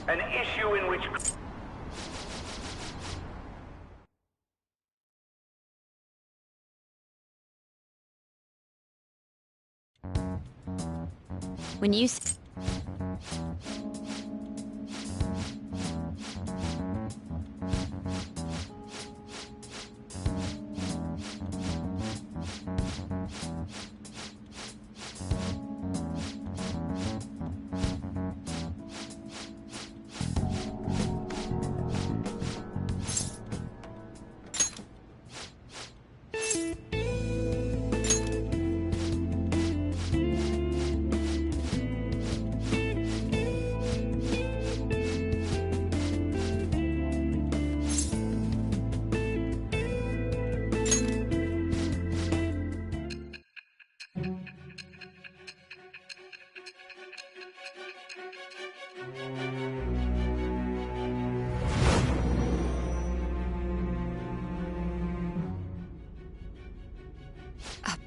An issue in which... When you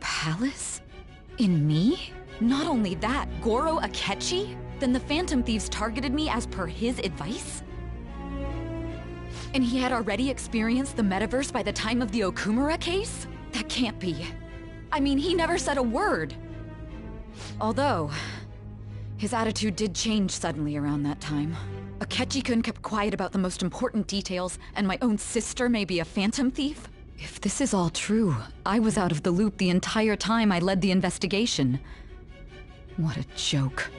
palace? In me? Not only that, Goro Akechi? Then the Phantom Thieves targeted me as per his advice? And he had already experienced the metaverse by the time of the Okumura case? That can't be. I mean, he never said a word. Although, his attitude did change suddenly around that time. Akechi-kun kept quiet about the most important details, and my own sister may be a Phantom Thief? If this is all true, I was out of the loop the entire time I led the investigation. What a joke.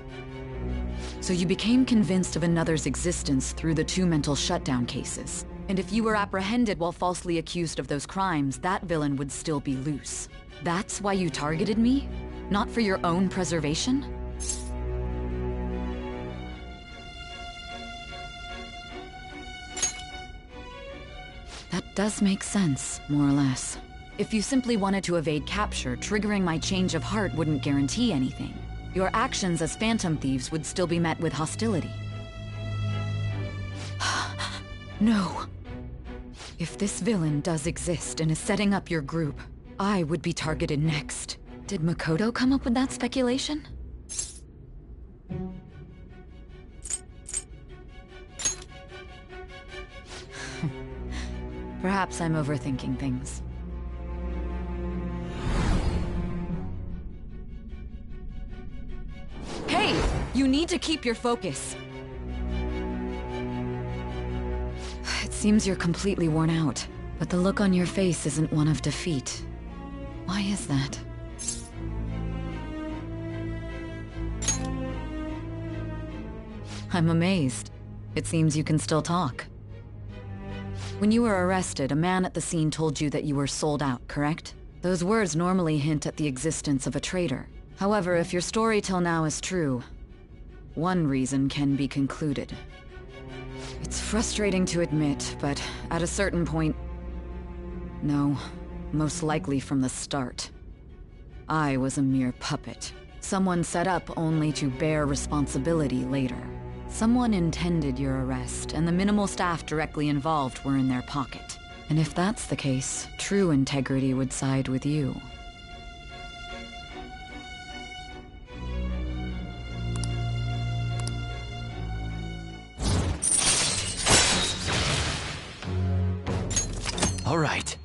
So you became convinced of another's existence through the 2 mental shutdown cases. And if you were apprehended while falsely accused of those crimes, that villain would still be loose. That's why you targeted me? Not for your own preservation? That does make sense, more or less. If you simply wanted to evade capture, triggering my change of heart wouldn't guarantee anything. Your actions as Phantom Thieves would still be met with hostility. No. If this villain does exist and is setting up your group, I would be targeted next. Did Makoto come up with that speculation? Perhaps I'm overthinking things. Hey! You need to keep your focus. It seems you're completely worn out, but the look on your face isn't one of defeat. Why is that? I'm amazed. It seems you can still talk. When you were arrested, a man at the scene told you that you were sold out, correct? Those words normally hint at the existence of a traitor. However, if your story till now is true, one reason can be concluded. It's frustrating to admit, but at a certain point... No, most likely from the start. I was a mere puppet. Someone set up only to bear responsibility later. Someone intended your arrest, and the minimal staff directly involved were in their pocket. And if that's the case, true integrity would side with you. All right.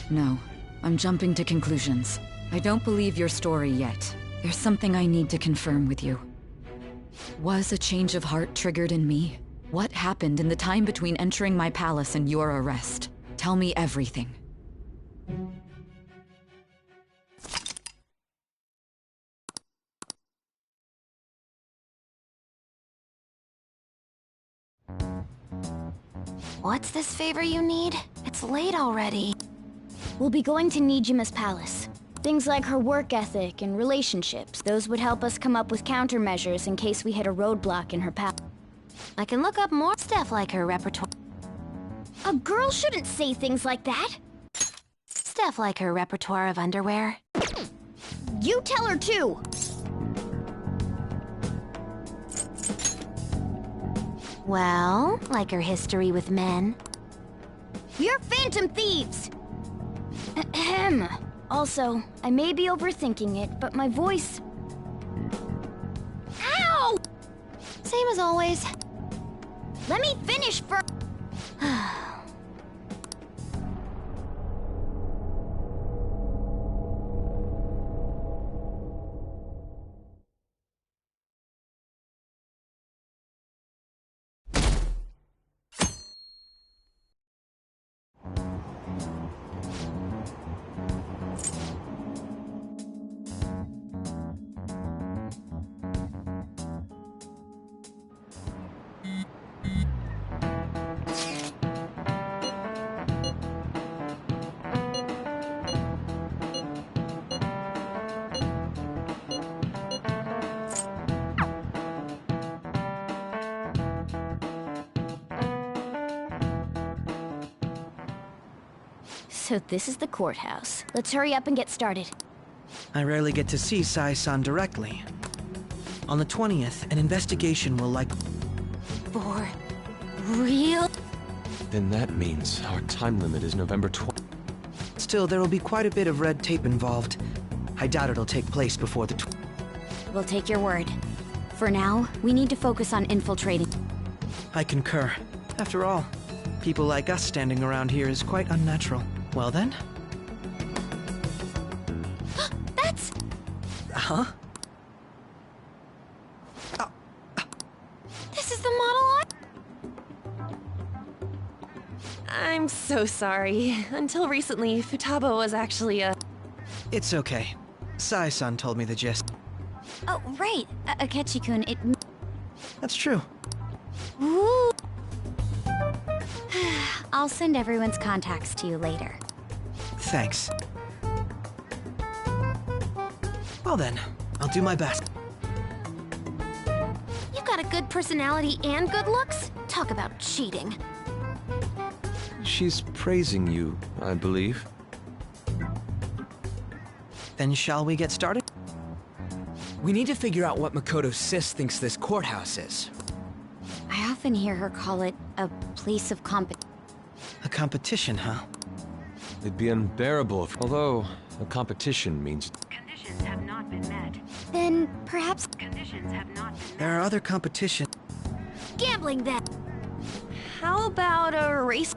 No, I'm jumping to conclusions. I don't believe your story yet. There's something I need to confirm with you. Was a change of heart triggered in me? What happened in the time between entering my palace and your arrest? Tell me everything. What's this favor you need? It's late already. We'll be going to Nijima's palace. Things like her work ethic and relationships. Those would help us come up with countermeasures in case we hit a roadblock in her path. I can look up more stuff like her repertoire. A girl shouldn't say things like that. Stuff like her repertoire of underwear. You tell her too! Well, like her history with men. We're Phantom Thieves! Ahem. Also, I may be overthinking it, but my voice... Ow! Same as always. Let me finish first. So this is the courthouse. Let's hurry up and get started. I rarely get to see Sai-san directly. On the 20th, an investigation will For real? Then that means our time limit is November 12th. Still, there will be quite a bit of red tape involved. I doubt it'll take place before the We'll take your word. For now, we need to focus on infiltrating. I concur. After all, people like us standing around here is quite unnatural. Well then? That's... Huh? This is the model I'm so sorry. Until recently, Futaba was actually a... It's okay. Sai-san told me the gist. Oh, right. Akechi-kun, it... That's true. Ooh. I'll send everyone's contacts to you later. Thanks. Well then, I'll do my best. You got a good personality and good looks? Talk about cheating. She's praising you, I believe. Then shall we get started? We need to figure out what Makoto Sis thinks this courthouse is. I often hear her call it a place of A competition, huh? It'd be unbearable if... Although, a competition means... Conditions have not been met. Then perhaps... Conditions have not been met. There are other competitions. Gambling then. How about a race?